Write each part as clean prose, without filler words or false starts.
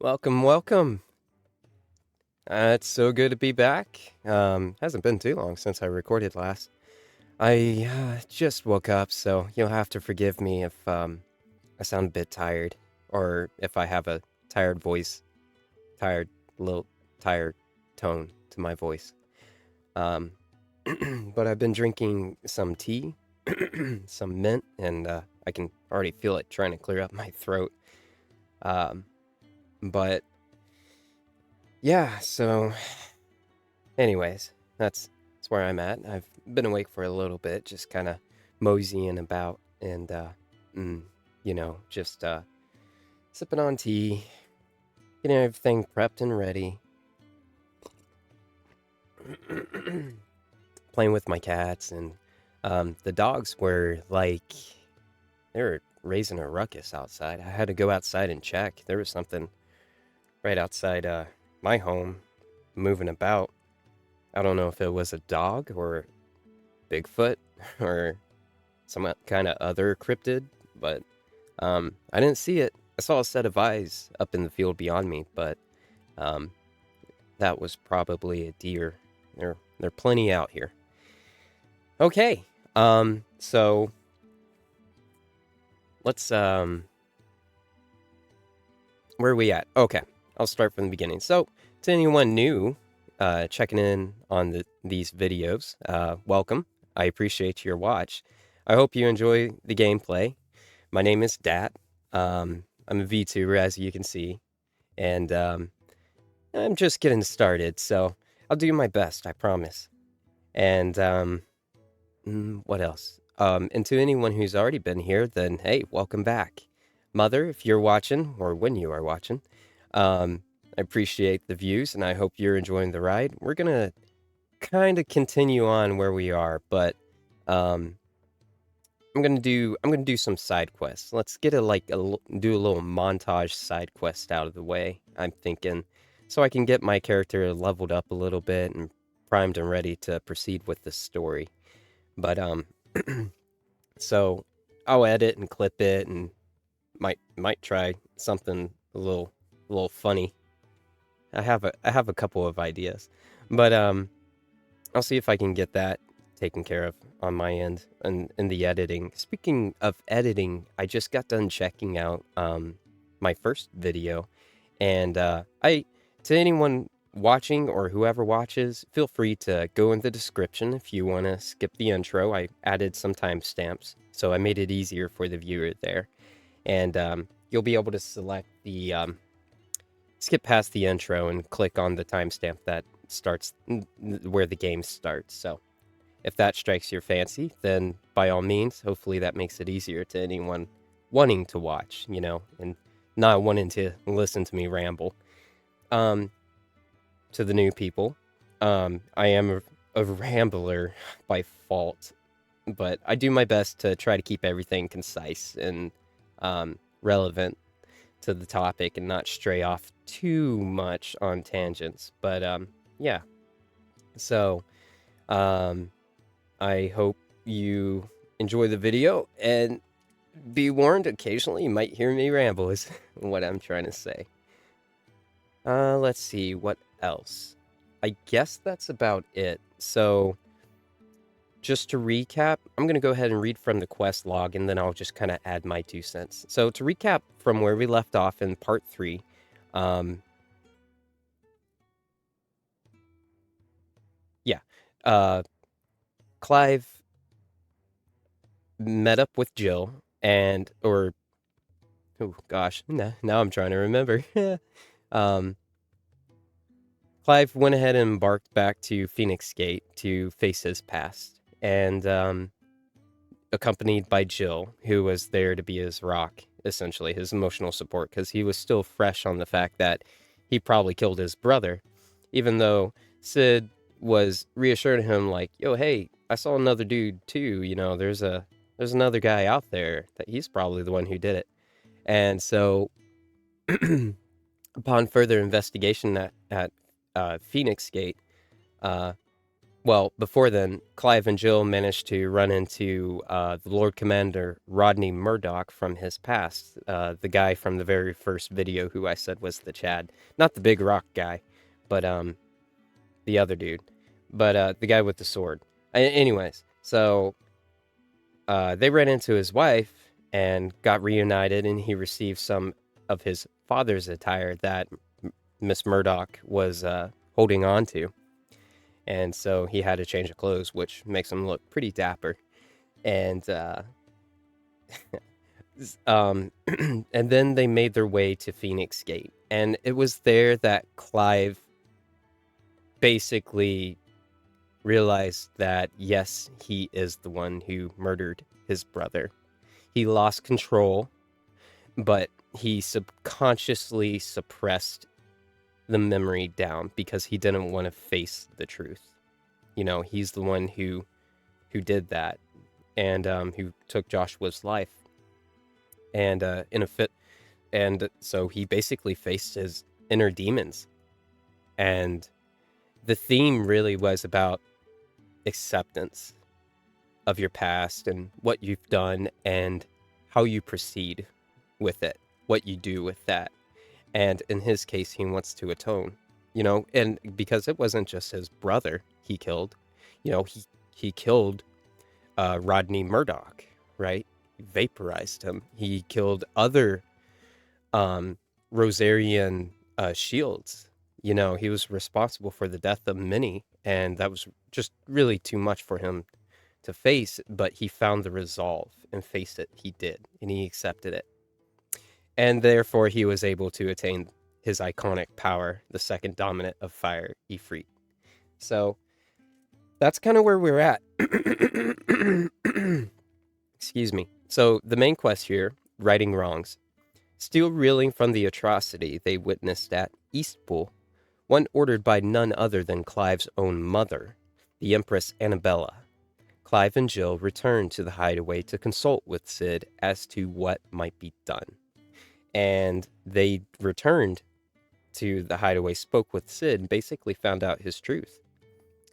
Welcome, welcome. It's so good to be back. Hasn't been too long since I recorded last. I just woke up, so you'll have to forgive me if I sound a bit tired, or if I have a tired voice, tired, little tired tone to my voice. Um, but I've been drinking some tea, some mint, and I can already feel it trying to clear up my throat. Um, but yeah, so anyways, that's where I'm at. I've been awake for a little bit, just kind of moseying about and mm, just sipping on tea, getting everything prepped and ready. Playing with my cats and the dogs were like they were raising a ruckus outside. I had to go outside and check. There was something right outside my home moving about. I don't know if it was a dog or Bigfoot or some kind of other cryptid, but I didn't see it. I saw a set of eyes up in the field beyond me, but um, that was probably a deer. There are plenty out here. Okay, so let's where are we at? Okay, I'll start from the beginning. So to anyone new, checking in on these videos, welcome. I appreciate your watch. I hope you enjoy the gameplay. My name is Dat. I'm a VTuber, as you can see, and I'm just getting started, so I'll do my best, I promise. And what else? And to anyone who's already been here, then hey, welcome back. Mother, if you're watching, or when you are watching, I appreciate the views, and I hope you're enjoying the ride. We're gonna kind of continue on where we are, but um, I'm gonna do some side quests. Let's get do a little montage side quest out of the way. I'm thinking, so I can get my character leveled up a little bit and primed and ready to proceed with the story. But so I'll edit and clip it and might try something a little funny. I have a couple of ideas, but I'll see if I can get that taken care of on my end and in the editing. Speaking of editing, I just got done checking out my first video, and I to anyone watching or whoever watches, feel free to go in the description if you want to skip the intro. I added some timestamps, so I made it easier for the viewer there, and you'll be able to select the skip past the intro and click on the timestamp that starts where the game starts. So if that strikes your fancy, then by all means, hopefully that makes it easier to anyone wanting to watch, and not wanting to listen to me ramble. Um, to the new people, I am a rambler by fault, but I do my best to try to keep everything concise and relevant to the topic and not stray off too much on tangents. But yeah, so um, I hope you enjoy the video and be warned, occasionally you might hear me ramble is what I'm trying to say. Let's see, what else? I guess that's about it. So just to recap, I'm going to go ahead and read from the quest log, and then I'll just kind of add my 2 cents. So to recap from where we left off in part 3, um, yeah, uh, Clive met up with Jill, oh gosh, now I'm trying to remember. um, Clive went ahead and embarked back to Phoenix Gate to face his past, and accompanied by Jill, who was there to be his rock, essentially, his emotional support, because he was still fresh on the fact that he probably killed his brother, even though Sid was reassuring him, like, yo, hey, I saw another dude too, there's another guy out there that he's probably the one who did it. And so, upon further investigation at Phoenix Gate, uh, Well, before then, Clive and Jill managed to run into the Lord Commander Rodney Murdoch from his past, the guy from the very first video who I said was the Chad. Not the big rock guy, but the other dude. But the guy with the sword. Anyways, so they ran into his wife and got reunited, and he received some of his father's attire that Miss Murdoch was holding on to. And so he had to change of clothes, which makes him look pretty dapper. And and then they made their way to Phoenix Gate, and it was there that Clive basically realized that yes, he is the one who murdered his brother. He lost control, but he subconsciously suppressed the memory down because he didn't want to face the truth. You know, he's the one who did that, and who took Joshua's life. And in a fit, and so he basically faced his inner demons. And the theme really was about acceptance of your past and what you've done and how you proceed with it, what you do with that. And in his case, he wants to atone, you know, and because it wasn't just his brother he killed, you know, he killed Rodney Murdoch, right? He vaporized him. He killed other Rosarian shields. You know, he was responsible for the death of many, and that was just really too much for him to face, but he found the resolve and faced it. He did, and he accepted it. And therefore, he was able to attain his iconic power, the second dominant of fire, Ifrit. So that's kind of where we're at. Excuse me. So the main quest here, righting wrongs. Still reeling from the atrocity they witnessed at Eastpool, one ordered by none other than Clive's own mother, the Empress Anabella. Clive and Jill returned to the Hideaway to consult with Sid as to what might be done. And they returned to the Hideaway, spoke with Sid, and basically found out his truth.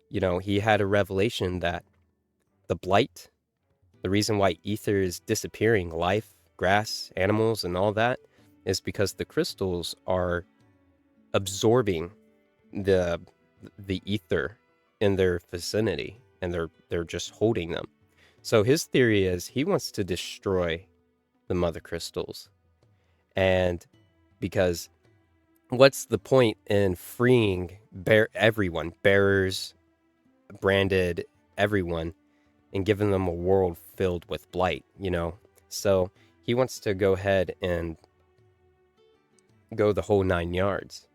You know, he had a revelation that the Blight, the reason why ether is disappearing, life, grass, animals, and all that, is because the crystals are absorbing the ether in their vicinity, and they're just holding them. So his theory is he wants to destroy the Mothercrystals. And because what's the point in freeing everyone, bearers, branded, everyone, and giving them a world filled with blight, you know? So he wants to go ahead and go the whole 9 yards.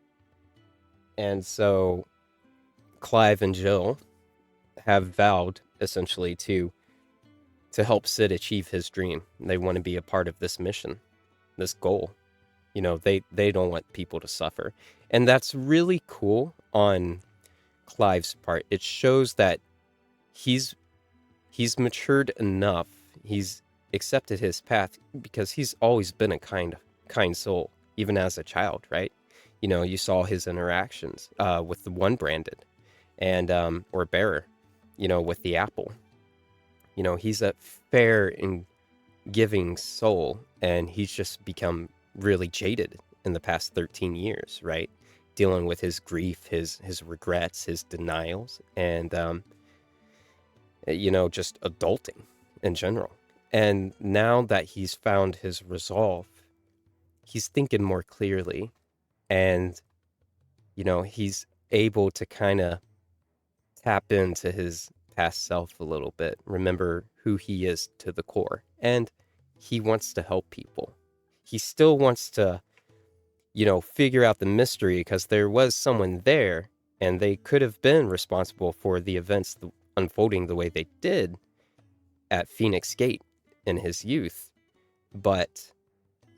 And so Clive and Jill have vowed essentially to help Sid achieve his dream. They want to be a part of this mission, this goal. You know, they don't want people to suffer. And that's really cool on Clive's part. It shows that he's matured enough. He's accepted his path because he's always been a kind soul, even as a child, right? You know, you saw his interactions with the one branded and or bearer, you know, with the apple. You know, he's a fair and giving soul, and he's just become really jaded in the past 13 years, right? Dealing with his grief, his regrets, his denials, and you know, just adulting in general. And now that he's found his resolve, he's thinking more clearly, and you know, he's able to kind of tap into his past self a little bit, remember who he is to the core, and he wants to help people. He still wants to, you know, figure out the mystery because there was someone there, and they could have been responsible for the events unfolding the way they did at Phoenix Gate in his youth, but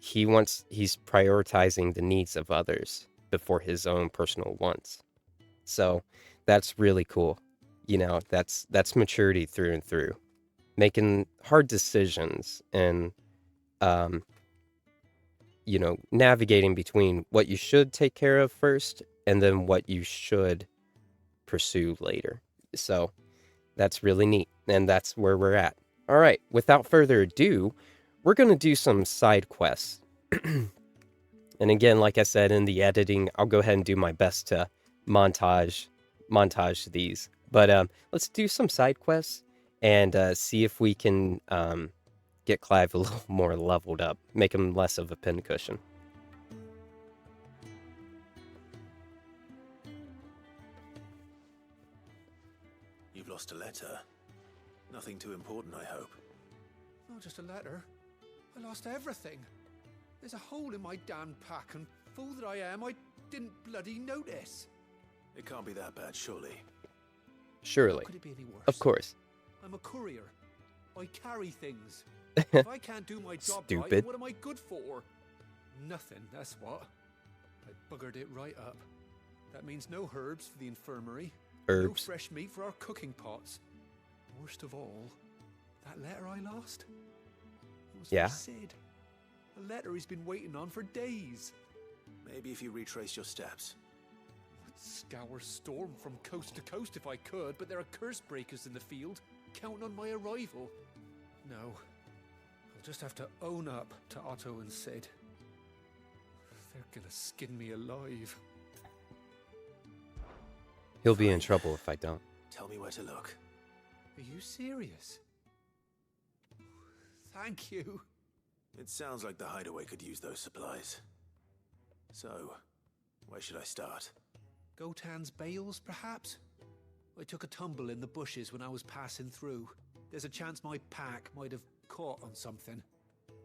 he's prioritizing the needs of others before his own personal wants. So that's really cool. You know, that's maturity through and through, making hard decisions and you know, navigating between what you should take care of first and then what you should pursue later. So that's really neat, and that's where we're at. All right, without further ado, we're going to do some side quests. And again, like I said, in the editing, I'll go ahead and do my best to montage these. But let's do some side quests and see if we can get Clive a little more leveled up, make him less of a pincushion. You've lost a letter. Nothing too important, I hope. Not just a letter. I lost everything. There's a hole in my damn pack, and fool that I am, I didn't bloody notice. It can't be that bad, surely. Surely. How could it be any worse? Of course. I'm a courier. I carry things. If I can't do my job Stupid. right, what am I good for? Nothing, that's what. I buggered it right up. That means no herbs for the infirmary. Herbs. No fresh meat for our cooking pots. Worst of all, that letter I lost. It was Yeah. from Sid. A letter he's been waiting on for days. Maybe if you retrace your steps. I'd scour Storm from coast to coast if I could, but there are curse breakers in the field, counting on my arrival. No, I'll just have to own up to Otto and Sid. They're gonna skin me alive. He'll be in trouble if I don't. Tell me where to look. Are you serious? Thank you. It sounds like the Hideaway could use those supplies. So, where should I start? Gotan's bales, perhaps? I took a tumble in the bushes when I was passing through. There's a chance my pack might have caught on something.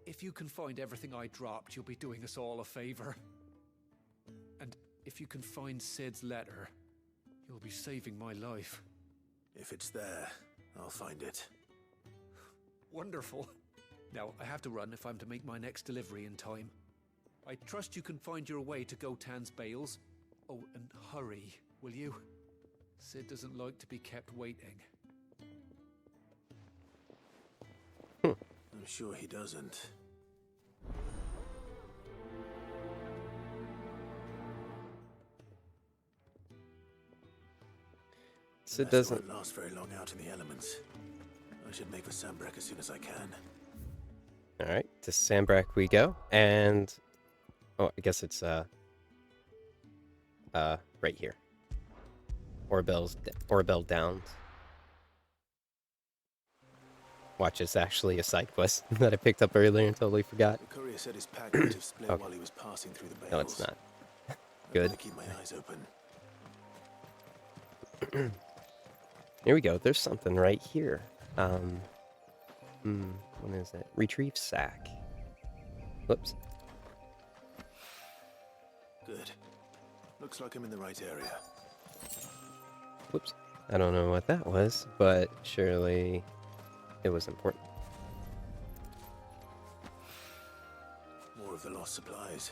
If you can find everything I dropped, you'll be doing us all a favor. And if you can find Sid's letter, you'll be saving my life. If it's there, I'll find it. Wonderful. Now, I have to run if I'm to make my next delivery in time. I trust you can find your way to Gotan's bales. Oh, and hurry, will you? Sid doesn't like to be kept waiting. I'm sure he doesn't. Sid doesn't. Won't last very long out in the elements. I should make for Sandbreck as soon as I can. All right, to Sandbreck we go, and oh, I guess it's right here. Orbell Downs. Watch, it's actually a side quest that I picked up earlier and totally forgot. The courier said his pack might have split Okay. while he was passing through the bales. No, it's not. I Good. better keep my eyes open. Here we go. There's something right here. What is it? Retrieve sack. Whoops. Good. Looks like I'm in the right area. Whoops. I don't know what that was, but surely it was important. More of the lost supplies.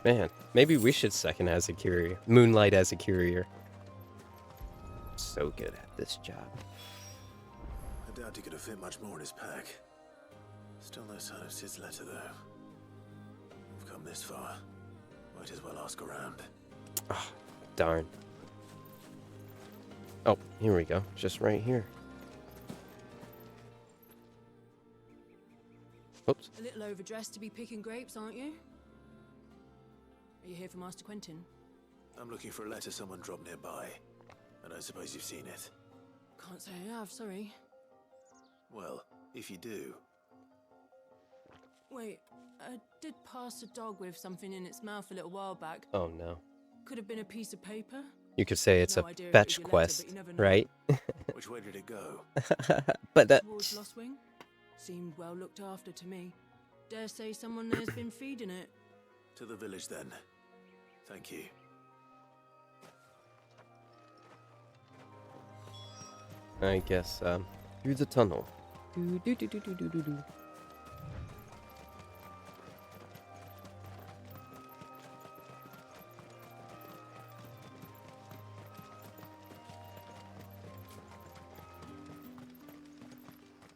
Man, maybe we should second as a courier. Moonlight as a courier. So good at this job. I doubt he could have fit much more in his pack. Still no sign of Sid's letter, though. We've come this far. Might as well ask around. Ah, darn. Oh, here we go. Just right here. Oops. A little overdressed to be picking grapes, aren't you? Are you here for Master Quentin? I'm looking for a letter someone dropped nearby. And I suppose you've seen it. Can't say I have, sorry. Well, if you do, Wait, I did pass a dog with something in its mouth a little while back. Oh no. Could have been a piece of paper. You could say it's No a idea if it fetch was your letter, quest, but you never know. right? which way did it go? But that. Towards Lost Wing. Seemed well looked after to me. Dare say someone there's been feeding it. To the village, then. Thank you. I guess through the tunnel. Do, do, do, do, do, do, do, do.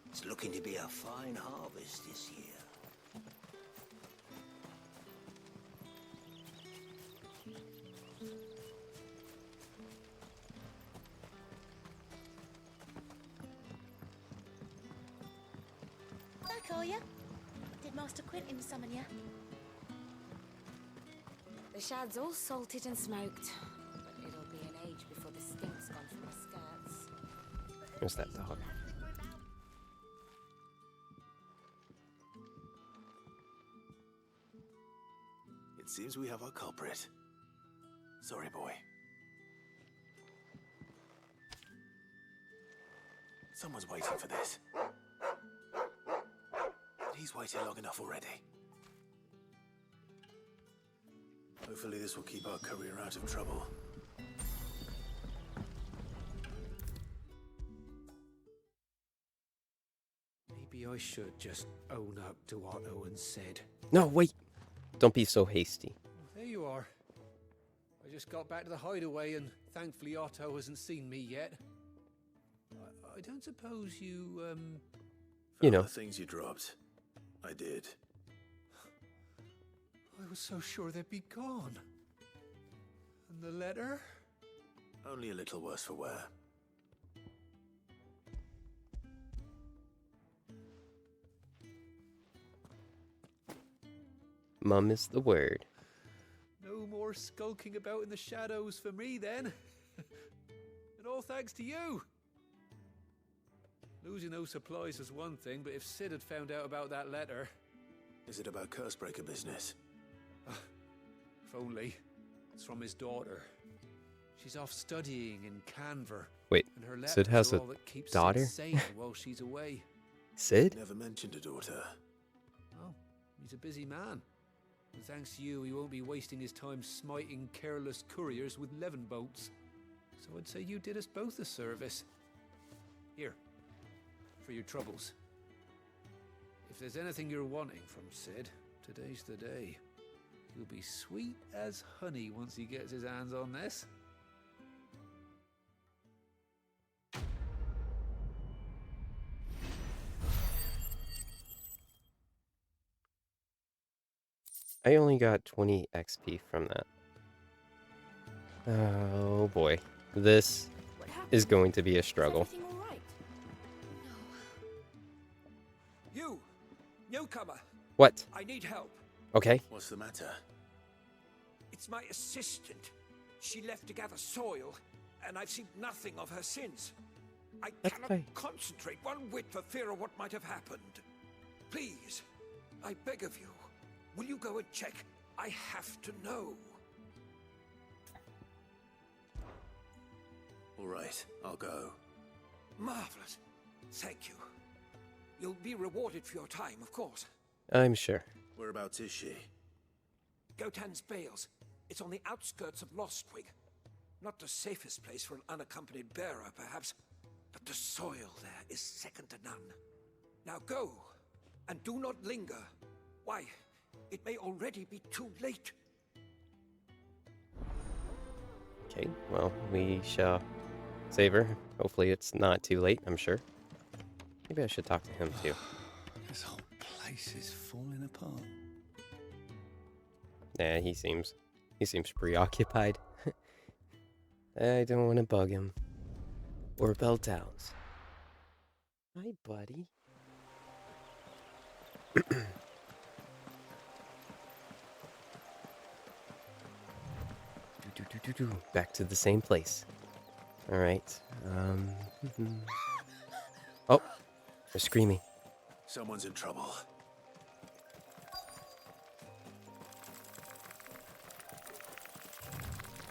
It's looking to be a fine harvest this year. for you? Did Master Quentin summon you? The shad's all salted and smoked, but it'll be an age before the stink's gone from my skirts. Where's that dog? It seems we have our culprit. Sorry, boy. Someone's waiting for this. And he's waited long enough already. Hopefully this will keep our career out of trouble. Maybe I should just own up to what Owen said. No, wait. Don't be so hasty. There you are. I just got back to the Hideaway and thankfully Otto hasn't seen me yet. I don't suppose you, You know. The things you dropped. I did. I was so sure they'd be gone. And the letter? Only a little worse for wear. Mum is the word. No more skulking about in the shadows for me then. And all thanks to you. Losing those supplies is one thing, but if Sid had found out about that letter... Is it about Cursebreaker business? If only. It's from his daughter. She's off studying in Canver. Wait, And her Sid has are a all that keeps daughter? Sid sane while she's away. Sid? Never mentioned a daughter. Oh, he's a busy man. And thanks to you, he won't be wasting his time smiting careless couriers with levin bolts. So I'd say you did us both a service. Here, for your troubles. If there's anything you're wanting from Sid, today's the day. He'll be sweet as honey once he gets his hands on this. I only got 20 XP from that. Oh boy. This is going to be a struggle. Is everything all right? You! Newcomer! What? I need help. Okay. What's the matter? It's my assistant. She left to gather soil, and I've seen nothing of her since. I That's cannot fine. concentrate one whit for fear of what might have happened. Please, I beg of you, will you go and check? I have to know. All right, I'll go. Marvelous. Thank you. You'll be rewarded for your time, of course. I'm sure. Whereabouts is she? Gotan's Bales. It's on the outskirts of Lostwig. Not the safest place for an unaccompanied bearer, perhaps, but the soil there is second to none. Now go, and do not linger. Why, it may already be too late. Okay, well, we shall save her. Hopefully it's not too late, I'm sure. Maybe I should talk to him too. This whole place is falling apart. Nah, he seems preoccupied. I don't want to bug him. Or belt out. Hi, buddy. Back to the same place. All right. Oh, they're screaming. Someone's in trouble.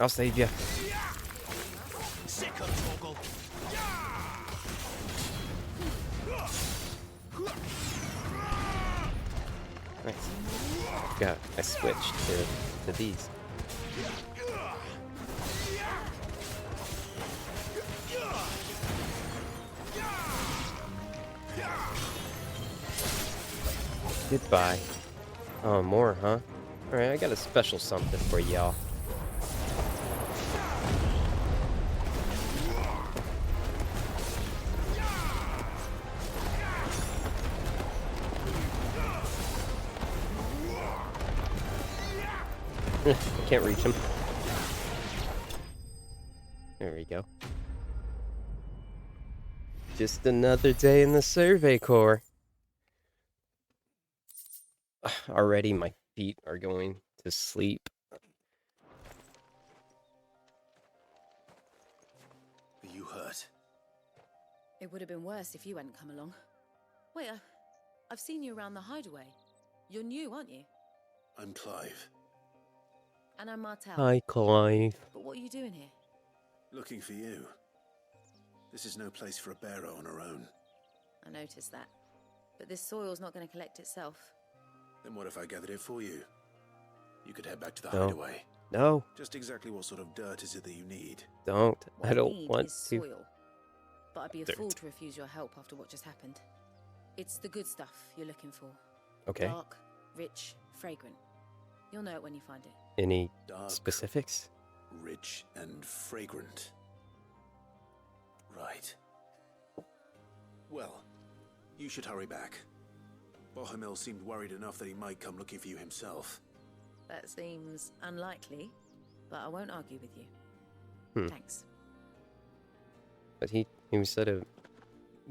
I'll save you. Nice. Got I switched to these. Goodbye. Oh, more, huh? Alright, I got a special something for y'all. I can't reach him. There we go. Just another day in the Survey Corps. already. My feet are going to sleep. Are you hurt? It would have been worse if you hadn't come along. Wait, I've seen you around the Hideaway. You're new, aren't you? I'm Clive. And I'm Martel. Hi, Clive. But what are you doing here? Looking for you. This is no place for a bearer on her own. I noticed that. But this soil's not going to collect itself. Then what if I gathered it for you? You could head back to the No. Hideaway. No, Just exactly what sort of dirt is it that you need? don't. What I don't need want is to. soil. But I'd be a Dirt. fool to refuse your help after what just happened. It's the good stuff you're looking for. Okay. Dark, rich, fragrant. You'll know it when you find it. Any Dark, specifics? rich, and fragrant. Right. Well, you should hurry back. Bohemil seemed worried enough that he might come looking for you himself. That seems unlikely, but I won't argue with you. Thanks. But he said it.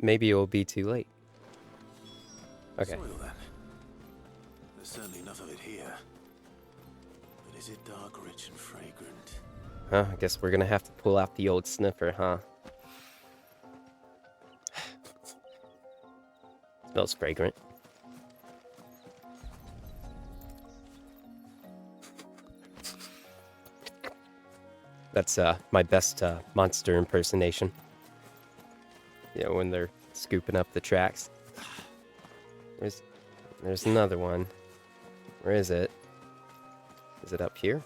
Maybe it will be too late. Okay. Soil then. There's certainly enough of it here. But is it dark, rich, and fragrant? I guess we're gonna have to pull out the old sniffer, huh? Smells fragrant. That's my best monster impersonation. Yeah, when they're scooping up the tracks. There's another one. Where is it? Is it up here?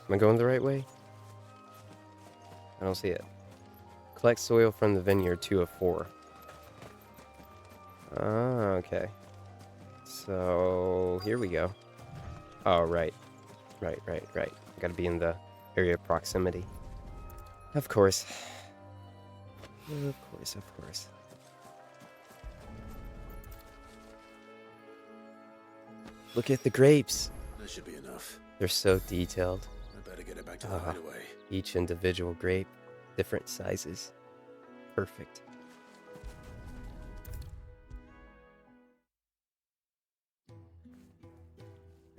Am I going the right way? I don't see it. Collect soil from the vineyard 2 of 4. Ah, okay. So, here we go. Oh, right. Right. Gotta be in the area of proximity. Of course. Of course. Look at the grapes. That should be enough. They're so detailed. I better get it back to the Hideaway. Each individual grape, different sizes. Perfect.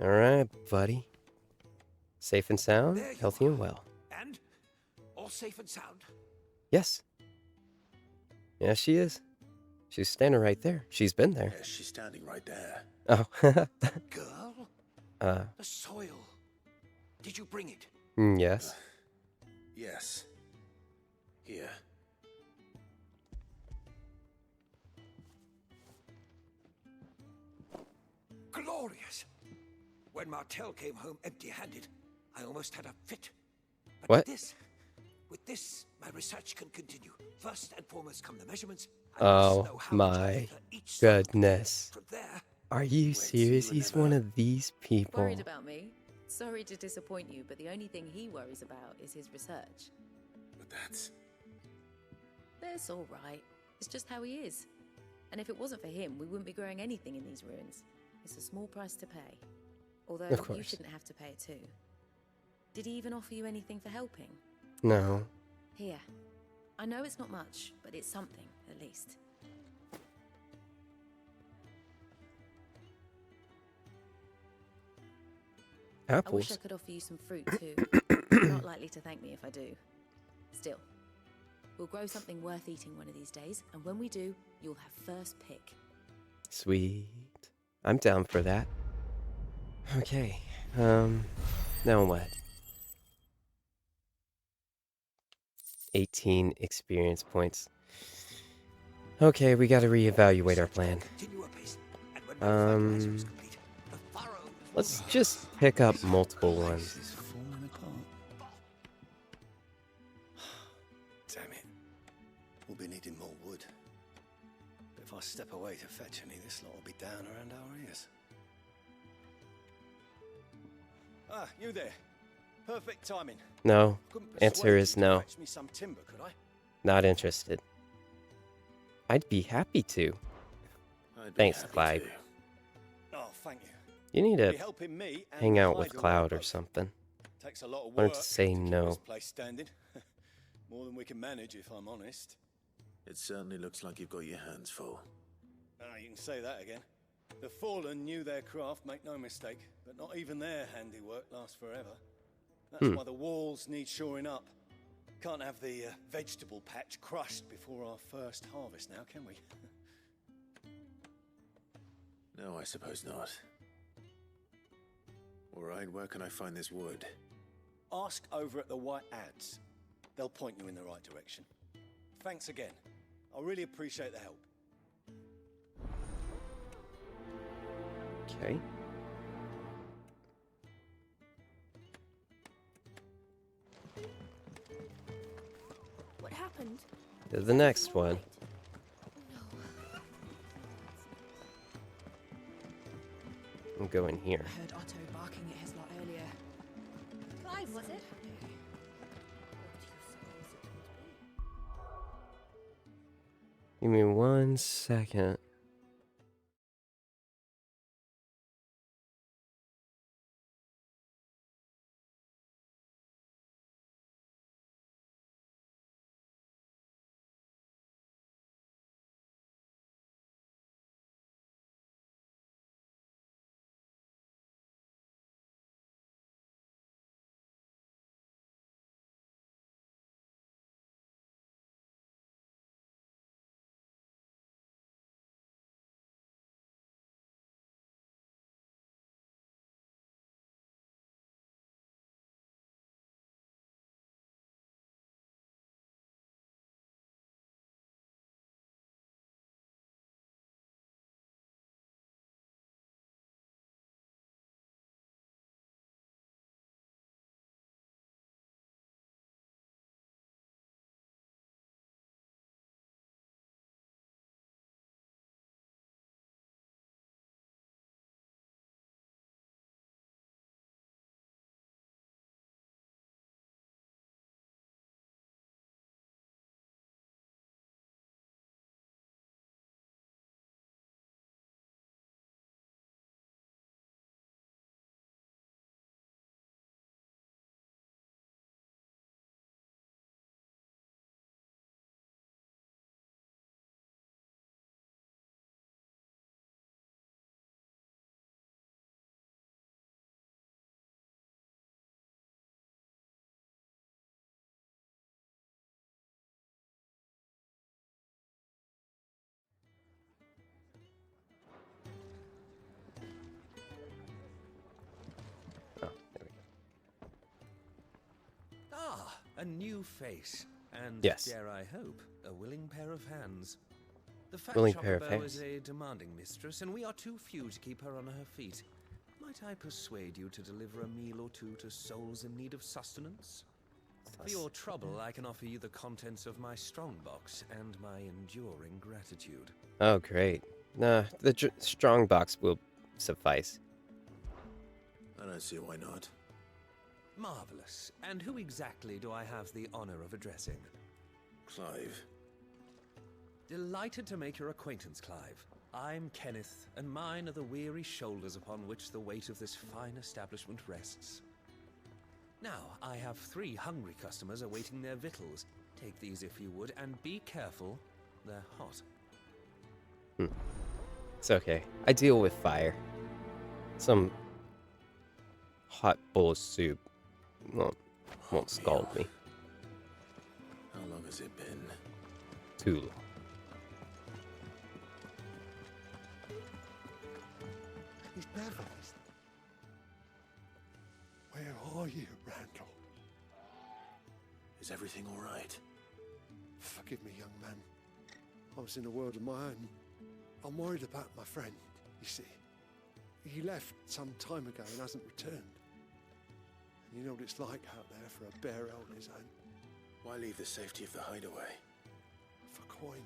All right, buddy. Safe and sound, There you healthy and are. well. And all safe and sound. Yes. Yeah, she is. She's standing right there. She's been there. Yes, she's standing right there. Oh. Girl, uh, the soil. Did you bring it? yes. Yes. Here. Glorious. When Martel came home empty-handed, I almost had a fit. But What? with this, my research can continue. First and foremost come the measurements. I must Oh know how to my alter each sample. goodness. From there, Are you Wait, serious? you He's never- one of these people. Worried about me? Sorry to disappoint you, but the only thing he worries about is his research. But that's... That's all right. It's just how he is. And if it wasn't for him, we wouldn't be growing anything in these ruins. It's a small price to pay. Although Of course. you shouldn't have to pay it too. Did he even offer you anything for helping? No. Here. I know it's not much, but it's something, at least. I wish I Apples. could offer you some fruit too. You're not likely to thank me if I do. Still, we'll grow something worth eating one of these days, and when we do, you'll have first pick. Sweet. I'm down for that. Okay. Now what? 18 experience points. Okay, we gotta reevaluate our plan. continue apace. And when my fertilizer is complete, the furrow Let's just pick up multiple Place ones. is falling apart. Damn it. We'll be needing more wood. But if I step away to fetch any, this lot will be down around our ears. Ah, you there. Perfect timing. No. Couldn't Answer persuade is you to no. fetch me some timber, could I? Not interested. I'd be happy to. I'd be Thanks, happy Clive. to. Oh, thank you. You need Be to helping me and hang out Hideaway with Cloud or both. something. Takes a lot of Learn work to say keep no. this place standing. More than we can manage, if I'm honest. It certainly looks like you've got your hands full. You can say that again. The fallen knew their craft, make no mistake, but not even their handiwork lasts forever. That's why the walls need shoring up. Can't have the vegetable patch crushed before our first harvest now, can we? No, I suppose not. All right, where can I find this wood? Ask over at the White Ads. They'll point you in the right direction. Thanks again. I really appreciate the help. Okay. What happened? To the next one. I'm going here. I heard Otto barking at his lot earlier. Clive, was it? Give me 1 second. Oh, there we go. Ah, a new face. And, Yes. dare I hope, a willing pair of hands. The fat Willing pair of chopper is hands. a demanding mistress, and we are too few to keep her on her feet. Might I persuade you to deliver a meal or two to souls in need of sustenance? For your trouble, I can offer you the contents of my strongbox and my enduring gratitude. Oh, great. Nah, the strong box will suffice. I don't see why not. Marvelous. And who exactly do I have the honor of addressing? Clive. Delighted to make your acquaintance, Clive. I'm Kenneth, and mine are the weary shoulders upon which the weight of this fine establishment rests. Now, I have 3 hungry customers awaiting their victuals. Take these if you would, and be careful, they're hot. It's okay. I deal with fire. Some hot bowl of soup won't scald me. How long has it been? Too long. He's Beverly. Where are you, Randall? Is everything all right? Forgive me, young man. I was in a world of my own. I'm worried about my friend, you see. He left some time ago and hasn't returned. And you know what it's like out there for a bear on his own. Why leave the safety of the hideaway? For coin.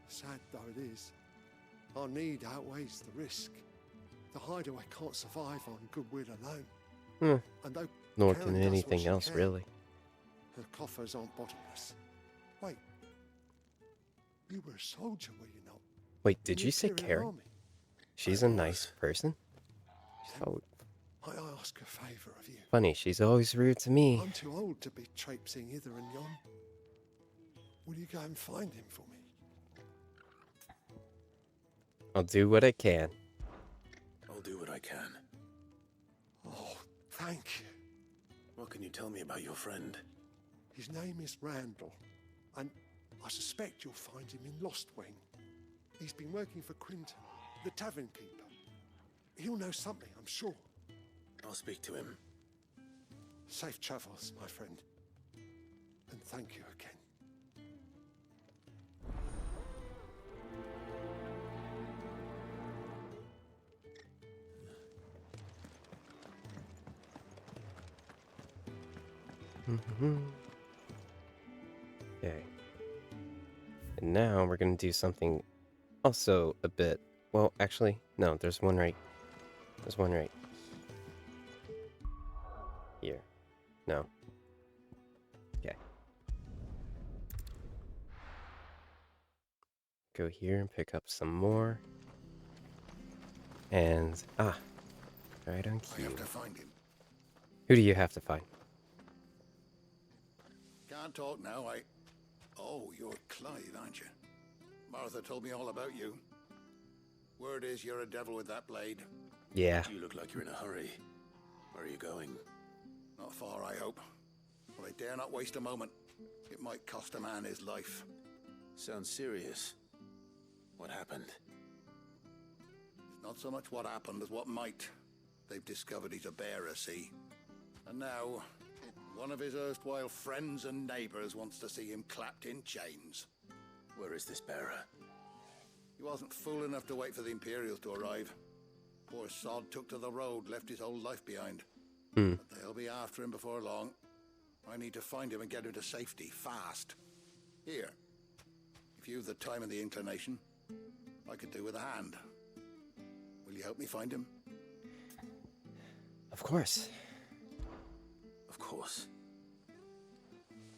Sad though it is, our need outweighs the risk. The hideaway can't survive on goodwill alone. And though Nor Karen can does what anything she else, can, really. her coffers aren't bottomless. Wait. You were a soldier, were you not? Wait, did In you the say Imperial Karen? Army? She's a nice person. Oh, Might I ask a favour of you? funny, she's always rude to me. I'm too old to be traipsing hither and yon. Will you go and find him for me? I'll do what I can. I'll do what I can. Oh, thank you. What can you tell me about your friend? His name is Randall, and I suspect you'll find him in Lost Wing. He's been working for Quinton, the tavern keeper. He'll know something, I'm sure. I'll speak to him. Safe travels, my friend. And thank you again. Okay. And now we're gonna do something also a bit... Well, actually, no, there's one right here. No. Okay. Go here and pick up some more. And, right on cue. I have to find him. Who do you have to find? Can't talk now, Oh, you're Clive, aren't you? Martha told me all about you. Word is you're a devil with that blade. Yeah. You look like you're in a hurry. Where are you going? Not far, I hope. But I dare not waste a moment. It might cost a man his life. Sounds serious. What happened? It's not so much what happened as what might. They've discovered he's a bearer, see? And now, one of his erstwhile friends and neighbors wants to see him clapped in chains. Where is this bearer? He wasn't fool enough to wait for the Imperials to arrive. Poor sod took to the road, left his whole life behind. But they'll be after him before long. I need to find him and get him to safety, fast. Here, if you've the time and the inclination, I could do with a hand. Will you help me find him? Of course. Of course.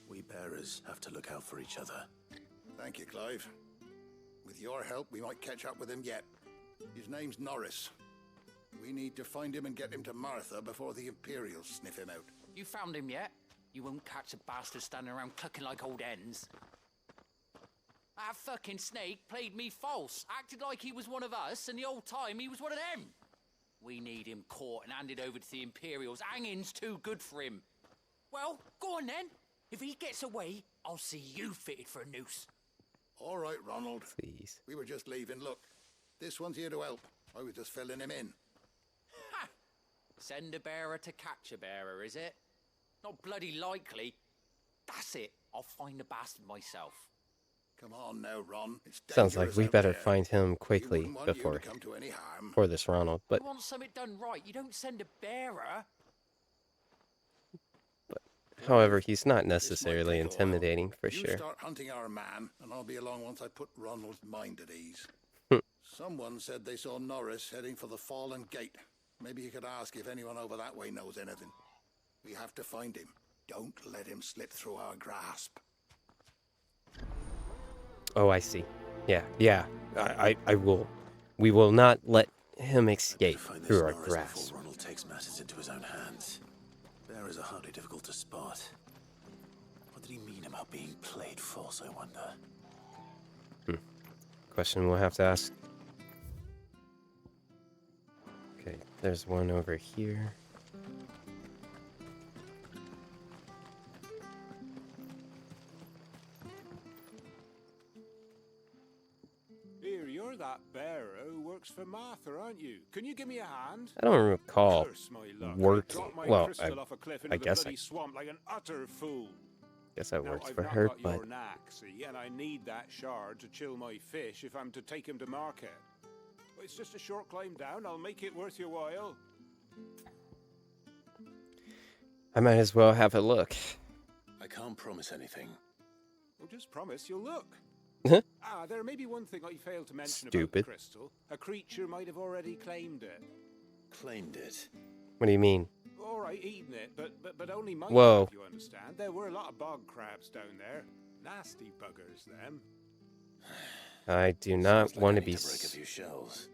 We bearers have to look out for each other. Thank you, Clive. With your help, we might catch up with him yet. His name's Norris. We need to find him and get him to Martha before the Imperials sniff him out. You found him yet? You won't catch a bastard standing around clucking like old hens. That fucking snake played me false, acted like he was one of us, and the whole time he was one of them. We need him caught and handed over to the Imperials. Hanging's too good for him. Well, go on then. If he gets away, I'll see you fitted for a noose. All right, Ronald. Please. We were just leaving. Look, this one's here to help. I was just filling him in. Ha! Send a bearer to catch a bearer, is it? Not bloody likely. That's it. I'll find the bastard myself. Come on now, Ron. It's Sounds like dangerous we out better there. find him quickly We wouldn't want you before to come to any harm. for this Ronald. But You want something done right, you don't send a bearer. however, he's not necessarily intimidating for You sure. start hunting our man, and I'll be along once I put Ronald's mind at ease. Someone said they saw Norris heading for the Fallen Gate. Maybe you could ask if anyone over that way knows anything. We have to find him. Don't let him slip through our grasp. Oh, I see. Yeah. I will. We will not let him escape through our grasp. Before Ronald takes matters into his own hands. Bearers are hardly difficult to spot. What did he mean about being played false, I wonder? Question we'll have to ask. Okay, there's one over here. Here, you're that bearer who works for Martha, aren't you? Can you give me a hand? I don't recall Curse my luck. I working. dropped my Well, crystal off a cliff I into the guess bloody swamp like an utter fool. I Now, worked I've for not her, got but your knack, see, and I need that shard to chill my fish if I'm to take him to market. Well, it's just a short climb down. I'll make it worth your while. I might as well have a look. I can't promise anything. Well, just promise you'll look. There may be one thing I failed to mention about Stupid. the crystal. A creature might have already claimed it. Claimed it? What do you mean? All right, eating it, but only might Whoa. have, you understand. There were a lot of bog crabs down there. Nasty buggers, them. I do not Sounds like want I to need be. to break a few shells.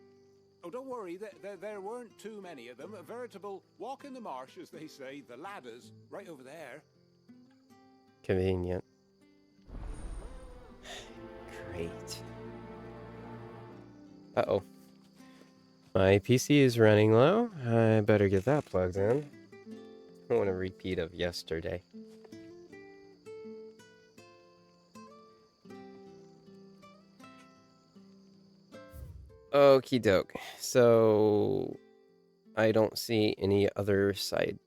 Oh, don't worry, there weren't too many of them. A veritable walk in the marsh, as they say, the ladders, right over there. Convenient. Great. Uh-oh. My PC is running low. I better get that plugged in. I want a repeat of yesterday. Okie doke. So I don't see any other side.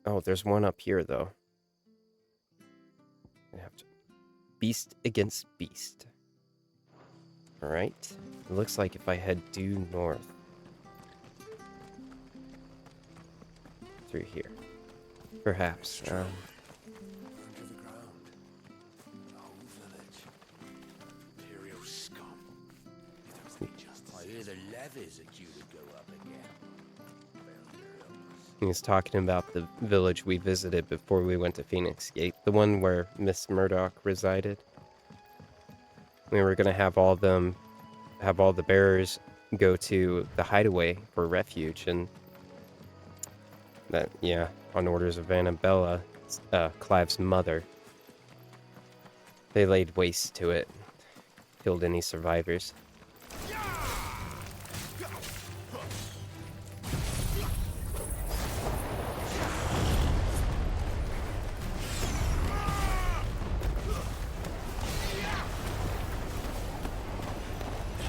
Oh, there's one up here though. I have to beast against beast. Alright. It looks like if I head due north. Through here. Perhaps. Under the ground. The whole village. Imperial scum. I hear the levies that you would go up again. He's talking about the village we visited before we went to Phoenix Gate. The one where Miss Murdoch resided. We were going to have all the bearers go to the Hideaway for refuge, and that, yeah, on orders of Anabella, Clive's mother. They laid waste to it, killed any survivors.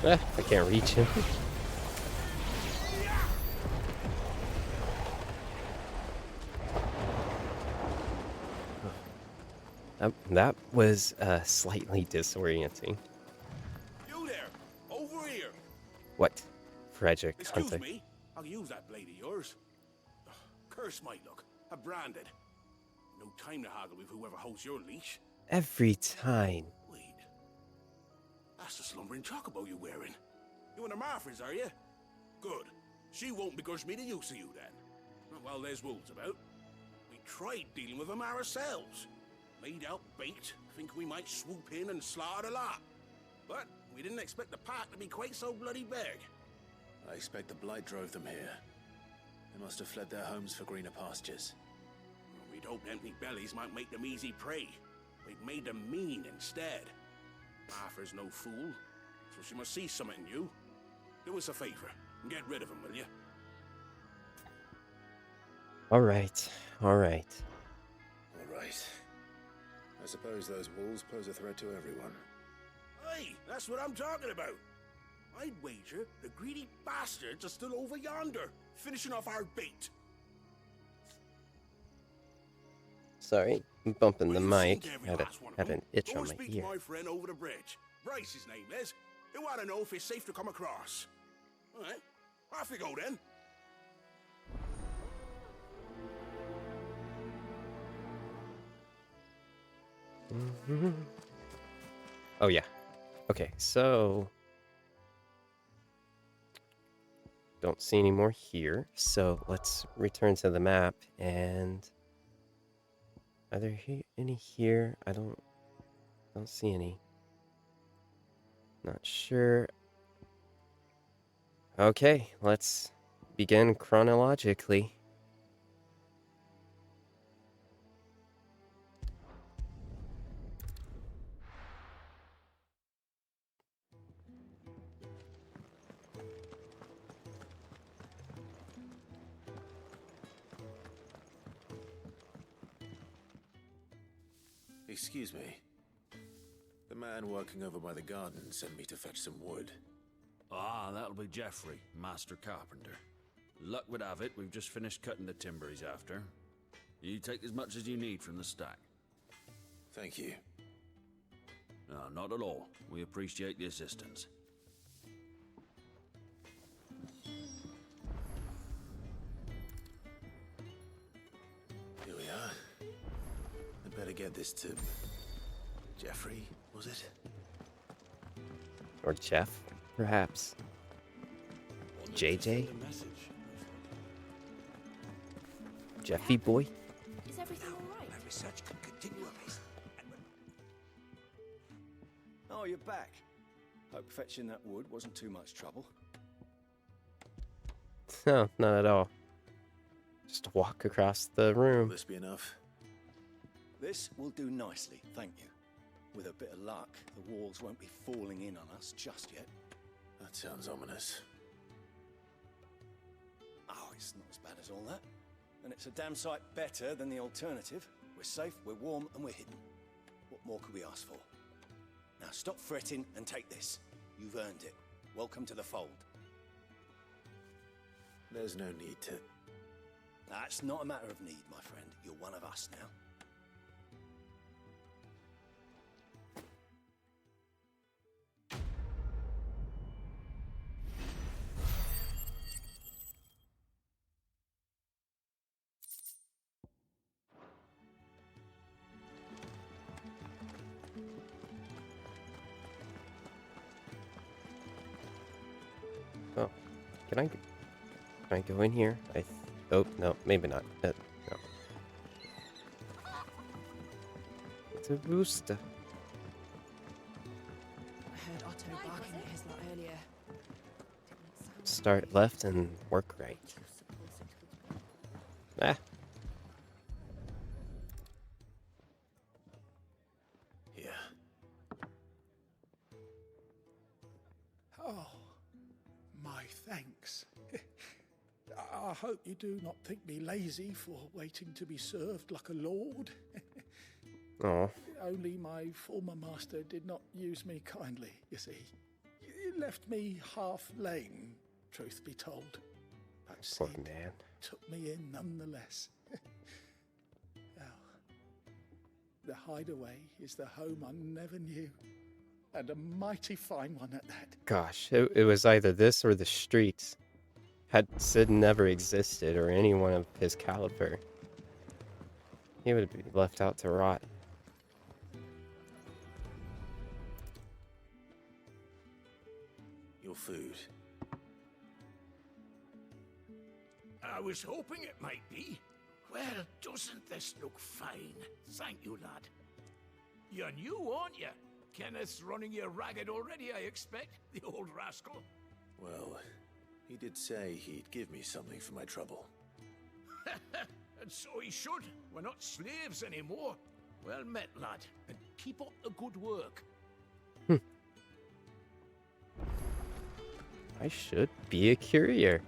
I can't reach him. That was slightly disorienting. You there! Over here! What? Frederick Excuse Hunter. me. I'll use that blade of yours. Ugh, curse my luck. I'm branded. No time to haggle with whoever holds your leash. Every time. Wait. That's the slumbering chocobo you're wearing. You and the Marfors, are you? Good. She won't begrudge me the use of you then. Not while there's wolves about. We tried dealing with them ourselves. Laid out bait, think we might swoop in and slaughter the lot. But we didn't expect the pack to be quite so bloody big. I expect the Blight drove them here. They must have fled their homes for greener pastures. We'd hoped empty bellies might make them easy prey. We've made them mean instead. Martha's no fool, so she must see something in you. Do us a favor and get rid of them, will you? Alright, alright. Alright. I suppose those wolves pose a threat to everyone. Hey, that's what I'm talking about. I'd wager the greedy bastards are still over yonder, finishing off our bait. Sorry, I'm bumping the mic. Had an itch Go on my speak ear. to my friend over the bridge. Bryce, his name is. He want to know if it's safe to come across. All right, off you go then. Oh yeah. Okay, so don't see any more here. So let's return to the map, and are there any here? I don't see any. Not sure. Okay, let's begin chronologically. Excuse me. The man working over by the garden sent me to fetch some wood. Ah, that'll be Geoffrey, master carpenter. Luck would have it, we've just finished cutting the timber he's after. You take as much as you need from the stack. Thank you. No, not at all. We appreciate the assistance. Here we are. I better get this to Geoffrey, was it? Or Jeff, perhaps. JJ? Jeffy boy? Is everything all right? My research can continue apace. Oh, you're back. Hope fetching that wood wasn't too much trouble. No, not at all. Just walk across the room. Will this be enough? This will do nicely, thank you. With a bit of luck, the walls won't be falling in on us just yet. That sounds ominous. Oh, it's not as bad as all that. And it's a damn sight better than the alternative. We're safe, we're warm, and we're hidden. What more could we ask for? Now stop fretting and take this. You've earned it. Welcome to the fold. There's no need to... That's not a matter of need, my friend. You're one of us now. Oh, can I go in here? Oh, no, maybe not. No. It's a rooster. I heard Otto barking at his lot earlier. Start left and work right. Ah. Yeah. Oh, my thanks. I hope you do not think me lazy for waiting to be served like a lord. Oh. Only my former master did not use me kindly, you see. He left me half lame, truth be told. But Poor Sid man. took me in nonetheless. Well, the Hideaway is the home I never knew. And a mighty fine one at that. Gosh, it was either this or the streets. Had Sid never existed, or anyone of his caliber, he would be left out to rot. Your food. I was hoping it might be. Well, doesn't this look fine? Thank you, lad. You're new, aren't you? Kenneth's running you ragged already, I expect, the old rascal. Well, he did say he'd give me something for my trouble. And so he should. We're not slaves anymore. Well met, lad, and keep up the good work. I should be a courier.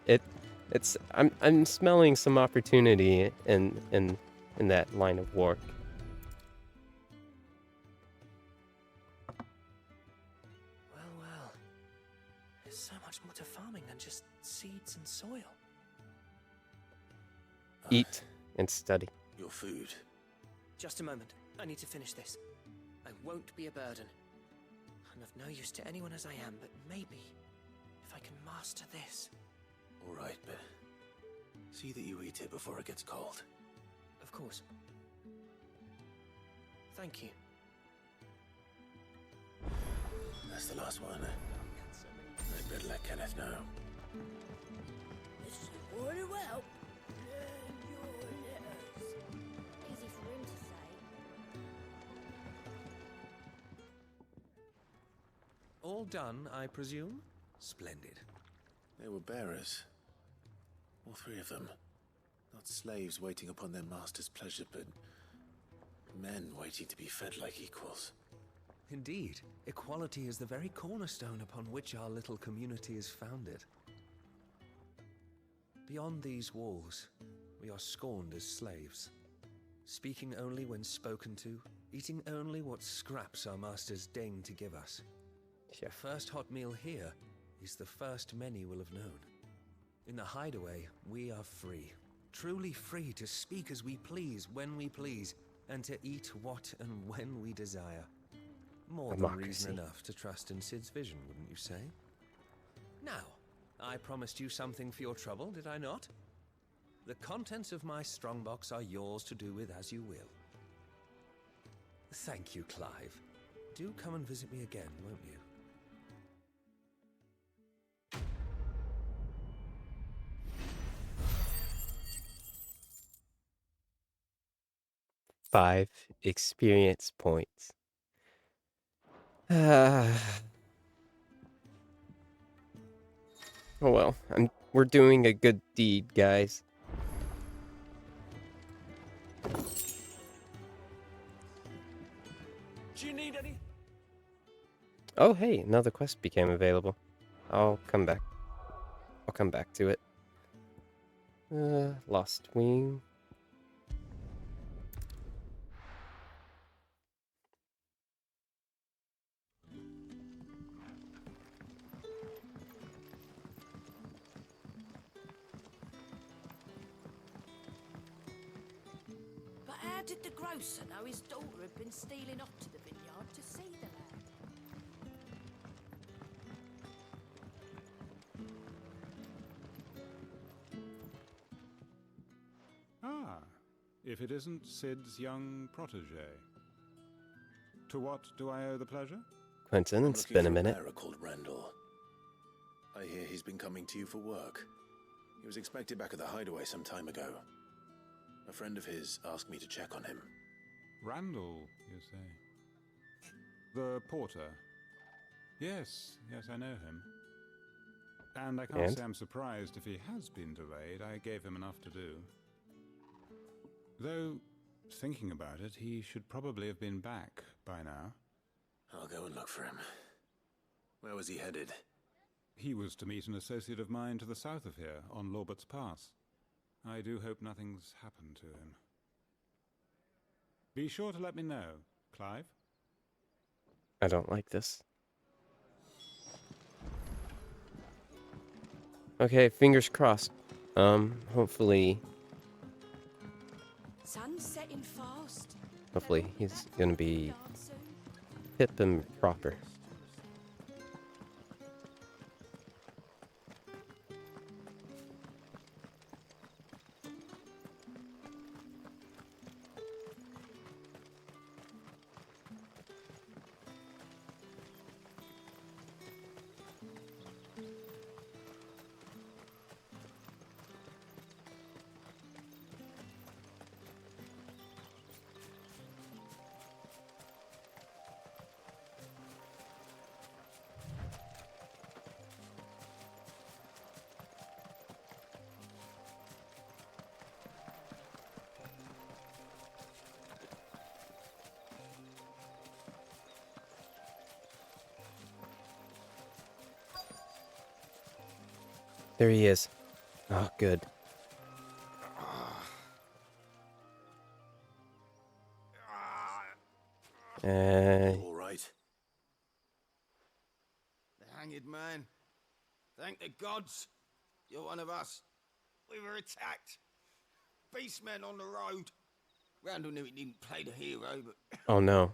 I'm smelling some opportunity in that line of work. Well. There's so much more to farming than just seeds and soil. Eat and study. Your food. Just a moment. I need to finish this. I won't be a burden. I'm of no use to anyone as I am, but maybe if I can master this. All right, but see that you eat it before it gets cold. Of course. Thank you. That's the last one. I'd better let Kenneth know. This is really well. Learn your letters. Easy for him to say. All done, I presume? Splendid. They were bearers. All three of them. Not slaves waiting upon their master's pleasure, but men waiting to be fed like equals. Indeed, equality is the very cornerstone upon which our little community is founded. Beyond these walls, we are scorned as slaves, speaking only when spoken to, eating only what scraps our masters deign to give us. The first hot meal here is the first many will have known. In the Hideaway, we are free, truly free to speak as we please, when we please, and to eat what and when we desire. More than reason enough to trust in Sid's vision, wouldn't you say? Now, I promised you something for your trouble, did I not? The contents of my strongbox are yours to do with as you will. Thank you, Clive. Do come and visit me again, won't you? 5 experience points. Oh well, we're doing a good deed, guys. Do you need any? Oh hey, another quest became available. I'll come back. I'll come back to it. Lost Wing. But how did the grocer know his daughter had been stealing off to the vineyard to see the lad? Ah, if it isn't Sid's young protege. To what do I owe the pleasure? Quentin, it's been a minute. I'm looking for a bearer called Randall. I hear he's been coming to you for work. He was expected back at the Hideaway some time ago. A friend of his asked me to check on him. Randall, you say? The porter? Yes, I know him. And I can't say I'm surprised if he has been delayed. I gave him enough to do. Though, thinking about it, he should probably have been back by now. I'll go and look for him. Where was he headed? He was to meet an associate of mine to the south of here, on Lorbert's Pass. I do hope nothing's happened to him. Be sure to let me know, Clive. I don't like this. Okay, fingers crossed. Hopefully... Sun's setting fast. Hopefully he's gonna be hip and proper. There he is. Oh, good. All right. The hanged man. Thank the gods. You're one of us. We were attacked. Beastmen on the road. Randall knew he didn't play the hero, but... Oh, no.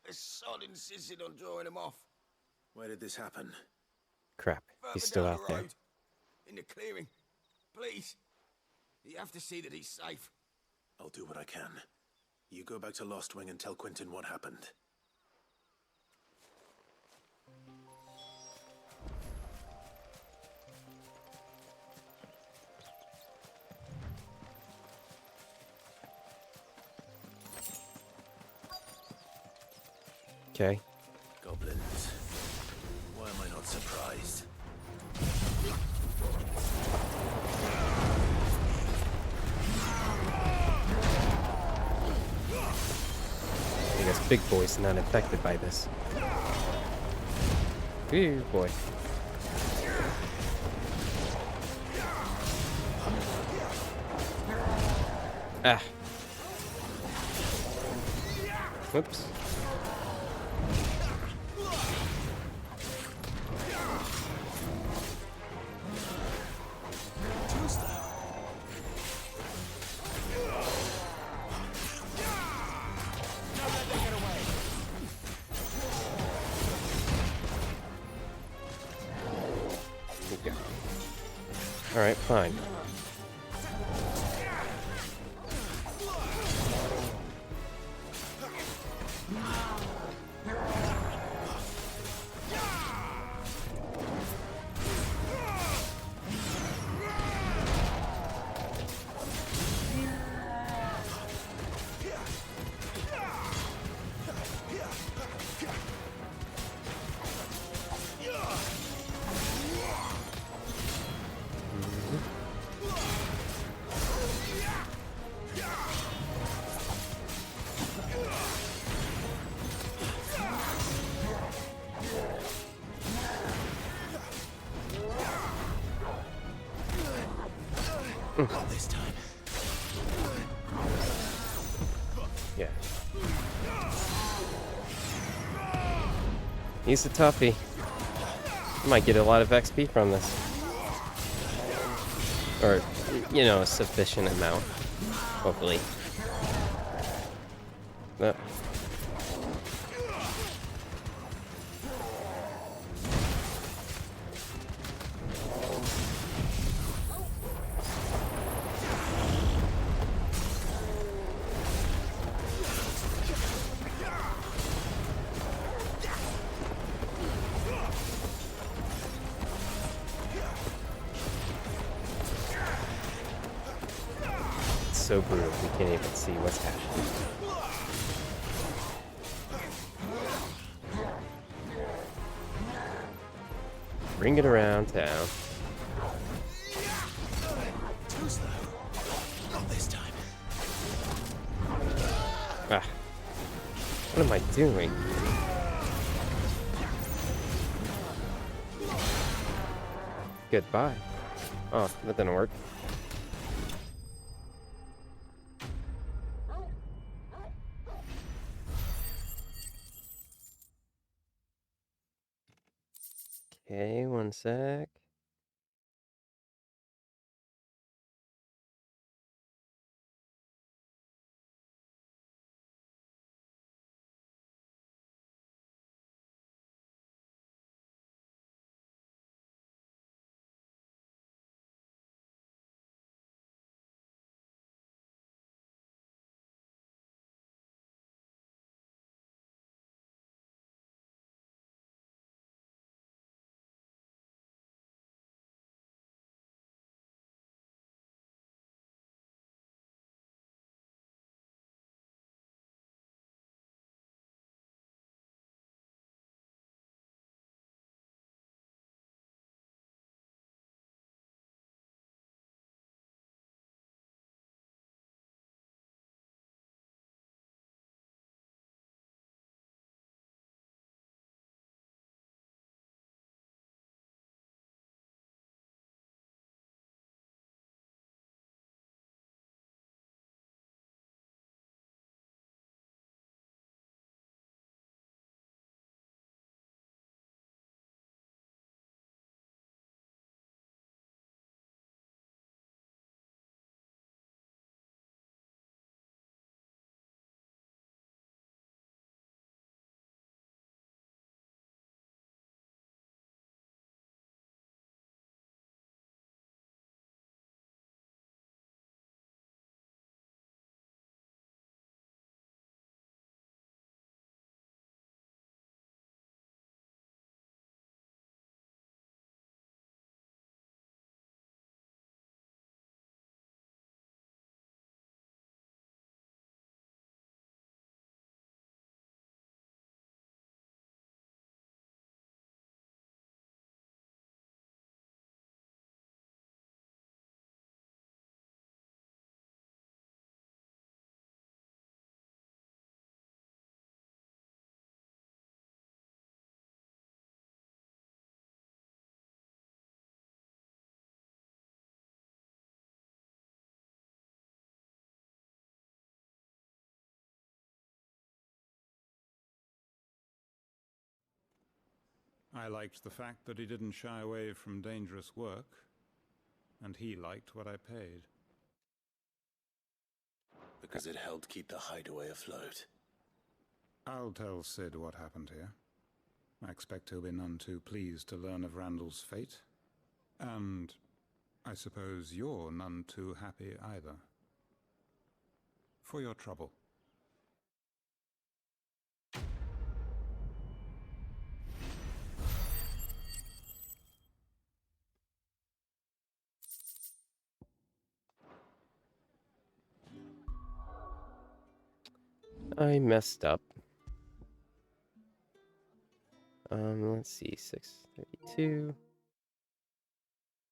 The sod insisted on drawing him off. Where did this happen? Crap. He's still out there. In the clearing. Please. You have to see that he's safe. I'll do what I can. You go back to Lost Wing and tell Quentin what happened. Okay. Goblins. Why am I not surprised? I guess Big Boy's not affected by this. Ooh, boy. Ah. Whoops. Alright, fine. Not this time. Yeah. He's a toughie. Might get a lot of XP from this. Or, you know, a sufficient amount. Hopefully. But so brutal, we can't even see what's happening. Bring it around town. Too slow. Not this time. Ah. What am I doing? Goodbye. Oh, that didn't work. Okay, one sec. I liked the fact that he didn't shy away from dangerous work, and he liked what I paid. Because it helped keep the Hideaway afloat. I'll tell Sid what happened here. I expect he'll be none too pleased to learn of Randall's fate. And I suppose you're none too happy either. For your trouble. I messed up. Let's see, 632,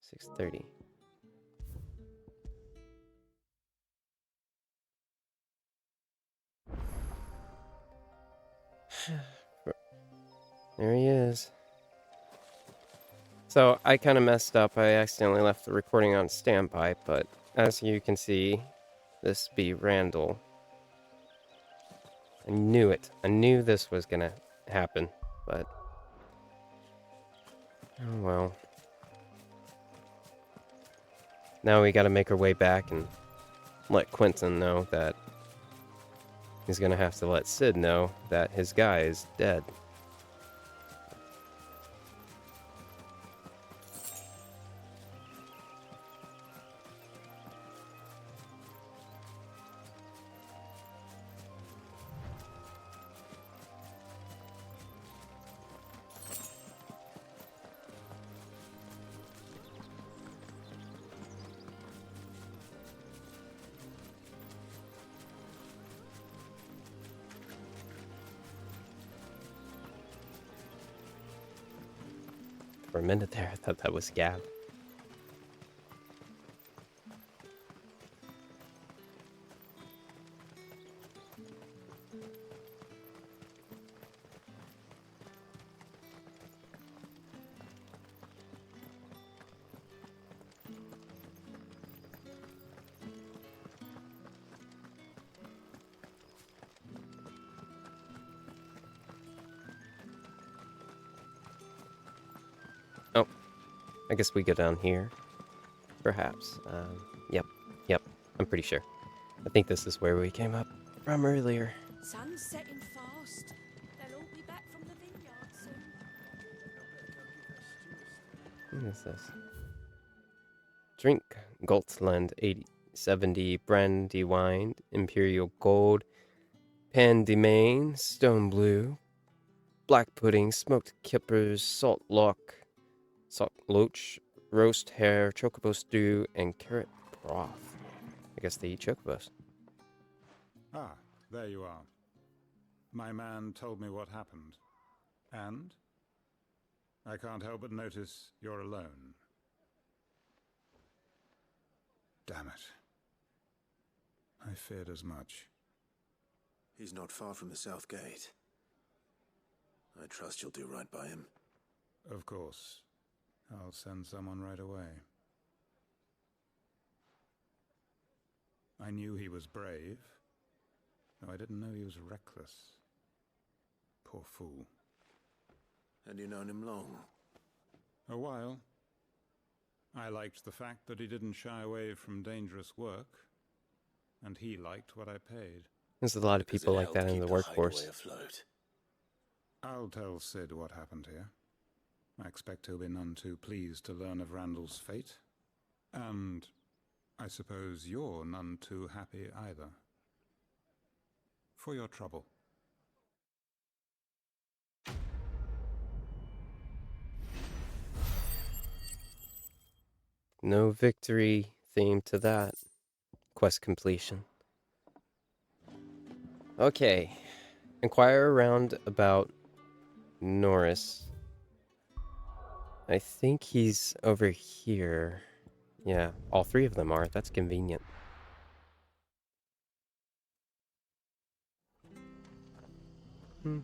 630. There he is. So I kind of messed up. I accidentally left the recording on standby, but as you can see, this be Randall. I knew it. I knew this was gonna happen, but oh well. Now we gotta make our way back and let Quentin know that he's gonna have to let Sid know that his guy is dead. For a minute there, I thought that was Gab. Oh, I guess we go down here. Perhaps. Yep, I'm pretty sure. I think this is where we came up from earlier. Sun's setting fast. They'll all be back from the vineyard soon. What is this? Drink Goldsland 8070 brandy wine, imperial gold, pandemain, stone blue, black pudding, smoked kippers, salt loach, roast hare, chocobo stew, and carrot broth. I guess they eat chocobos. Ah, there you are. My man told me what happened. And? I can't help but notice you're alone. Damn it. I feared as much. He's not far from the south gate. I trust you'll do right by him. Of course. I'll send someone right away. I knew he was brave, though I didn't know he was reckless. Poor fool. And you known him long? A while. I liked the fact that he didn't shy away from dangerous work, and he liked what I paid. There's a lot of people like that in the workforce. I'll tell Sid what happened here. I expect he'll be none too pleased to learn of Randall's fate. And I suppose you're none too happy either. For your trouble. No victory theme to that. Quest completion. Okay. Inquire around about Norris. I think he's over here. Yeah, all three of them are. That's convenient. He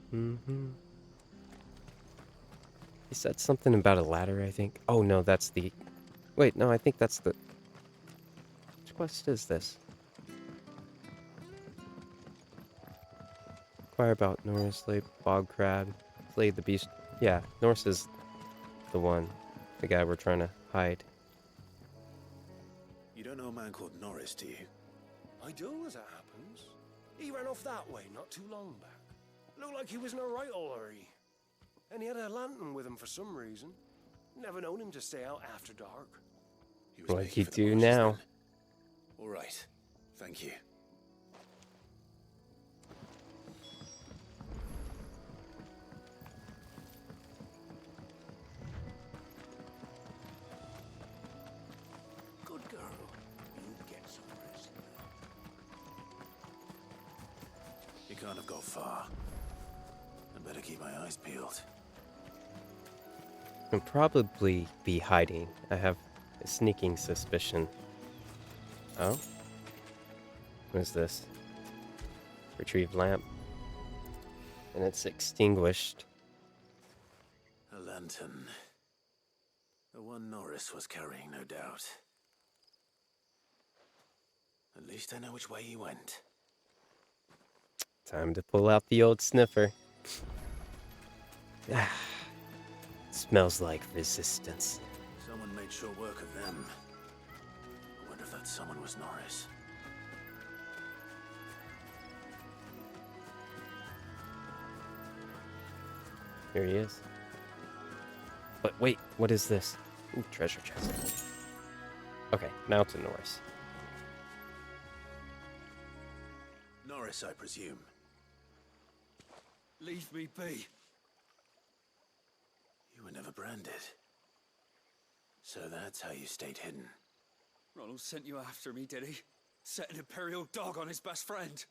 said something about a ladder, I think. Oh, no, that's the... Wait, no, I think that's the... Which quest is this? Inquire about Norris, slay bog crab, slay the beast. Yeah, Norris is the one. The guy we're trying to hide. You don't know a man called Norris, do you? I do, as it happens. He ran off that way not too long back. Looked like he was in a right old hurry. And he had a lantern with him for some reason. Never known him to stay out after dark. What'd he do now? All right. Thank you. Good girl. You get some rest. He can't have got far. I'd better keep my eyes peeled. He'll probably be hiding. I have a sneaking suspicion. Oh? What is this? Retrieve lamp. And it's extinguished. A lantern. The one Norris was carrying, no doubt. At least I know which way he went. Time to pull out the old sniffer. Ah, smells like resistance. Someone made short work of them. I wonder if that someone was Norris. Here he is. But wait, what is this? Ooh, treasure chest. Okay, now to Norris. Norris, I presume. Leave me be. You were never branded. So that's how you stayed hidden. Ronald sent you after me, did he? Set an Imperial dog on his best friend.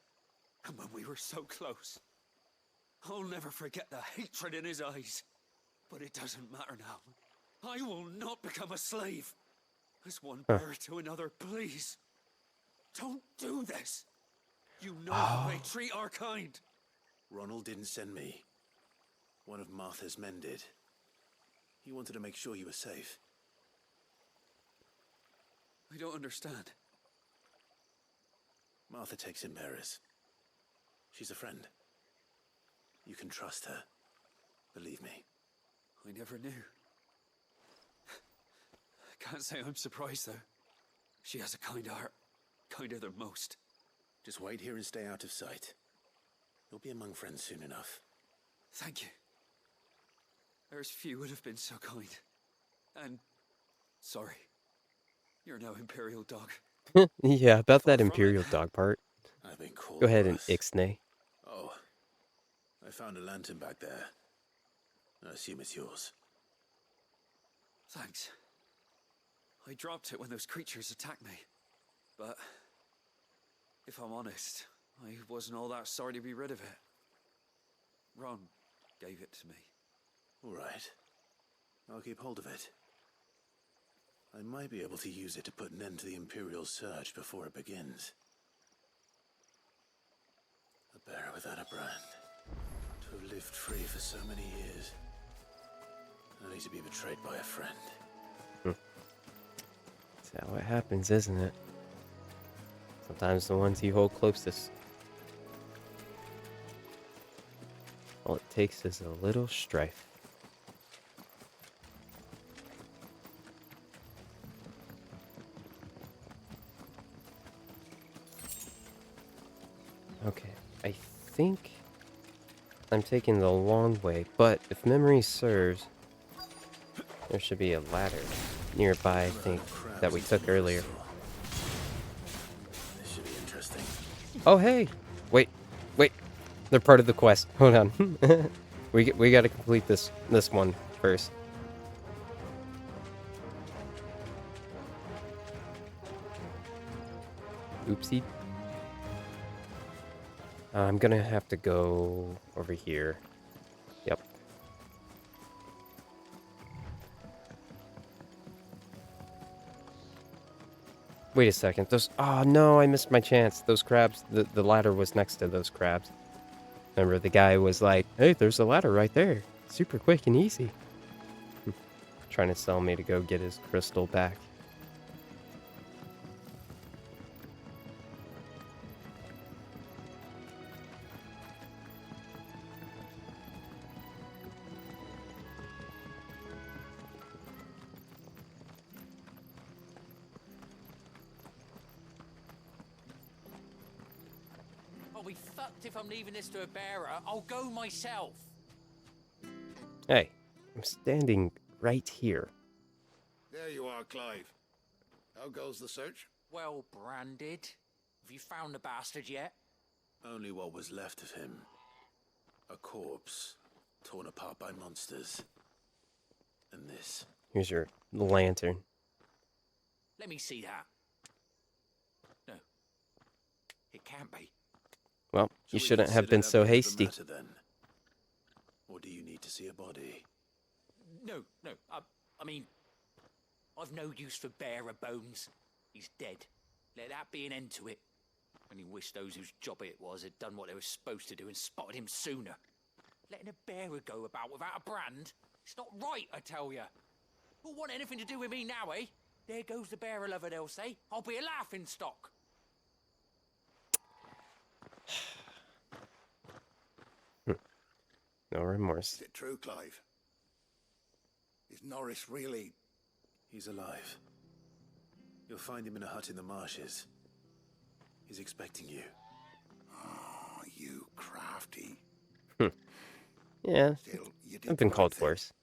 And when we were so close. I'll never forget the hatred in his eyes. But it doesn't matter now. I will not become a slave. As one bearer to another, please. Don't do this. You know how they treat our kind. Ronald didn't send me. One of Martha's men did. He wanted to make sure you were safe. I don't understand. Martha takes in bearers. She's a friend. You can trust her. Believe me. I never knew. I can't say I'm surprised, though. She has a kind heart. Kinder than most. Just wait here and stay out of sight. You'll be among friends soon enough. Thank you. There's few would have been so kind. And sorry. You're no Imperial dog. Yeah, about that Imperial dog part. I've been called Go ahead and worse. ixnay. Oh, I found a lantern back there. I assume it's yours. Thanks. I dropped it when those creatures attacked me. But if I'm honest, I wasn't all that sorry to be rid of it. Ron gave it to me. All right. I'll keep hold of it. I might be able to use it to put an end to the Imperial surge before it begins. A bearer without a brand. To have lived free for so many years. Only to be betrayed by a friend. That's how it happens, isn't it? Sometimes the ones you hold closest. All it takes is a little strife. Okay, I think I'm taking the long way, but if memory serves, there should be a ladder nearby, I think, that we took earlier. This should be interesting. Oh, hey! Wait. They're part of the quest. Hold on. we gotta complete this one first. Oopsie. I'm gonna have to go over here. Yep. Wait a second. Those. Oh no, I missed my chance. Those crabs. The ladder was next to those crabs. Remember, the guy was like, "Hey, there's a ladder right there. Super quick and easy." Trying to sell me to go get his crystal back. I'll be fucked if I'm leaving this to a bearer. I'll go myself. Hey, I'm standing right here. There you are, Clive. How goes the search? Well branded. Have you found the bastard yet? Only what was left of him. A corpse, torn apart by monsters. And this. Here's your lantern. Let me see that. No. It can't be. Well, you shouldn't have been so hasty. Then? Or do you need to see a body? No. I mean, I've no use for bearer bones. He's dead. Let that be an end to it. Only wish those whose job it was had done what they were supposed to do and spotted him sooner. Letting a bearer go about without a brand? It's not right, I tell you. Who'll want anything to do with me now, eh? There goes the bearer lover, they'll say. I'll be a laughing stock. remorse. Is it true, Clive? Is Norris really... He's alive. You'll find him in a hut in the marshes. He's expecting you. Oh, you crafty. Yeah, Still, you did I've been the called right thing. worse.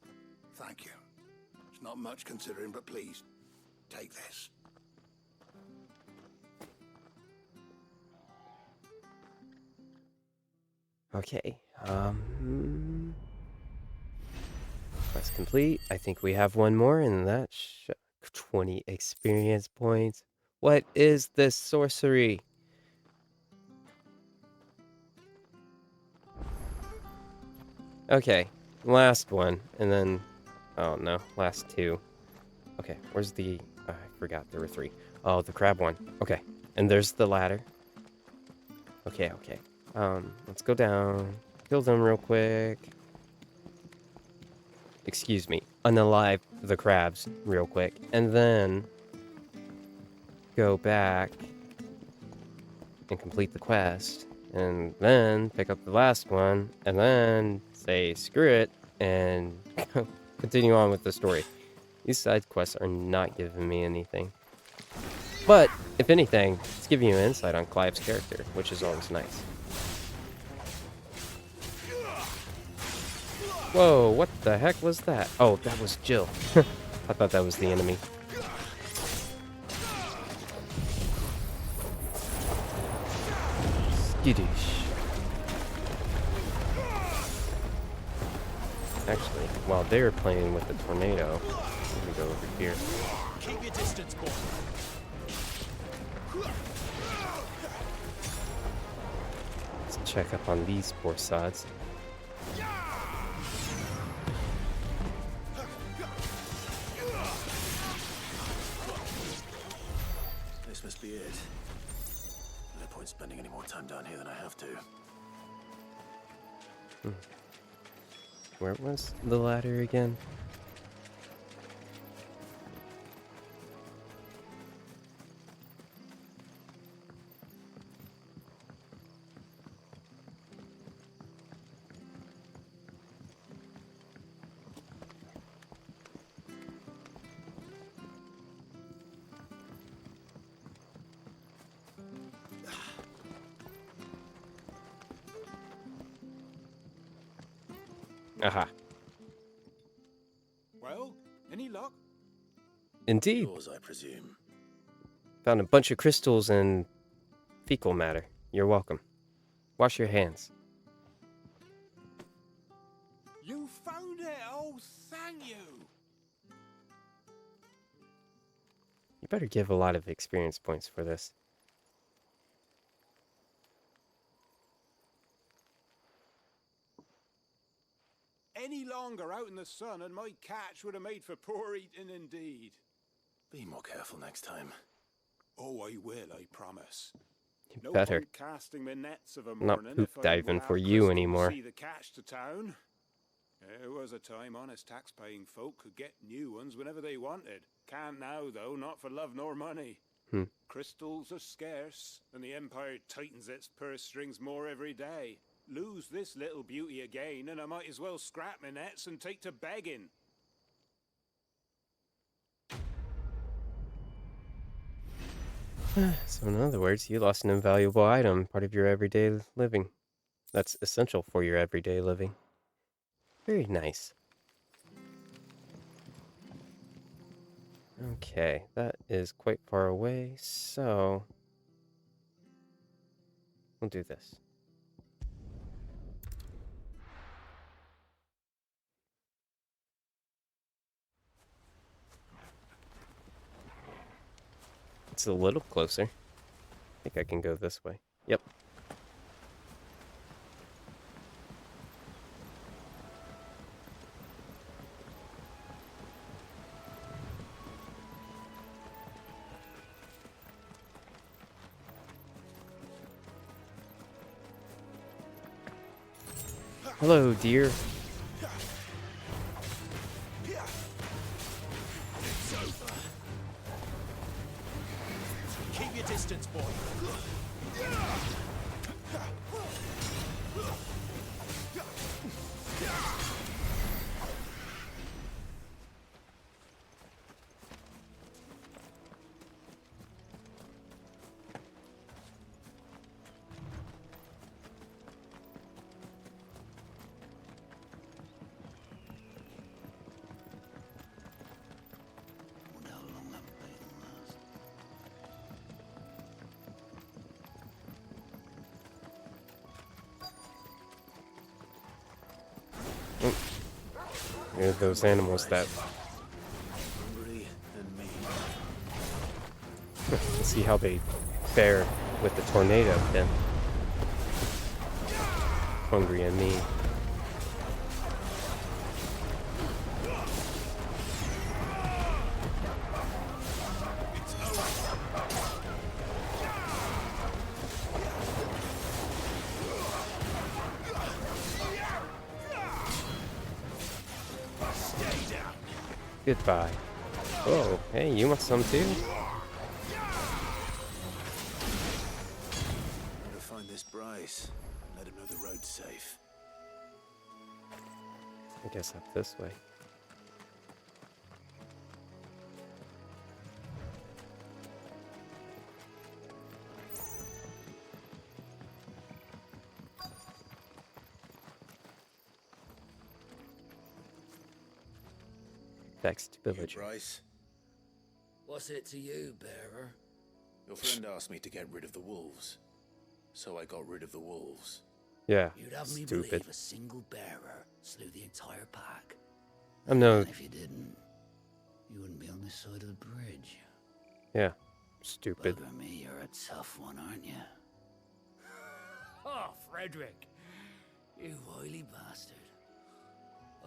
Thank you. It's not much considering, but please, take this. Okay, quest complete. I think we have one more, and that's 20 experience points. What is this sorcery? Okay, last one, and then... Oh, no, last two. Okay, where's the... I forgot there were 3. Oh, the crab one. Okay, and there's the ladder. Okay. Let's go down. Kill them real quick. Excuse me. Unalive the crabs real quick. And then... go back... and complete the quest. And then pick up the last one. And then say screw it. And continue on with the story. These side quests are not giving me anything. But, if anything, it's giving you insight on Clive's character, which is always nice. Whoa, what the heck was that? Oh, that was Jill. I thought that was the enemy. Skittish. Actually, while they're playing with the tornado, I'm gonna go over here. Keep your distance, boy. Let's check up on these poor sods. This must be it. No point spending any more time down here than I have to. Where was the ladder again? Aha. Well, any luck? Indeed. Yours, I presume. Found a bunch of crystals and fecal matter. You're welcome. Wash your hands. You found it! Oh, thank you! You better give a lot of experience points for this. Any longer out in the sun and my catch would have made for poor eating indeed. Be more careful next time. Oh, I will, I promise. You No better. point casting my nets of a I'm not morning poop if I diving would for have you crystals anymore. See the catch to town. There was a time honest tax-paying folk could get new ones whenever they wanted. Can't now, though, not for love nor money. Crystals are scarce, and the Empire tightens its purse strings more every day. Lose this little beauty again, and I might as well scrap my nets and take to begging. So in other words, you lost an invaluable item, part of your everyday living. That's essential for your everyday living. Very nice. Okay, that is quite far away, so we'll do this. It's a little closer. I think I can go this way. Yep. Hello, dear. Keep your distance, boy. Oh. There's those animals that... Hungry and me. Let's see how they fare with the tornado then. Hungry and me. Goodbye. Oh, hey, you want some too? Gotta find this Bryce and let him know the road's safe. I guess up this way. Next village. Bryce, What's it to you, bearer? your friend asked me to get rid of the wolves, so I got rid of the wolves. Yeah, You'd have me stupid. believe a single bearer slew the entire pack. I'm no... And if you didn't, you wouldn't be on this side of the bridge. Yeah, stupid. Bugger me, you're a tough one, aren't you? Oh, Frederick. You wily bastard.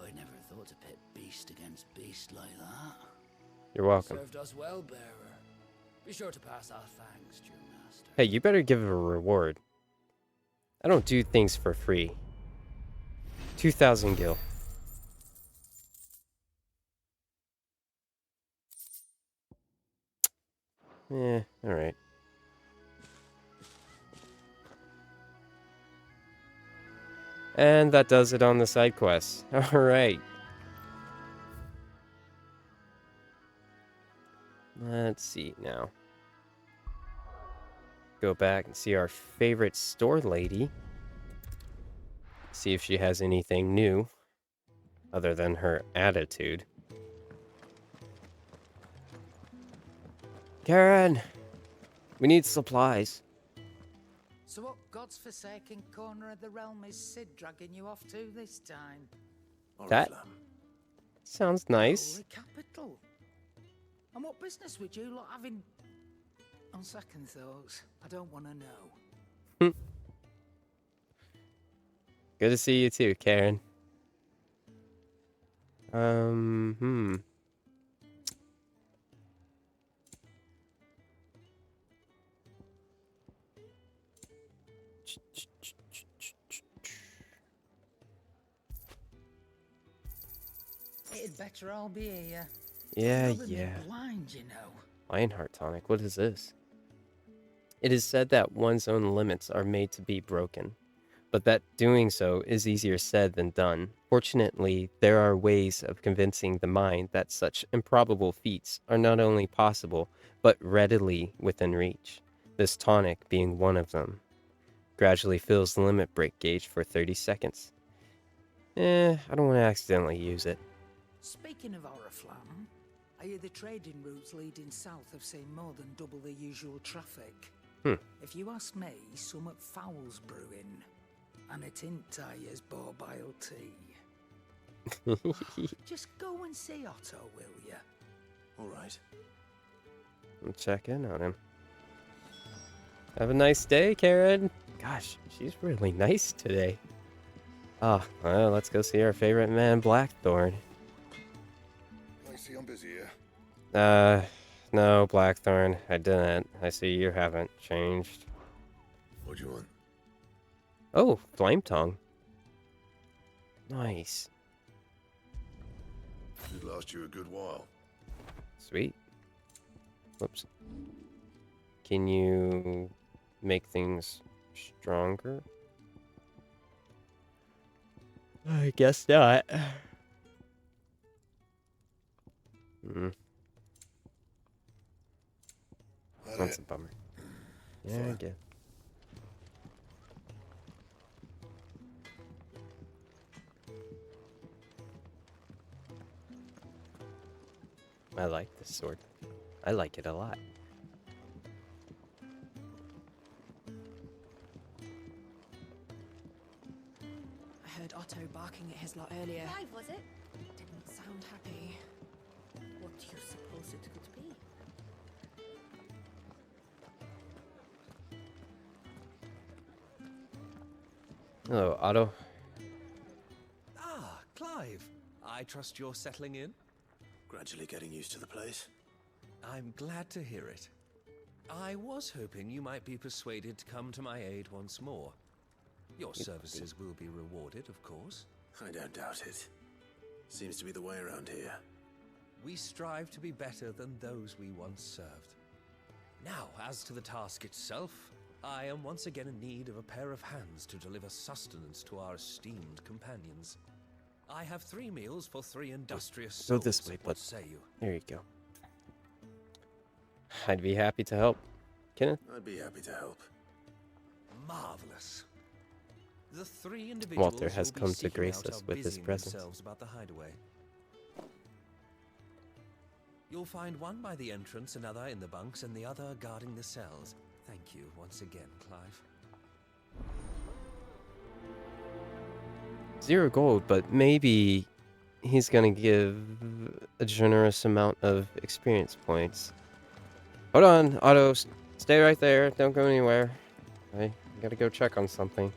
I never thought to pit beast against beast like that. You're welcome. Served us well, bearer. Be sure to pass our thanks to your master. Hey, you better give a reward. I don't do things for free. 2,000 gil. Alright. And that does it on the side quests. Alright. Let's see now. Go back and see our favorite store lady. See if she has anything new other than her attitude. Karen, we need supplies. So what God's forsaken corner of the realm is Sid dragging you off to this time? That sounds nice. Holy capital. And what business would you lot have in... On second thoughts, I don't want to know. Good to see you too, Karen. It'd better all be here. Yeah, Rather than yeah. blind, you know. Lionheart tonic, what is this? It is said that one's own limits are made to be broken, but that doing so is easier said than done. Fortunately, there are ways of convincing the mind that such improbable feats are not only possible, but readily within reach. This tonic being one of them. Gradually fills the limit break gauge for 30 seconds. I don't want to accidentally use it. Speaking of Oriflamme, I hear the trading routes leading south have seen more than double the usual traffic. If you ask me, summat foul's brewing, and it ain't Tyre's borbile tea. Just go and see Otto, will ya? All right. I'll check in on him. Have a nice day, Karen. Gosh, she's really nice today. Ah, well, let's go see our favorite man, Blackthorn. I see I'm busy here. No, Blackthorn, I didn't. I see you haven't changed. What do you want? Oh, Flame Tongue. Nice. Should last you a good while. Sweet. Whoops. Can you make things stronger? I guess not. That's a bummer. Yeah, I get. I like this sword. I like it a lot. heard Otto barking at his lot earlier. Clive, was it? Didn't sound happy. What do you suppose it could be? Hello, Otto. Ah, Clive. I trust you're settling in? Gradually getting used to the place. I'm glad to hear it. I was hoping you might be persuaded to come to my aid once more. Your services will be rewarded, of course. I don't doubt it. Seems to be the way around here. We strive to be better than those we once served. Now, as to the task itself, I am once again in need of a pair of hands to deliver sustenance to our esteemed companions. I have 3 meals for 3 industrious Go souls. this way, What bud. say you? There you go. I'd be happy to help. Kenneth? I'd be happy to help. Marvelous. The 3 individuals Walter has will be come to seeking grace out us are with his busying presence. themselves about the hideaway. You'll find one by the entrance, another in the bunks, and the other guarding the cells. Thank you once again, Clive. 0 gold, but maybe he's gonna give a generous amount of experience points. Hold on, Otto. Stay right there. Don't go anywhere. I gotta go check on something.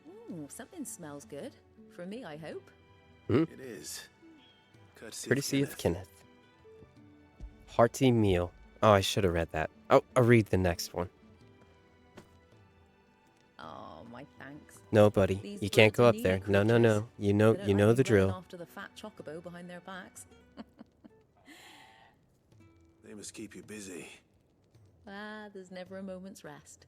Ooh, something smells good. For me, I hope. Hmm? It is. Courtesy of Kenneth. Hearty meal. Oh, I should have read that. Oh, I'll read the next one. Oh, my thanks. No, buddy. These You can't birds go are up there. needy No, no, creatures. no. You know, They don't you like know me the running drill. after the fat chocobo behind their backs. They must keep you busy. Ah, there's never a moment's rest.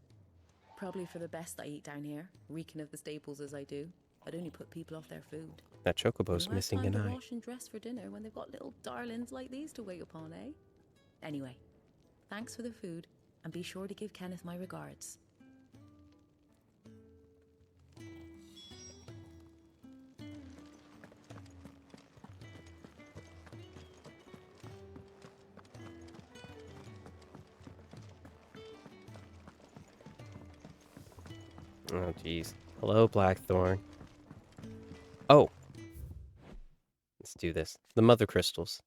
Probably for the best I eat down here, reeking of the staples as I do. I'd only put people off their food. That chocobo's Who has missing time an to eye. wash and dress for dinner when they've got little darlings like these to wait upon, eh? Anyway, thanks for the food, and be sure to give Kenneth my regards. Oh, jeez. Hello, Blackthorn. Oh. Let's do this. The Mothercrystals.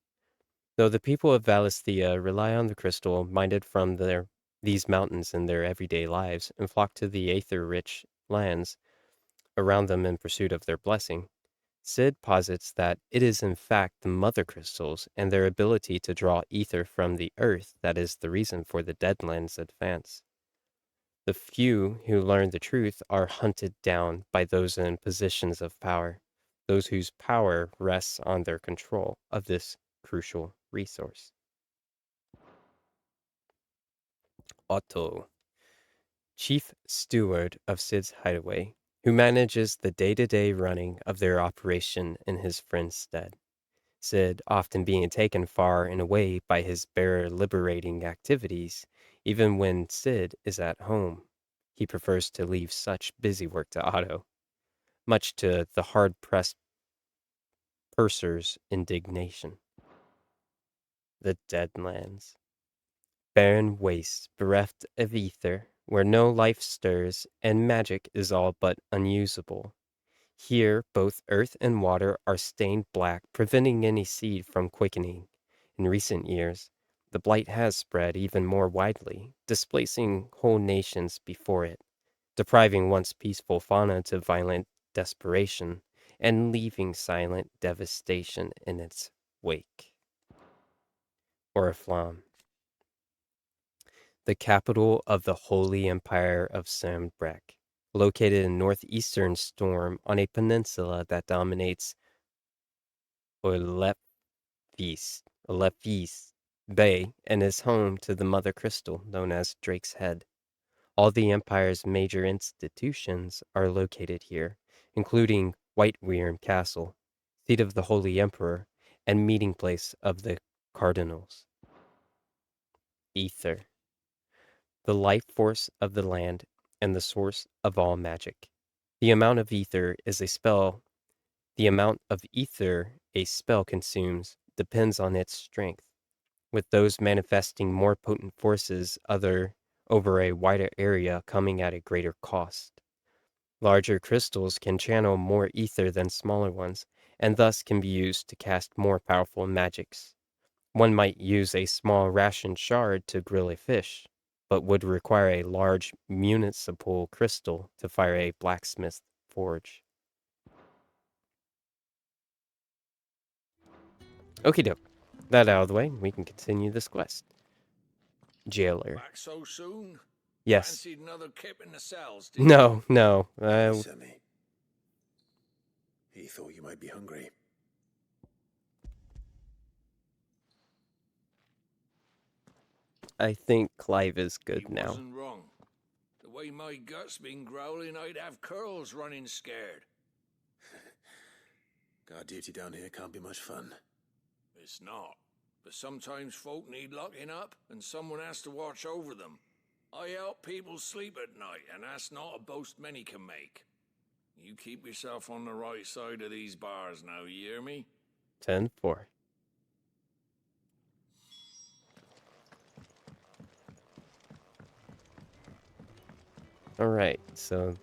Though the people of Valisthea rely on the crystal mined from these mountains in their everyday lives and flock to the aether-rich lands around them in pursuit of their blessing, Sid posits that it is in fact the Mothercrystals and their ability to draw ether from the earth that is the reason for the Deadlands' advance. The few who learn the truth are hunted down by those in positions of power, those whose power rests on their control of this crucial resource. Otto, chief steward of Sid's Hideaway, who manages the day-to-day running of their operation in his friend's stead. Sid often being taken far and away by his bear-liberating activities, even when Sid is at home. He prefers to leave such busy work to Otto, much to the hard-pressed purser's indignation. The Deadlands. Barren wastes bereft of ether, where no life stirs, and magic is all but unusable. Here, both earth and water are stained black, preventing any seed from quickening. In recent years, the blight has spread even more widely, displacing whole nations before it, depriving once peaceful fauna to violent desperation, and leaving silent devastation in its wake. Oriflamme, the capital of the Holy Empire of Sambrek, located in northeastern Storm on a peninsula that dominates Olephes Bay and is home to the Mother Crystal known as Drake's Head. All the Empire's major institutions are located here, including Whitewyrm Castle, seat of the Holy Emperor, and meeting place of the Cardinals. Ether, the life force of the land and the source of all magic. The amount of ether a spell consumes depends on its strength, with those manifesting more potent forces over a wider area coming at a greater cost. Larger crystals can channel more ether than smaller ones, and thus can be used to cast more powerful magics. One might use a small ration shard to grill a fish, but would require a large municipal crystal to fire a blacksmith forge. Okie doke. That out of the way, we can continue this quest. Jailer. Back so soon? Yes. Fancied another kip in the cells, did No, you? no. Sammy. He thought you might be hungry. I think Clive is good He now. wasn't wrong. The way my gut's been growling, I'd have curls running scared. Guard duty down here can't be much fun. It's not. But sometimes folk need locking up, and someone has to watch over them. I help people sleep at night, and that's not a boast many can make. You keep yourself on the right side of these bars now, you hear me? 10-4. Alright, so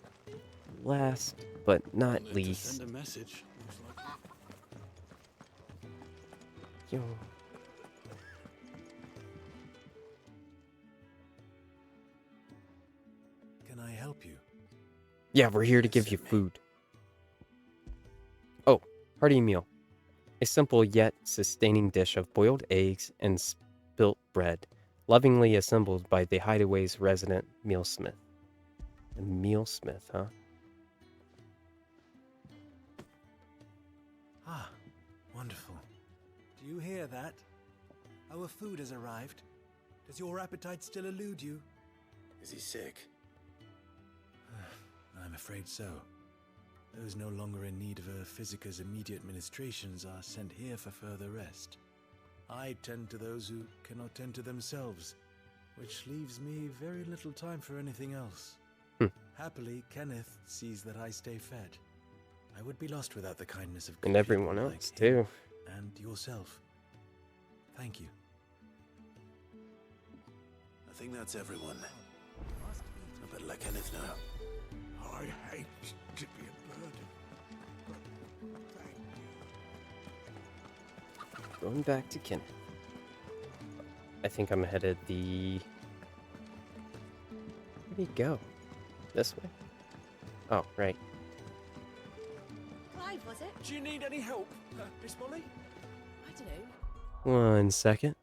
last but not least. Send a message. Yo. Can I help you? Yeah, we're here to give you food. Oh, hearty meal. A simple yet sustaining dish of boiled eggs and spilt bread, lovingly assembled by the Hideaway's resident mealsmith. A mealsmith, huh? Ah, wonderful. Do you hear that? Our food has arrived. Does your appetite still elude you? Is he sick? I'm afraid so. Those no longer in need of a physicker's immediate ministrations are sent here for further rest. I tend to those who cannot tend to themselves, which leaves me very little time for anything else. Happily, Kenneth sees that I stay fed. I would be lost without the kindness of good And everyone people else, like too. him and yourself. Thank you. I think that's everyone. I better let Kenneth know. I hate to be a burden, but thank you. Going back to Kenneth. I think I'm headed the... Where'd he go? This way? Oh, right. Clive, was it? Do you need any help, Miss Molly? I don't know. 1 second.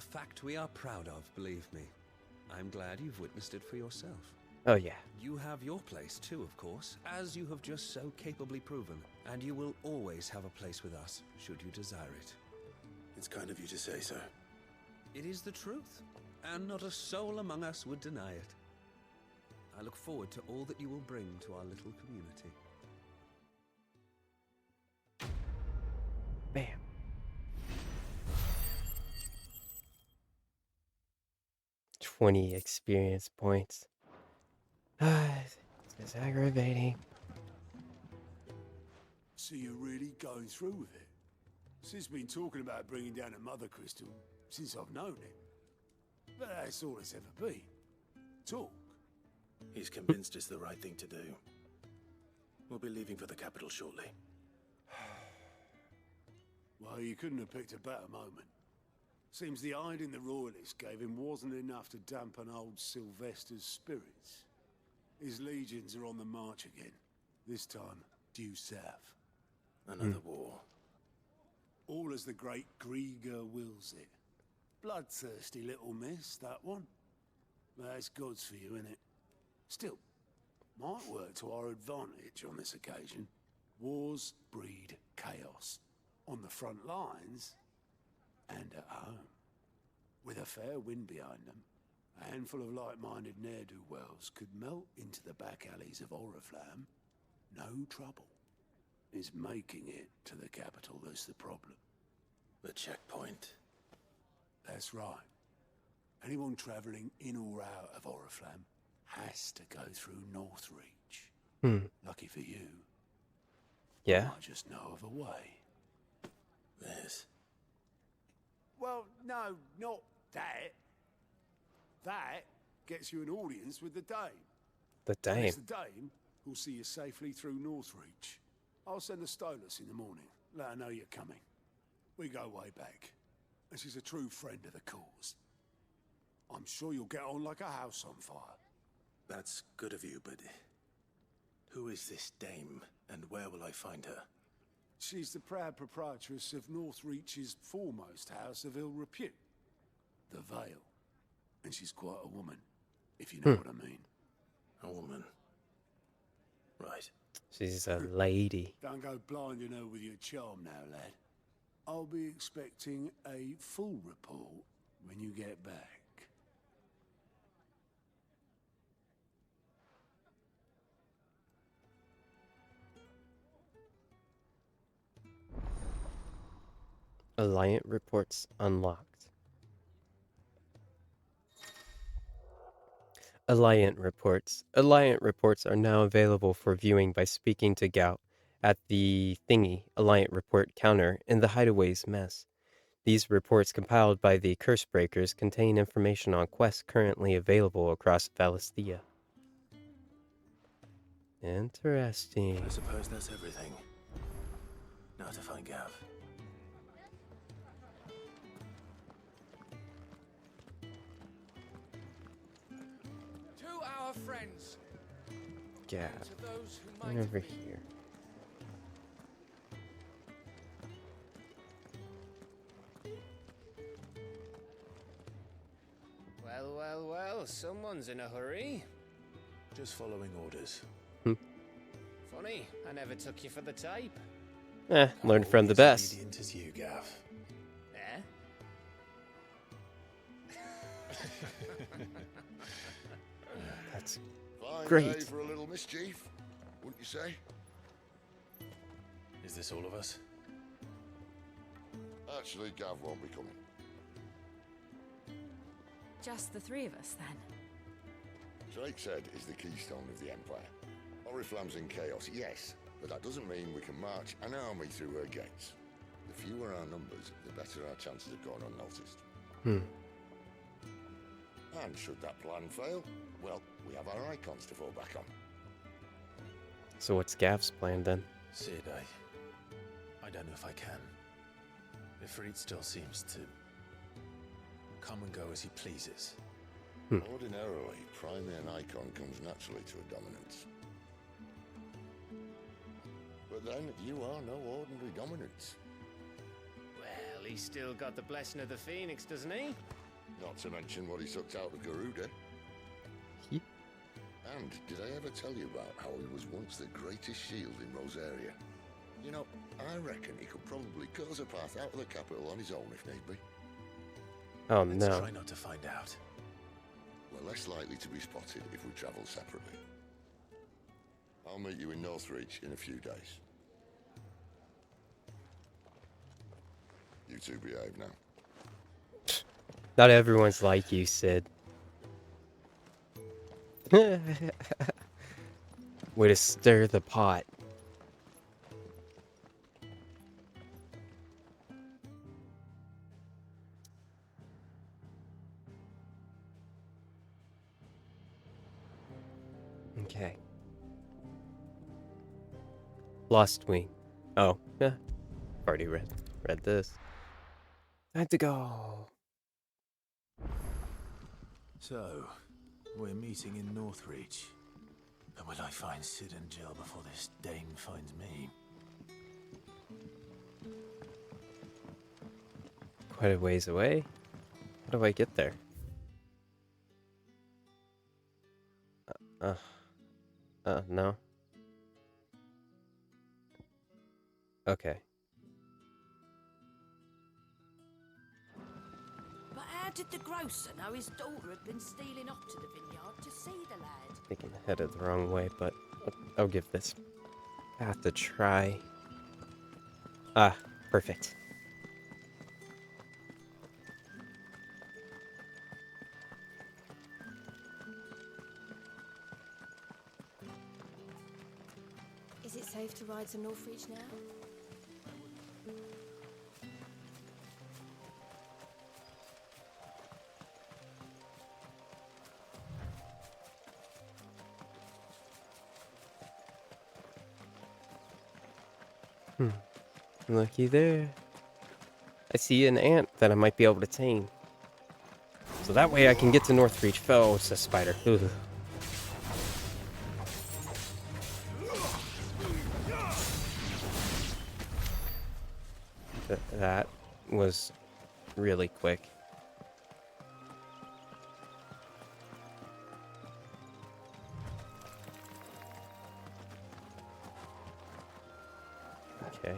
A fact we are proud of, believe me. I'm glad you've witnessed it for yourself. Oh yeah. You have your place too, of course, as you have just so capably proven, and you will always have a place with us, should you desire it. It's kind of you to say so. It is the truth, and not a soul among us would deny it. I look forward to all that you will bring to our little community. Bam. $20 experience points. This is aggravating. So you're really going through with it? Sis been talking about bringing down a Mothercrystal since I've known him. But that's all it's ever been. Talk. He's convinced it's the right thing to do. We'll be leaving for the capital shortly. Well, you couldn't have picked a better moment. Seems the hiding the Royalists gave him wasn't enough to dampen old Sylvester's spirits. His legions are on the march again, this time due south. Another war. All as the great Grieger wills it. Bloodthirsty little miss, that one. That's God's for you, innit? Still, might work to our advantage on this occasion. Wars breed chaos. On the front lines, and at home. With a fair wind behind them, a handful of like-minded ne'er-do-wells could melt into the back alleys of Oriflamme. No trouble. It's making it to the capital that's the problem. The checkpoint. That's right. Anyone travelling in or out of Oriflamme has to go through Northreach. Lucky for you. Yeah. I just know of a way. There's... Well, no, not that. That gets you an audience with the Dame. The And Dame. it's the Dame who'll see you safely through Northreach. I'll send the Stolas in the morning. Let her know you're coming. We go way back. And she's a true friend of the cause. I'm sure you'll get on like a house on fire. That's good of you, but... who is this Dame, and where will I find her? She's the proud proprietress of Northreach's foremost house of ill repute, the Vale. And she's quite a woman, if you know what I mean. A woman. Right. She's a lady. Don't go blinding her with your charm now, lad. I'll be expecting a full report when you get back. Alliant reports unlocked. Alliant reports. Alliant reports are now available for viewing by speaking to Gout at the thingy Alliant report counter in the Hideaway's mess. These reports compiled by the Cursebreakers contain information on quests currently available across Valisthea. Interesting. I suppose that's everything. Now to find Gav. To our friends. Gav. And to those who Right might over have been. here. Well, well, well, someone's in a hurry. Just following orders. Funny, I never took you for the type. Learn from the best. Obedient as you, Gav. Eh? That's Fine great. day for a little mischief, wouldn't you say? Is this all of us? Actually, Gav won't be coming. Just the three of us, then. Drake's Head is the keystone of the Empire. Oriflamme's in chaos, yes, but that doesn't mean we can march an army through her gates. The fewer our numbers, the better our chances of going unnoticed. And should that plan fail, well, we have our icons to fall back on. So what's Gav's plan then? Sid, I don't know if I can. Ifrit still seems to come and go as he pleases. Ordinarily, priming an icon comes naturally to a dominance. But then, you are no ordinary dominance. Well, He's still got the blessing of the Phoenix, doesn't he? Not to mention what he sucked out of Garuda. And did I ever tell you about how he was once the greatest shield in Rosaria? You know, I reckon he could probably cause a path out of the capital on his own if need be. Oh Let's no. try not to find out. We're less likely to be spotted if we travel separately. I'll meet you in Northreach in a few days. You two behave now. Not everyone's like you, Sid. Way to stir the pot. Okay. Lost Wing. Oh, yeah. Already read this. Time to go. So, we're meeting in Northreach. But will I find Sid and Jill before this Dane finds me? Quite a ways away. How do I get there? No. Okay. But how did the grocer know his daughter had been stealing off to the vineyard to see the lad? Thinking headed the wrong way, but I'll give this path a try. Ah, perfect. Is it safe to ride to Northreach now? Looky there. I see an ant that I might be able to tame. So that way I can get to Northreach. Oh, it's a spider. Ugh. That was really quick. Okay.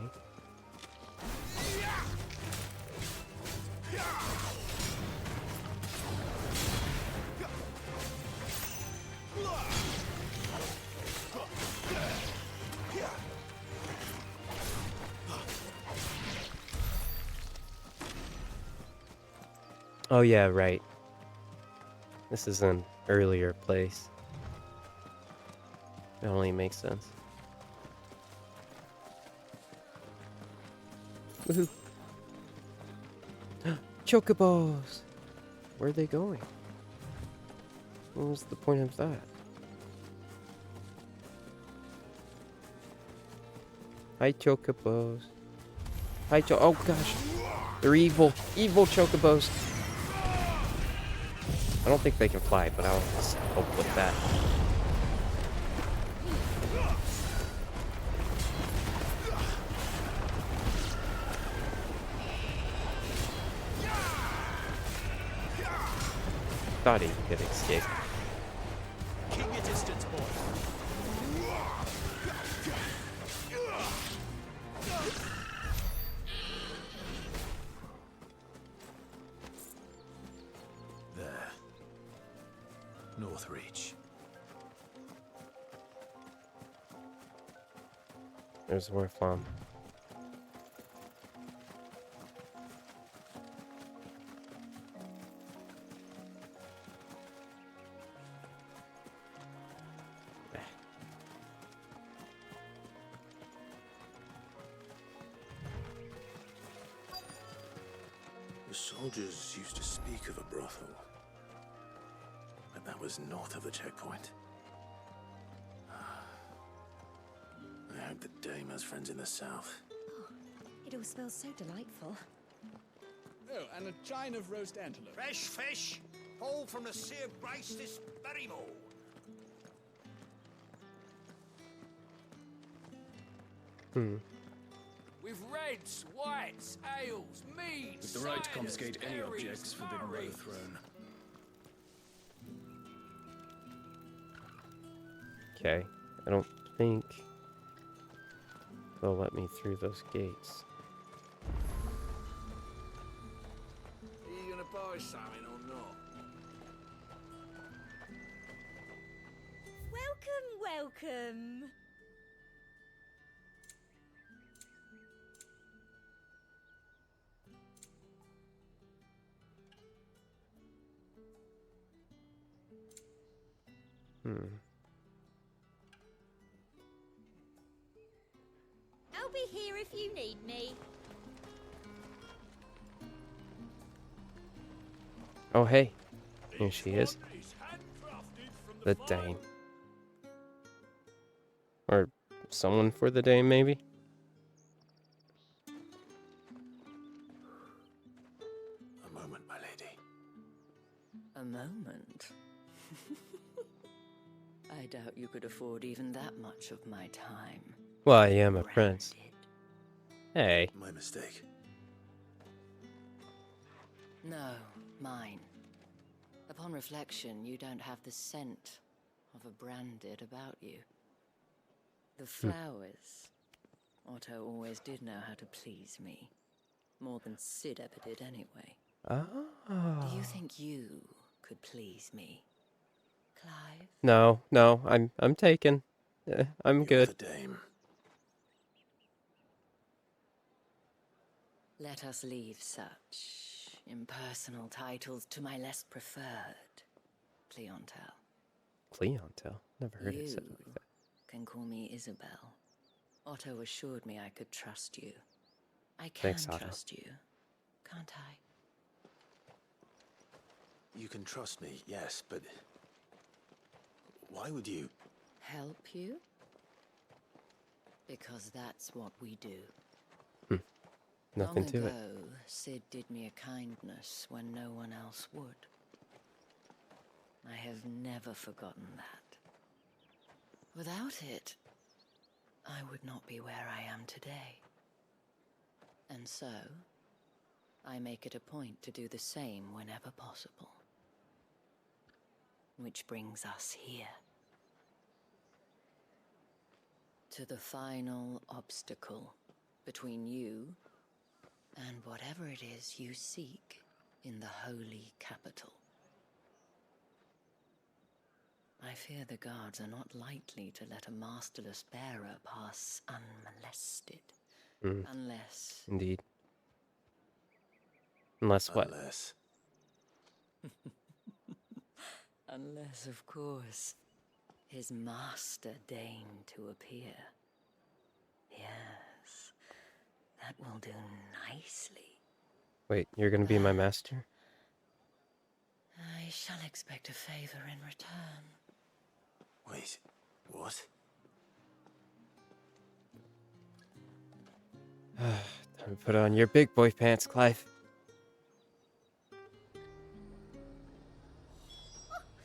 Oh yeah, right. This is an earlier place. It only makes sense. Woohoo! Chocobos! Where are they going? What was the point of that? Hi, Chocobos. Hi, oh gosh. They're evil. Evil Chocobos. I don't think they can fly, but I'll just hope with that. Thought he could escape. Keep your distance, boy. There. Northreach. There's more fun. The soldiers used to speak of a brothel. But that was north of the checkpoint. I hope that Dame has friends in the south. It all smells so delightful. Oh, and a chine of roast antelope. Fresh fish, all from the Sea of Grace this very morn. With reds, whites, ales, meads, With the right to ciders, confiscate any berries, objects forbidden by the murrays. throne. Okay. I don't think they'll let me through those gates. Are you gonna buy something or not? Welcome. I'll be here if you need me. Oh, hey. Here she is. The Dame. Or someone for the Dame, maybe? A moment, my lady. A moment? I doubt you could afford even that much of my time. Well, I am a prince. Hey. My mistake. No, mine. Upon reflection, you don't have the scent of a branded about you. The flowers. Otto always did know how to please me. More than Sid ever did anyway. Oh. Do you think you could please me, Clive? No, I'm taken. I'm good. The Dame. Let us leave such impersonal titles to my less preferred clientele. Clientele? Never heard it said like that. Can call me Isabel. Otto assured me I could trust you. I can Thanks, Otto. trust you, can't I? You can trust me, yes, but why would you? Help you? Because that's what we do. Nothing Long to ago, it. Sid did me a kindness when no one else would. I have never forgotten that. Without it, I would not be where I am today. And so, I make it a point to do the same whenever possible. Which brings us here. To the final obstacle between you and whatever it is you seek in the holy capital. I fear the guards are not likely to let a masterless bearer pass unmolested. Unless... Indeed. Unless what? Unless. Unless, of course, his master deigned to appear. Yes, that will do nicely. Wait, you're gonna be my master? I shall expect a favor in return. Wait, what? Time to put on your big boy pants, Clive.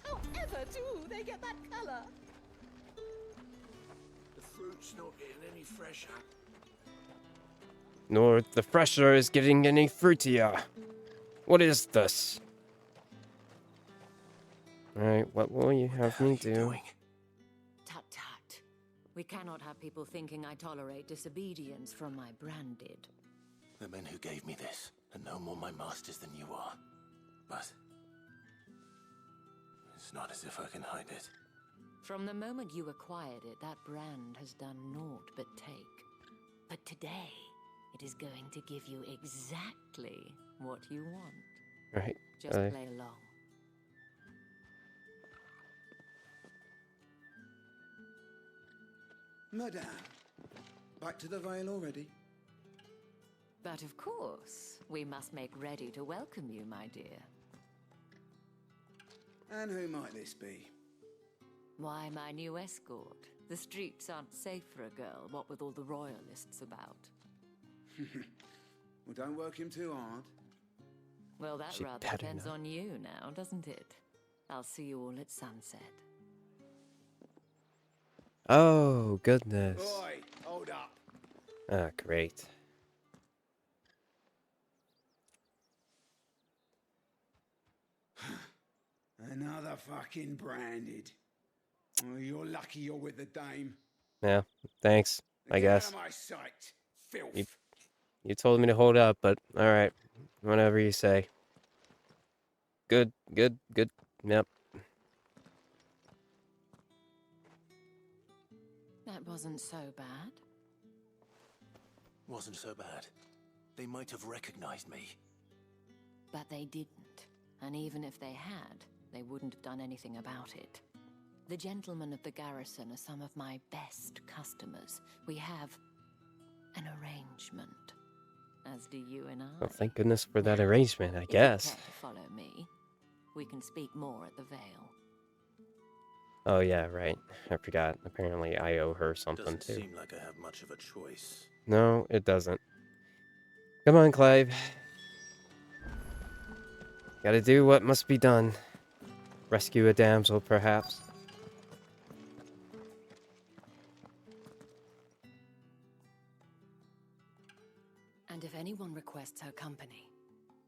However do they get that colour? The fruit's not getting any fresher. Nor the fresher is getting any fruitier. What is this? Alright, what will you have me do? Tut tut. We cannot have people thinking I tolerate disobedience from my branded. The men who gave me this are no more my masters than you are. But it's not as if I can hide it. From the moment you acquired it, that brand has done naught but take. But today, it is going to give you exactly what you want. Right. Just play along. Madame, back to the Vale already? But of course, we must make ready to welcome you, my dear. And who might this be? Why, my new escort. The streets aren't safe for a girl, what with all the royalists about. Well, don't work him too hard. Well, that She rather better depends not. on you now, doesn't it? I'll see you all at sunset. Oh, goodness. Oi, hold up. Ah, great. Another fucking branded. Oh, you're lucky you're with the dame. Yeah, thanks, I Get out guess. of my sight, filth. You told me to hold up, but alright. Whatever you say. Good, good, good. Yep. That wasn't so bad. Wasn't so bad. They might have recognized me. But they didn't. And even if they had, they wouldn't have done anything about it. The gentlemen of the garrison are some of my best customers. We have an arrangement, as do you and I. Well, thank goodness for that arrangement, I If guess. you care to follow me, we can speak more at the Vale. Oh yeah, right. I forgot. Apparently I owe her something Doesn't too. seem like I have much of a choice. No, it doesn't. Come on, Clive. Gotta do what must be done. Rescue a damsel, perhaps. And if anyone requests her company,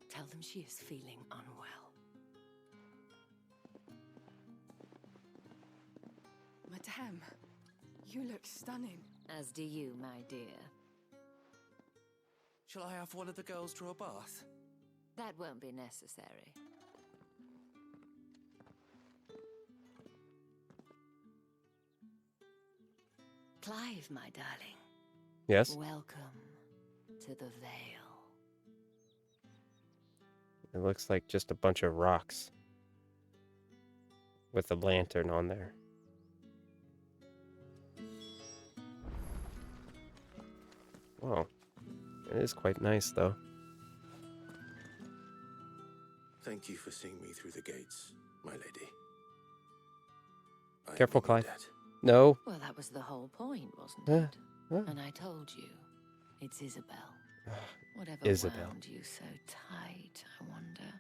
tell them she is feeling unwell. Madame, you look stunning. As do you, my dear. Shall I have one of the girls draw a bath? That won't be necessary. Clive, my darling. Yes? Welcome to the Vale. It looks like just a bunch of rocks. With a lantern on there. Wow. It is quite nice, though. Thank you for seeing me through the gates, my lady. I Careful, am in your Clive. debt. No. Well, that was the whole point, wasn't it? And I told you, it's Isabel. Whatever Isabel. wound you so tight, I wonder.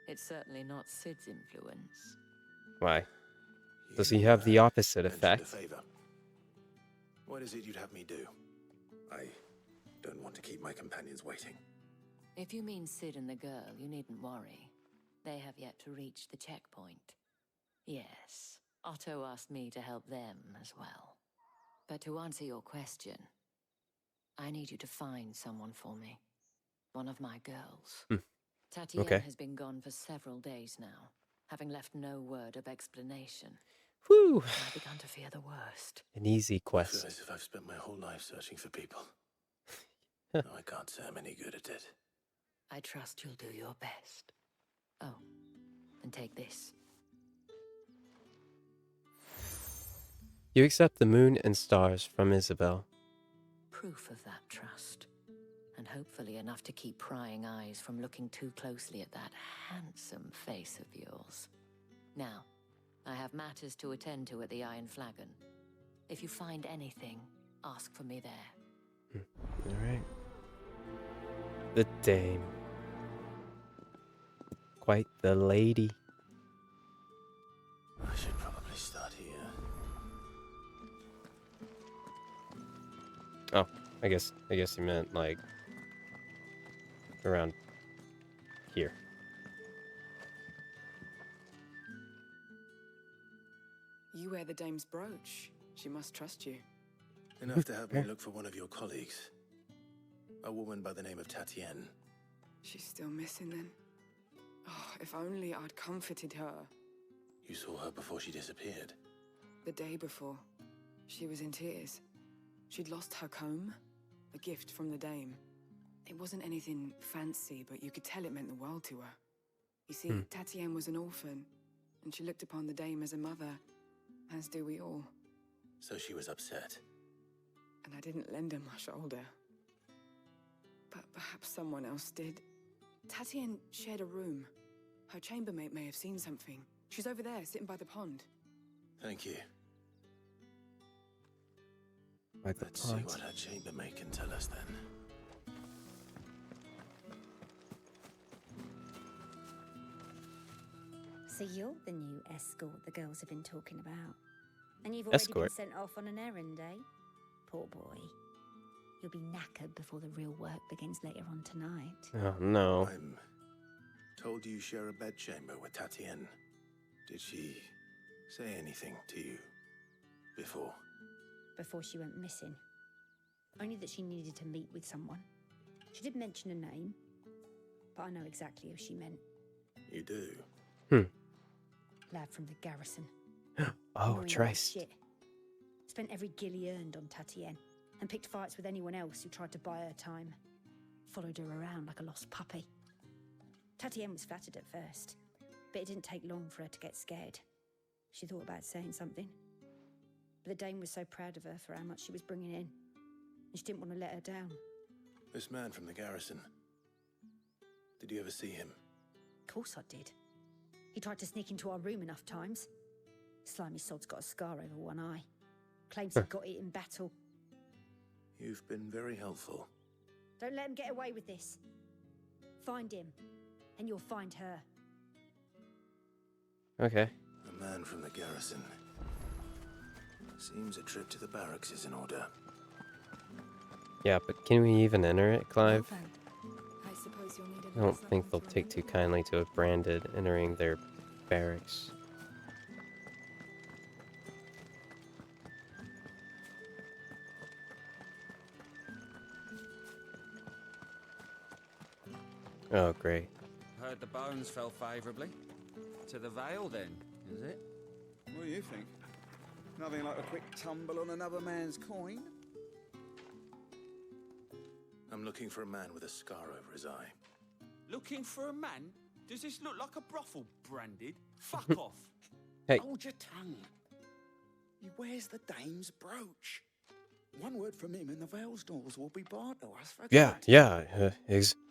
It's certainly not Sid's influence. Why? Does he have the opposite Mentioned effect? a favor. What is it you'd have me do? I don't want to keep my companions waiting. If you mean Sid and the girl, you needn't worry. They have yet to reach the checkpoint. Yes, Otto asked me to help them as well. But to answer your question, I need you to find someone for me. One of my girls. Tatienne Okay. has been gone for several days now, having left no word of explanation. Whew. I've begun to fear the worst. An easy I feel quest. as if I've spent my whole life searching for people. No, I can't say I'm any good at it. I trust you'll do your best. Oh, and take this. You accept the moon and stars from Isabel. Proof of that trust. And hopefully enough to keep prying eyes from looking too closely at that handsome face of yours. Now, I have matters to attend to at the Iron Flagon. If you find anything, ask for me there. Alright. The dame. Quite the lady. I should probably start here. Oh, I guess he meant like around here. You wear the dame's brooch. She must trust you. Enough to have me look for one of your colleagues. A woman by the name of Tatienne. She's still missing then. Oh, if only I'd comforted her. You saw her before she disappeared. The day before, she was in tears. She'd lost her comb, a gift from the dame. It wasn't anything fancy, but you could tell it meant the world to her. You see, Tatienne was an orphan, and she looked upon the dame as a mother, as do we all. So she was upset. And I didn't lend her my shoulder. But perhaps someone else did. Tatienne shared a room. Her chambermaid may have seen something. She's over there, sitting by the pond. Thank you. Like the Let's see what her chambermaid can tell us then. So you're the new escort the girls have been talking about. And you've already been Escort? sent off on an errand, eh? Poor boy. You'll be knackered before the real work begins later on tonight. Oh no. I'm told you share a bedchamber with Tatienne. Did she say anything to you before? Before she went missing. Only that she needed to meet with someone. She did mention a name, but I know exactly who she meant. You do? Lad from the garrison. Oh, Annoying Trist. shit. Spent every gil he earned on Tatienne, and picked fights with anyone else who tried to buy her time. Followed her around like a lost puppy. Tatienne was flattered at first, but it didn't take long for her to get scared. She thought about saying something, but the dame was so proud of her for how much she was bringing in, and she didn't want to let her down. This man from the garrison. Did you ever see him? Of course I did. He tried to sneak into our room enough times. Slimy sod's got a scar over one eye. Claims he got it in battle. You've been very helpful. Don't let him get away with this. Find him, and you'll find her. Okay. A man from the garrison. Seems a trip to the barracks is in order. Yeah, but can we even enter it, Clive? I suppose you'll need a I don't think they'll take too kindly to a branded entering their barracks. Oh, great. Heard the bones fell favourably. To the Vale, then, is it? What do you think? Nothing like a quick tumble on another man's coin? I'm looking for a man with a scar over his eye. Looking for a man? Does this look like a brothel, branded? Fuck off. Hey. Hold your tongue. He wears the dame's brooch. One word from him and the Vale's doors will be barred to us for Yeah, good. yeah,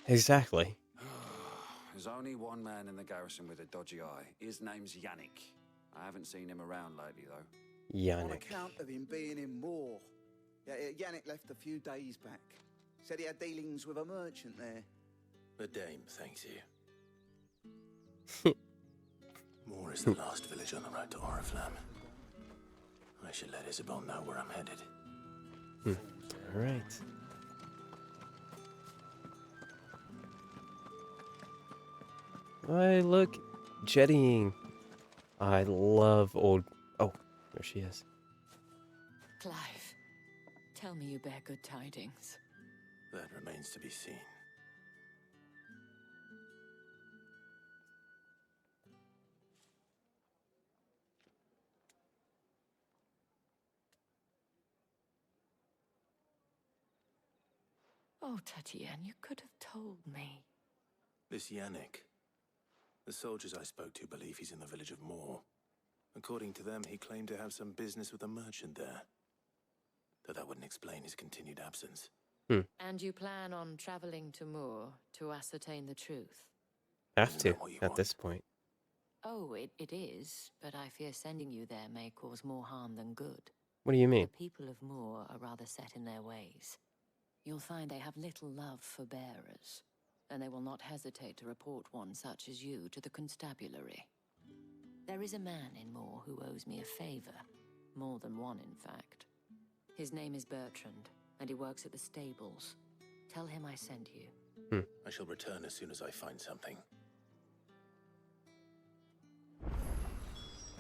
exactly. There's only one man in the garrison with a dodgy eye. His name's Yannick. I haven't seen him around lately, though. On Yannick. account of him being in war. Yeah, Yannick left a few days back. Said he had dealings with a merchant there. The dame thanks you. Moor is the last village on the road to Oriflamme. I should let Isabel know where I'm headed. All right. I look jettying. I love old. Oh, there she is. Clive, tell me you bear good tidings. That remains to be seen. Oh, Tatienne, you could have told me. This Yannick. The soldiers I spoke to believe he's in the village of Moor. According to them, he claimed to have some business with a merchant there. Though that wouldn't explain his continued absence. And you plan on traveling to Moor to ascertain the truth? Have to, at this point. Oh, it is, but I fear sending you there may cause more harm than good. What do you mean? The people of Moor are rather set in their ways. You'll find they have little love for bearers, and they will not hesitate to report one such as you to the constabulary. There is a man in Moor who owes me a favor. More than one, in fact. His name is Bertrand, and he works at the stables. Tell him I sent you. I shall return as soon as I find something.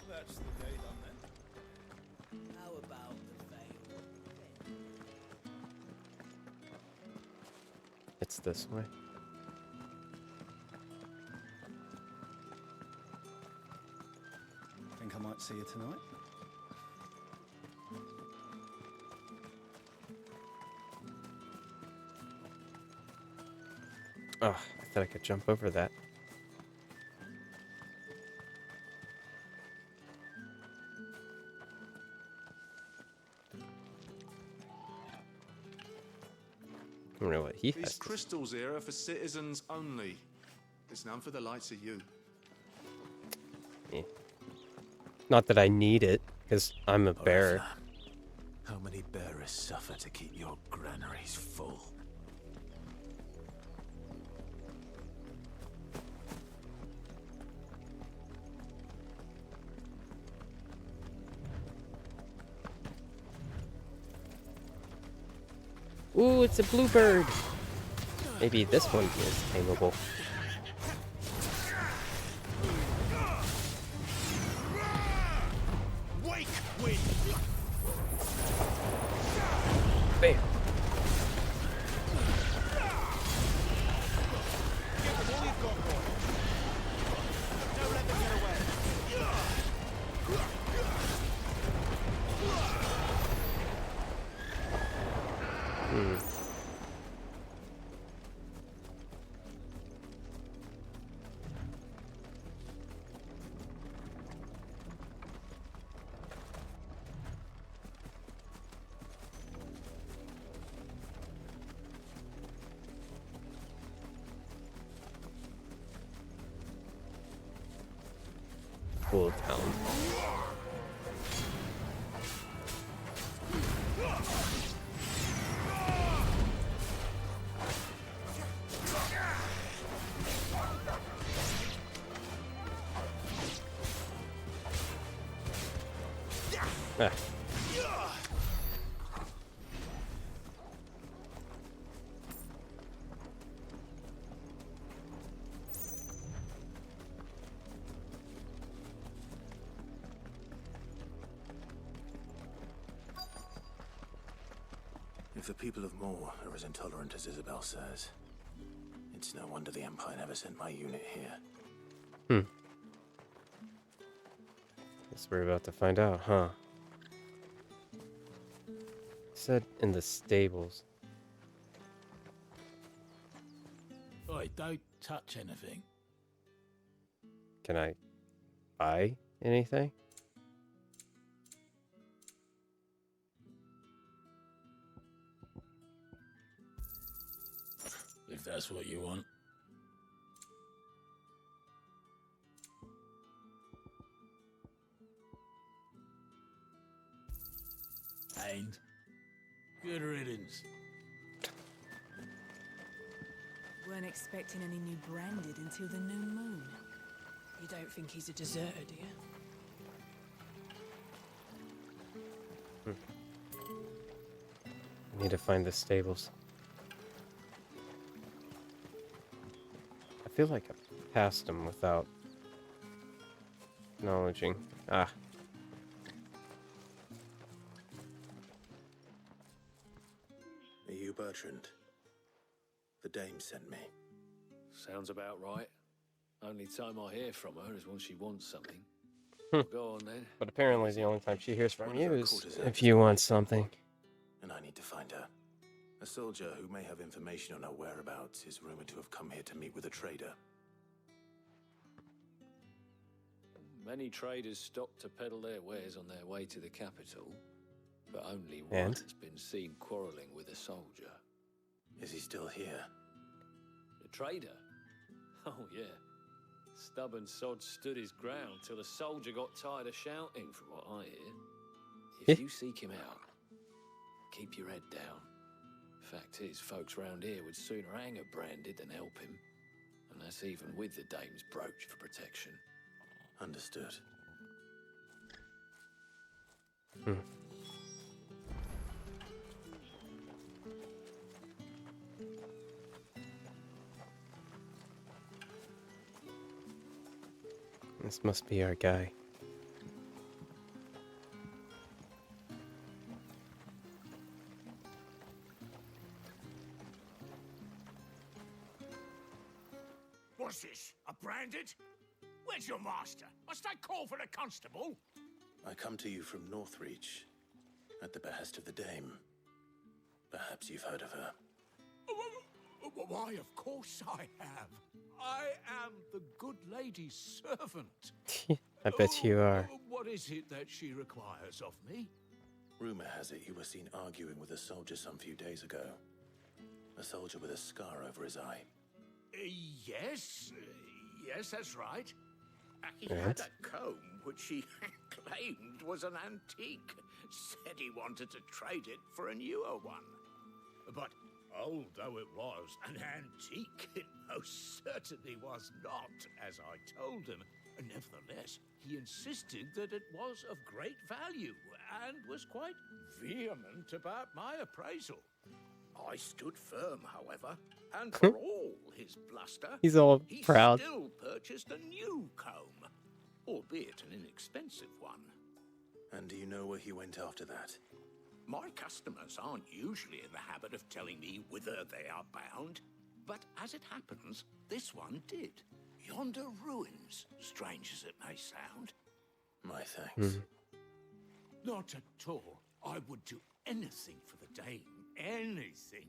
That's the day done then. How about the Vale? It's this way. Think I might see you tonight? Oh, I thought I could jump over that. I don't know what he These has. crystals here are for citizens only. There's none for the likes of you. Not that I need it, because I'm a bearer. How many bearers suffer to keep your granaries full? Ooh, it's a bluebird. Maybe this one is tameable. win. Bam. Give them all you've got, boy. Don't let them get away. Cool town. Ah. If the people of Moor are as intolerant as Isabel says, it's no wonder the Empire never sent my unit here. Guess we're about to find out, huh? Said in the stables. Oi, don't touch anything. Can I buy anything? If that's what you want. And good riddance. Weren't expecting any new branded until the new moon. You don't think he's a deserter, do you? I need to find the stables. I feel like I passed them without acknowledging. Ah. Are you Bertrand? The dame sent me. Sounds about right. Only time I hear from her is when she wants something. Go on then. But apparently the only time she hears from One of you her is quarters if has you been want made something. And I need to find her. A soldier who may have information on her whereabouts is rumored to have come here to meet with a trader. Many traders stop to peddle their wares on their way to the capital, but only one And? has been seen quarrelling with a soldier. Is he still here? The trader? Oh, yeah. Stubborn sod stood his ground till the soldier got tired of shouting, from what I hear. If you seek him out, keep your head down. Fact is, folks round here would sooner hang a branded than help him. And that's even with the dame's brooch for protection. Understood. This must be our guy. What's this? A branded? Where's your master? Must I call for the constable? I come to you from Northreach, at the behest of the dame. Perhaps you've heard of her. Why, of course I have. I am the good lady's servant. I bet you are. What is it that she requires of me? Rumor has it you were seen arguing with a soldier some few days ago. A soldier with a scar over his eye. Yes, that's right. He had a comb which he claimed was an antique. Said he wanted to trade it for a newer one. But old though it was, an antique it most certainly was not, as I told him. Nevertheless, he insisted that it was of great value, and was quite vehement about my appraisal. I stood firm, however, and for all his bluster, He's all he proud. still purchased a new comb, albeit an inexpensive one. And do you know where he went after that? My customers aren't usually in the habit of telling me whither they are bound, but as it happens, this one did. Yonder ruins, strange as it may sound. My thanks. Not at all. I would do anything for the Dame. Anything.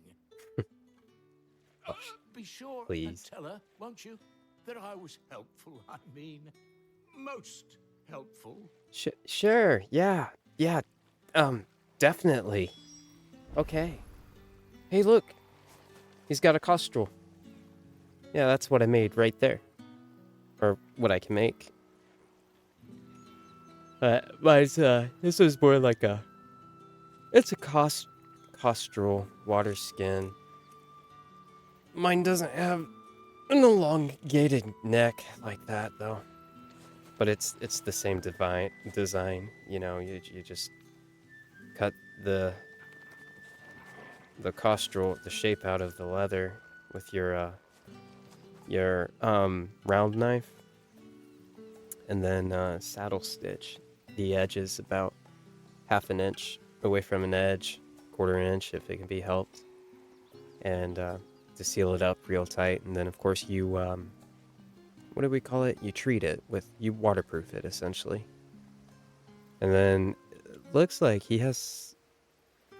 Be sure and tell her, won't you, that I was helpful. I mean, most helpful. Sure, yeah, definitely. Okay. Hey, look. He's got a costrel. Yeah, that's what I made right there. Or what I can make. But this is more like a... It's a costrel, water skin. Mine doesn't have an elongated neck like that, though. But it's the same design. You know, you just cut the costrel, the shape out of the leather with your round knife, and then saddle stitch the edges about half an inch away from an edge, quarter inch if it can be helped, and to seal it up real tight. And then of course you what do we call it? You treat it with, you waterproof it essentially. And then it looks like he has,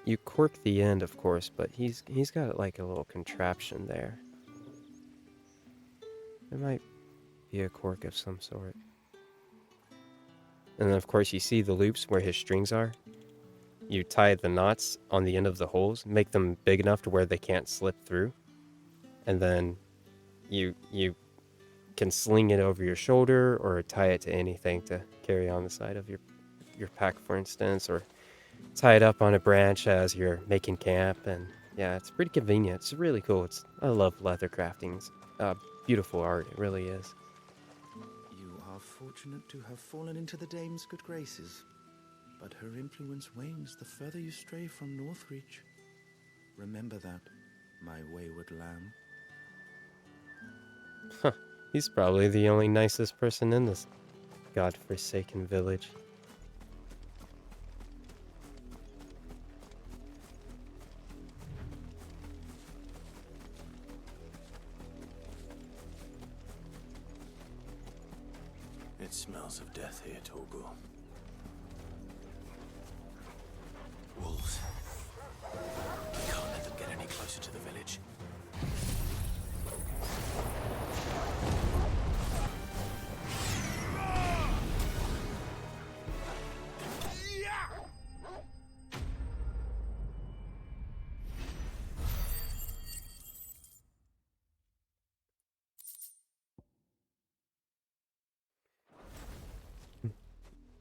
you cork the end of course, but he's got like a little contraption there. It might be a cork of some sort. And then of course you see the loops where his strings are. You tie the knots on the end of the holes, make them big enough to where they can't slip through. And then you can sling it over your shoulder or tie it to anything to carry on the side of your pack, for instance, or tie it up on a branch as you're making camp. And yeah, it's pretty convenient. It's really cool. I love leather crafting. It's beautiful art. It really is. You are fortunate to have fallen into the Dame's good graces, but her influence wanes the further you stray from Northreach. Remember that, my wayward lamb. Huh. He's probably the only nicest person in this godforsaken village. It smells of death here, Torgul. Wolves. We can't let them get any closer to the village.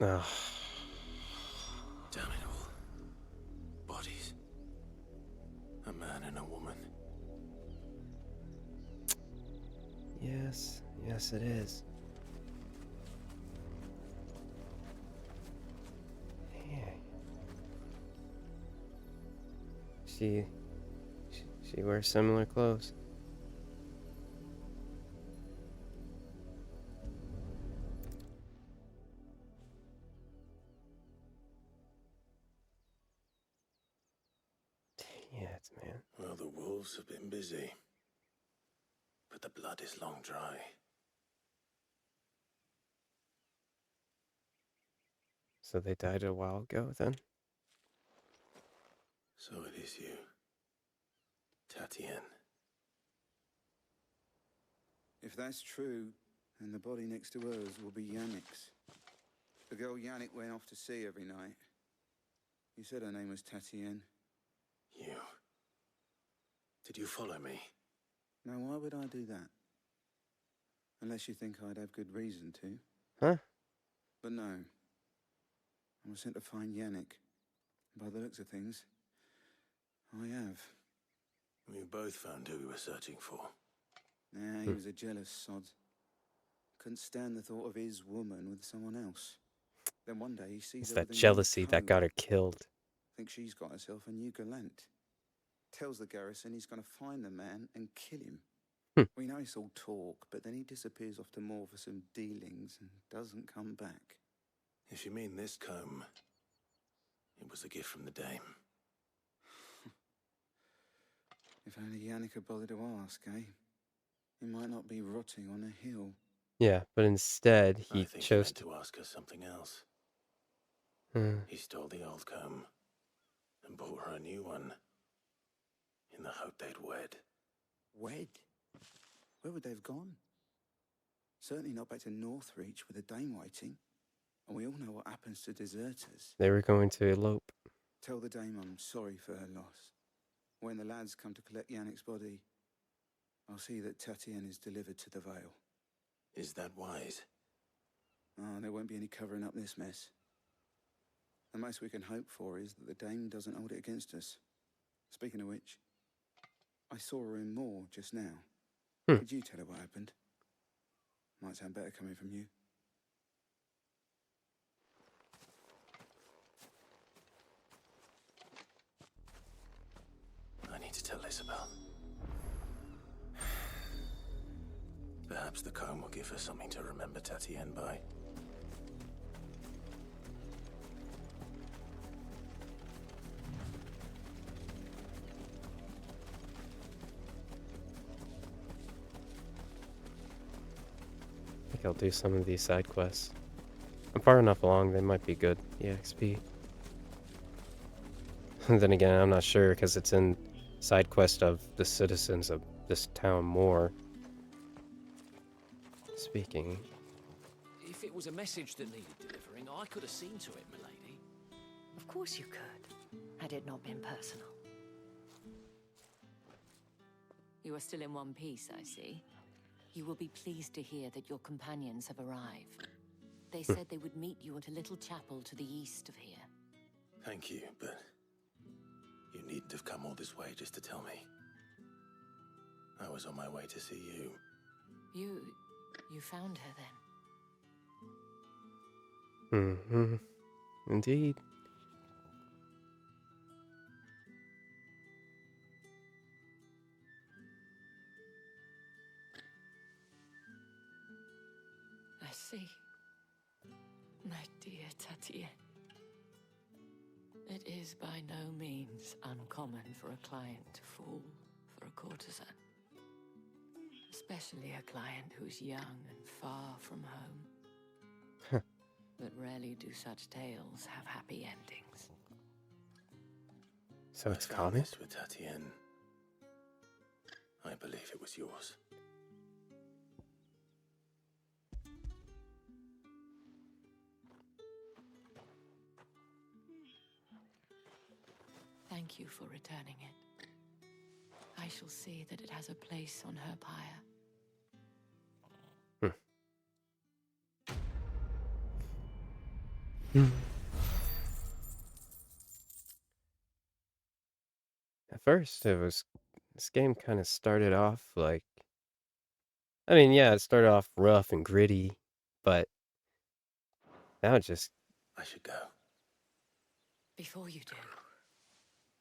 Ugh. Damn it all. Bodies. A man and a woman. Yes, it is. Yeah. She wears similar clothes. Man. Well, the wolves have been busy, but the blood is long dry. So they died a while ago, then? So it is you, Tatien. If that's true, then the body next to hers will be Yannick's. The girl Yannick went off to sea every night. You said her name was Tatien. You. Did you follow me? Now, why would I do that? Unless you think I'd have good reason to. Huh? But no. I was sent to find Yannick. By the looks of things, I have. We both found who we were searching for. Nah, he was a jealous sod. Couldn't stand the thought of his woman with someone else. Then one day he sees It's her that with a new jealousy that comb. got her killed. Thinks she's got herself a new gallant. Tells the garrison he's going to find the man and kill him. We know it's all talk, but then he disappears off to Moor for some dealings and doesn't come back. If you mean this comb, It was a gift from the dame. If only Yannick had bothered to ask, eh? He might not be rotting on a hill. Yeah, but instead I he think he chose meant to ask her something else. to. He stole the old comb and bought her a new one in the hope they'd wed. Wed? Where would they have gone? Certainly not back to Northreach with a dame waiting. And we all know what happens to deserters. They were going to elope. Tell the dame I'm sorry for her loss. When the lads come to collect Yannick's body, I'll see that Tatienne is delivered to the Vale. Is that wise? Oh, there won't be any covering up this mess. The most we can hope for is that the dame doesn't hold it against us. Speaking of which, I saw her in Moor just now. Could you tell her what happened? Might sound better coming from you. I need to tell Isabel. Perhaps the comb will give her something to remember Tatienne by. I think I'll do some of these side quests. I'm far enough along, they might be good. EXP. And then again, I'm not sure because it's in side quest of the citizens of this town more. Speaking. If it was a message that needed delivering, I could have seen to it, milady. Of course you could, had it not been personal. You are still in one piece, I see. You will be pleased to hear that your companions have arrived. They said they would meet you at a little chapel to the east of here. Thank you, but you needn't have come all this way just to tell me. I was on my way to see you. You found her then? Mm-hmm. Indeed. I see. My dear Tatienne. It is by no means uncommon for a client to fall for a courtesan. Especially a client who's young and far from home. But rarely do such tales have happy endings. So it's I found common? this with Tatienne. I believe it was yours. Thank you for returning it. I shall see that it has a place on her pyre. At first, this game kind of started off like, I mean, yeah, it started off rough and gritty, but now it just... I should go. Before you do,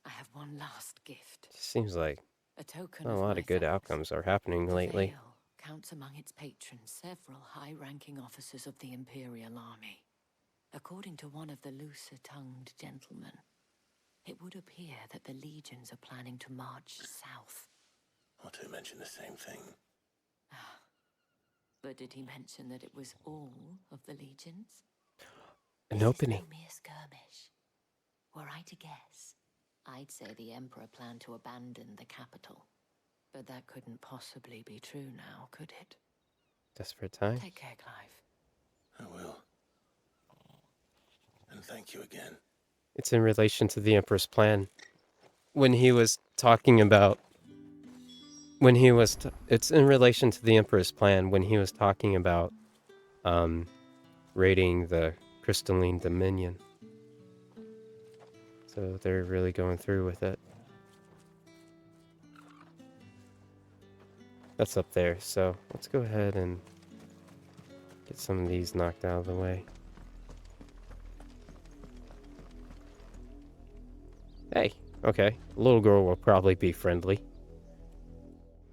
I have one last gift. seems like A token not a of lot my of good thanks. outcomes are happening The lately. Vale counts among its patrons several high-ranking officers of the Imperial Army. According to one of the looser-tongued gentlemen, it would appear that the legions are planning to march south. Otto mentioned the same thing. But did he mention that it was all of the legions? An This opening. is no mere skirmish. Were I to guess, I'd say the Emperor planned to abandon the capital. But that couldn't possibly be true now, could it? Desperate time. Take care, Clive. I will. And thank you again. It's in relation to the Emperor's plan. When he was talking about... it's in relation to the Emperor's plan when he was talking about raiding the Crystalline Dominion. So they're really going through with it. That's up there, so let's go ahead and get some of these knocked out of the way. Hey, okay. The little girl will probably be friendly.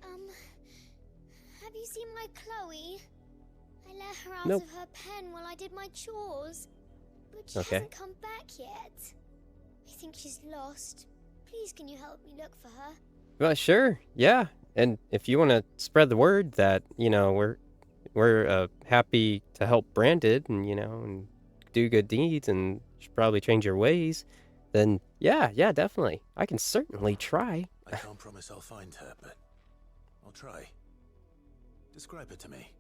Have you seen my Chloe? I let her out Nope. of her pen while I did my chores. But she Okay. hasn't come back yet. I think she's lost. Please, can you help me look for her? Well, sure, yeah. And if you want to spread the word that, you know, we're happy to help Branded and, you know, and do good deeds and should probably change your ways, then yeah, definitely. I can certainly try. I can't promise I'll find her, but I'll try. Describe her to me.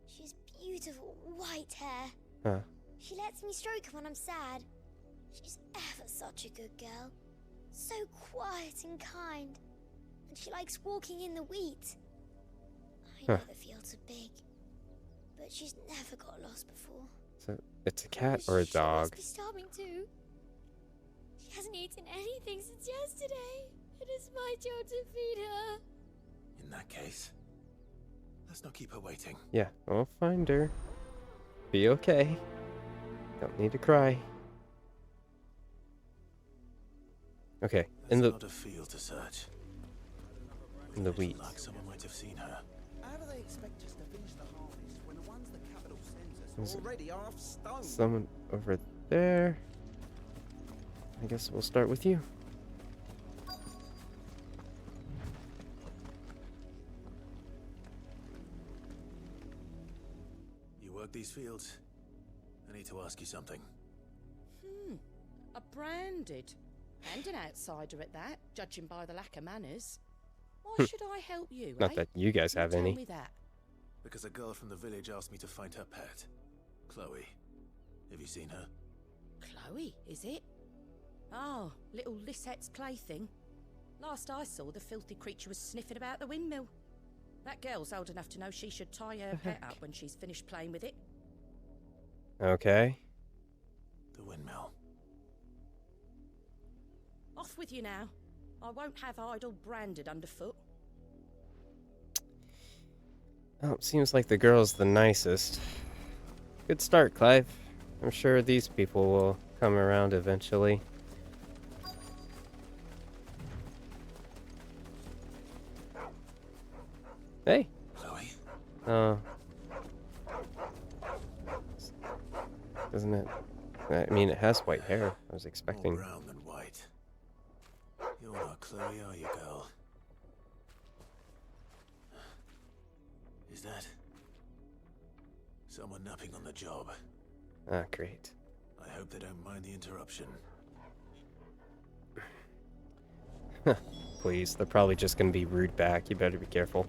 She's beautiful white hair. Huh. She lets me stroke her when I'm sad. She's ever such a good girl. So quiet and kind. And she likes walking in the wheat. I know the fields are big, but she's never got lost before. So it's a cat or a She dog? must be starving too. She hasn't eaten anything since yesterday. It is my job to feed her. In that case, let's not keep her waiting. Yeah, I'll find her. Be okay. Don't need to cry. Okay, in There's the not a field to search. in the wheat. Like someone might have seen her. How do they expect us to finish the harvest when the ones the capital sends us Is are it already half stone? Someone over there. I guess we'll start with you. You work these fields? I need to ask you something. A branded. And an outsider at that, judging by the lack of manners. Why should I help you, Not eh? that you guys have Tell any. me that. Because a girl from the village asked me to find her pet, Chloe. Have you seen her? Chloe, is it? Oh, little Lisette's plaything. Last I saw, the filthy creature was sniffing about the windmill. That girl's old enough to know she should tie her pet up when she's finished playing with it. Okay. The windmill. Off with you now. I won't have idle Branded underfoot. Oh, seems like the girl's the nicest. Good start, Clive. I'm sure these people will come around eventually. Hey. Chloe. Doesn't it? I mean, it has white hair. I was expecting. More brown than white. You're not Chloe, are you, girl? Is that someone napping on the job? Ah, great. I hope they don't mind the interruption. Please, they're probably just gonna be rude back. You better be careful.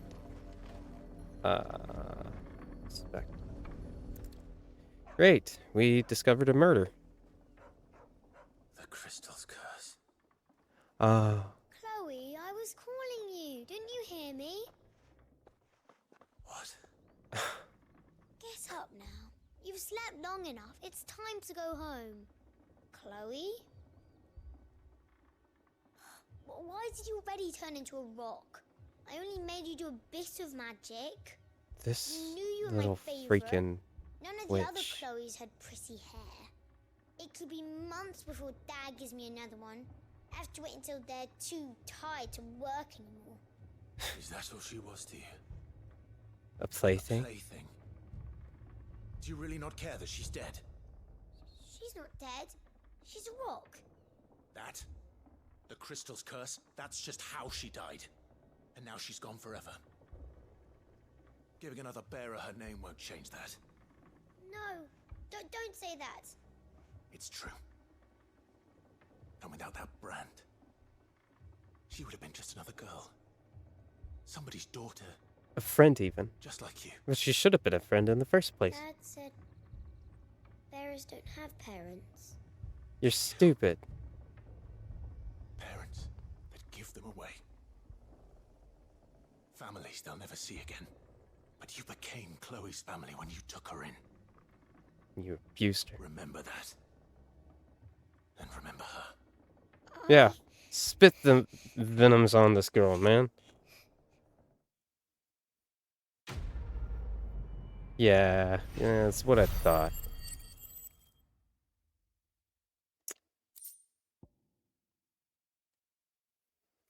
Great. We discovered a murder. The crystal's curse. Chloe, I was calling you. Didn't you hear me? What? Get up now. You've slept long enough. It's time to go home. Chloe? Why did you already turn into a rock? I only made you do a bit of magic. This You knew you were little my favorite. freaking None of witch. the other Chloes had pretty hair. It could be months before Dad gives me another one. I have to wait until they're too tired to work anymore. Is that all she was to you? A plaything? A plaything? Do you really not care that she's dead? She's not dead. She's a rock. That? The crystal's curse? That's just how she died. And now she's gone forever. Giving another bearer her name won't change that. No, don't say that. It's true. And without that brand, she would have been just another girl. Somebody's daughter. A friend, even. Just like you. Well, she should have been a friend in the first place. Dad said bearers don't have parents. You're stupid. Parents that give them away. Families they'll never see again. But you became Chloe's family when you took her in. You abused her. Remember that. And remember her. Yeah. Spit the venoms on this girl, man. Yeah, that's what I thought.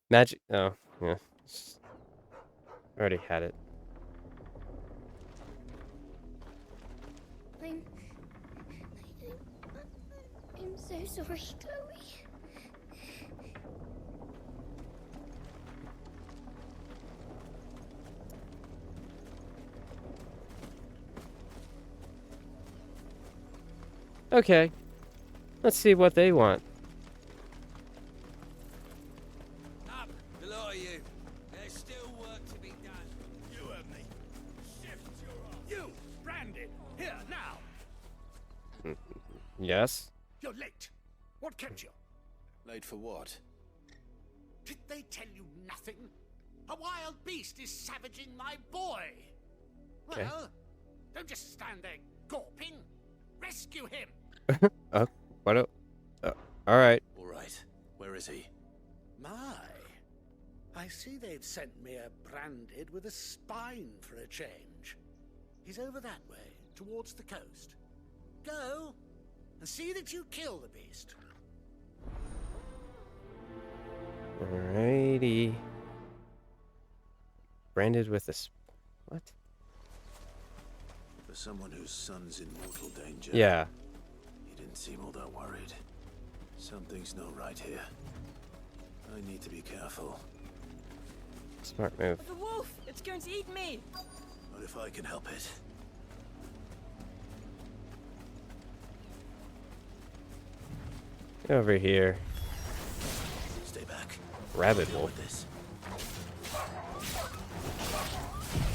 Magic. Oh, yeah. Already had it. I'm so sorry, Chloe. Okay. Let's see what they want. Up, the lot of you. There's still work to be done. You heard me. Shift your ass. You, branded. Here, now. Yes? You're late. What kept you? Late for what? Did they tell you nothing? A wild beast is savaging my boy. Okay. Well, don't just stand there gawping. Rescue him. Oh, what? All right. All right. Where is he? My. I see they've sent me a branded with a spine for a change. He's over that way, towards the coast. Go, and see that you kill the beast. Alrighty. Branded with a what? For someone whose son's in mortal danger. Yeah. He didn't seem all that worried. Something's not right here. I need to be careful. Smart move. The wolf! It's going to eat me! What if I can help it? Over here. Stay back. Rabbit Deal wolf. with this.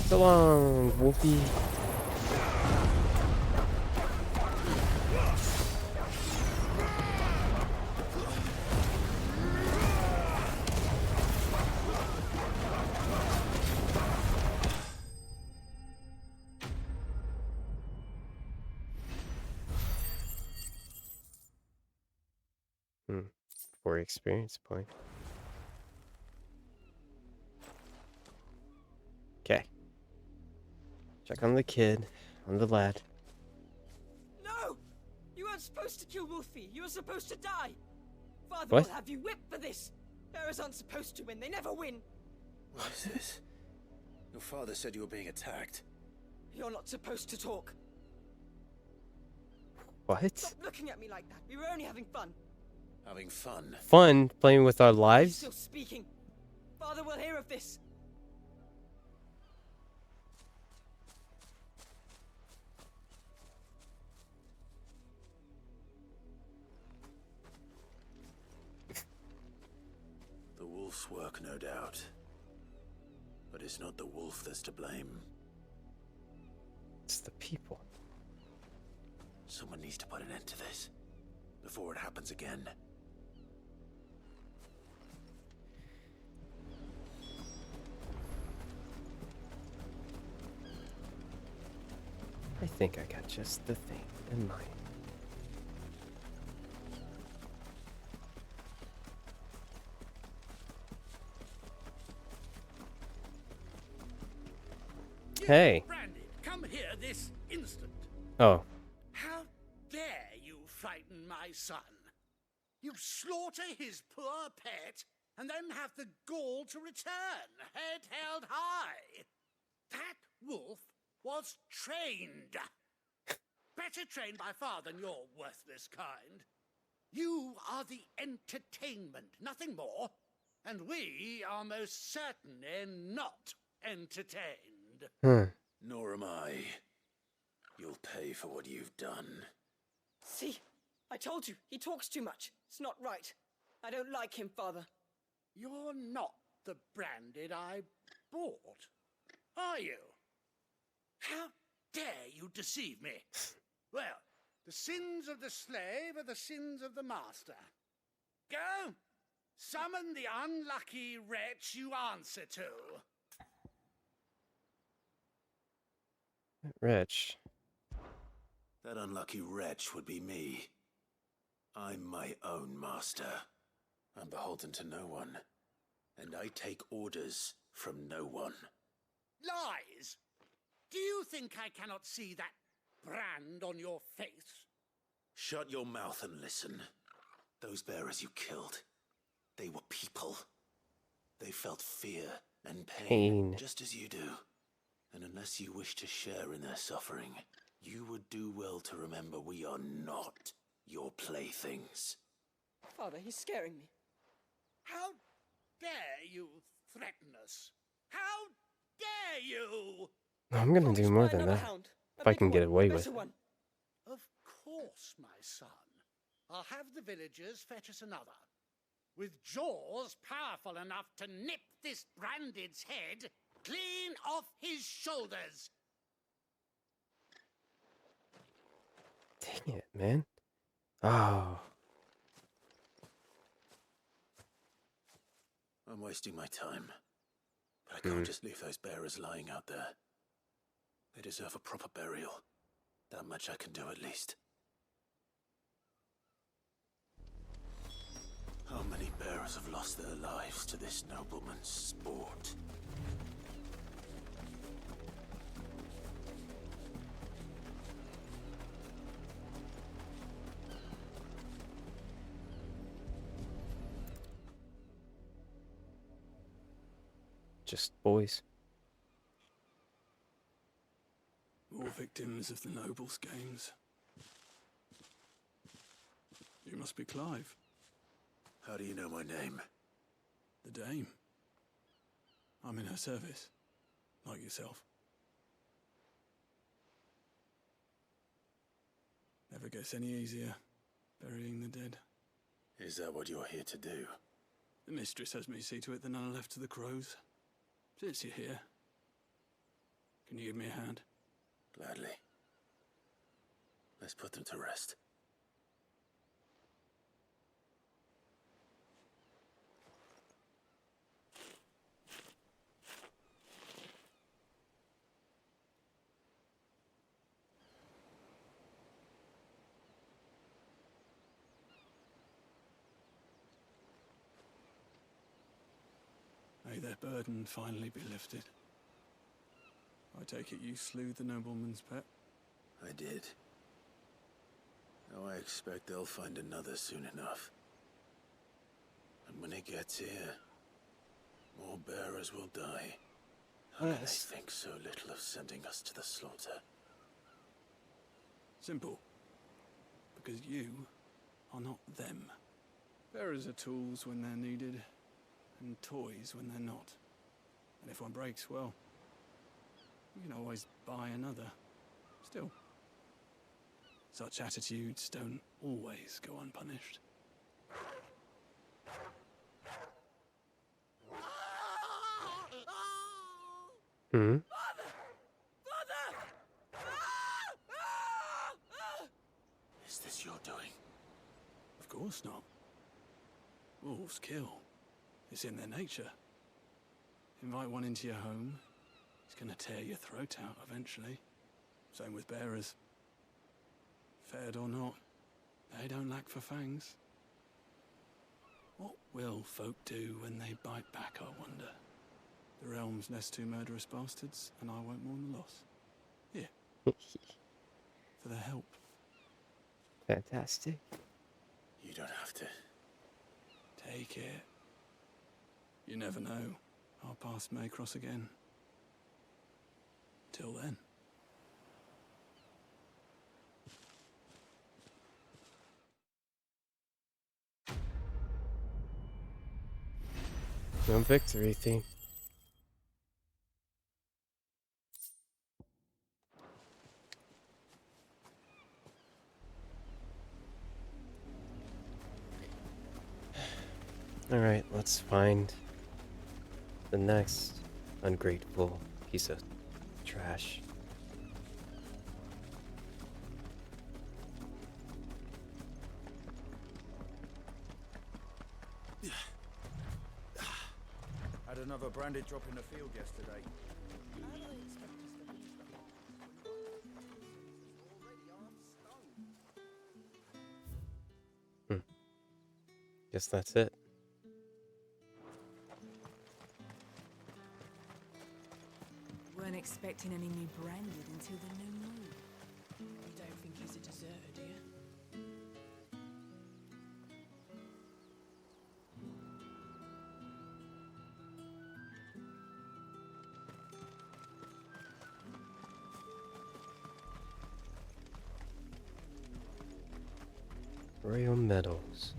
So long, Wolfie. For experience point. Okay. Check on the kid, on the lad. No! You weren't supposed to kill Wolfie. You were supposed to die. Father What? will have you whipped for this. Bearers aren't supposed to win. They never win. What is this? Your father said you were being attacked. You're not supposed to talk. What? Stop looking at me like that. We were only having fun. Having fun. Fun playing with our He's lives? still speaking. Father will hear of this. The wolf's work, no doubt. But it's not the wolf that's to blame. It's the people. Someone needs to put an end to this. Before it happens again. I think I got just the thing in mind. Hey. Branded, come here this instant. Oh. How dare you frighten my son? You slaughter his poor pet, and then have the gall to return, head held high. That wolf was trained. Better trained by far than your worthless kind. You are the entertainment, nothing more. And we are most certainly not entertained. Nor am I. You'll pay for what you've done. See? I told you. He talks too much. It's not right. I don't like him, Father. You're not the branded I bought, are you? How dare you deceive me? Well, the sins of the slave are the sins of the master. Go! Summon the unlucky wretch you answer to. Rich. That unlucky wretch would be me. I'm my own master. I'm beholden to no one. And I take orders from no one. Lies! Do you think I cannot see that brand on your face? Shut your mouth and listen. Those bearers you killed, they were people. They felt fear and pain, just as you do. And unless you wish to share in their suffering, you would do well to remember we are not your playthings. Father, he's scaring me. How dare you threaten us? How dare you? I'm gonna do more than that. If I can get away with it. Of course, my son. I'll have the villagers fetch us another, with jaws powerful enough to nip this branded's head clean off his shoulders. Dang it, man. Oh. I'm wasting my time. But I can't just leave those bearers lying out there. They deserve a proper burial. That much I can do at least. How many bearers have lost their lives to this nobleman's sport? Just boys. More victims of the nobles' games. You must be Clive. How do you know my name? The Dame. I'm in her service, like yourself. Never gets any easier, burying the dead. Is that what you're here to do? The mistress has me see to it that none are left to the crows. Since you're here, can you give me a hand? Gladly. Let's put them to rest. May their burden finally be lifted. I take it you slew the nobleman's pet? I did. Now I expect they'll find another soon enough. And when it gets here, more bearers will die. How can they think so little of sending us to the slaughter? Simple. Because you are not them. Bearers are tools when they're needed, and toys when they're not. And if one breaks, well, you can always buy another. Still, such attitudes don't always go unpunished. Is this your doing? Of course not. Wolves kill. It's in their nature. Invite one into your home, he's gonna tear your throat out eventually. Same with bearers. Fed or not, they don't lack for fangs. What will folk do when they bite back, I wonder? The realm's nest two murderous bastards, and I won't mourn the loss. Here. For their help. Fantastic. You don't have to. Take it. You never know. Our paths may cross again. Till then. No victory theme. Alright, let's find the next ungrateful piece of trash. Had another branded drop in the field yesterday. Guess that's it. Weren't expecting any new branded until the new moon. You don't think he's a deserter, do you? Royal Medals.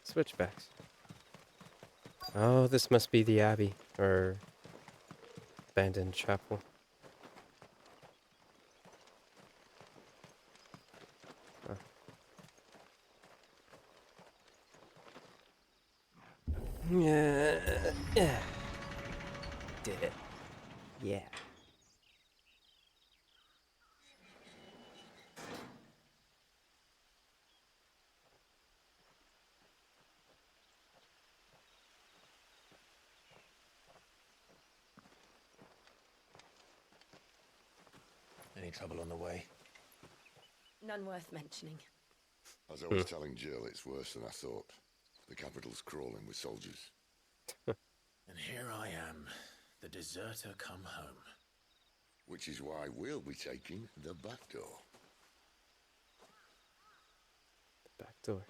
Switchbacks. Oh, this must be the Abbey, or abandoned chapel. Huh. Yeah. Did it. Yeah. Any trouble on the way? None worth mentioning. As I was telling Jill, it's worse than I thought. The capital's crawling with soldiers. And here I am, the deserter come home. Which is why we'll be taking the back door. The back door.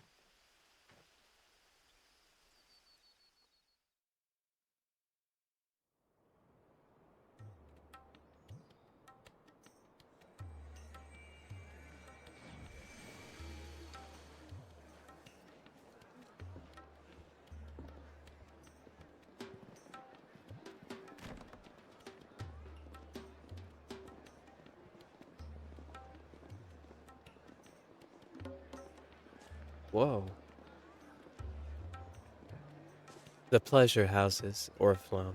Whoa. The pleasure houses, Oriflamme.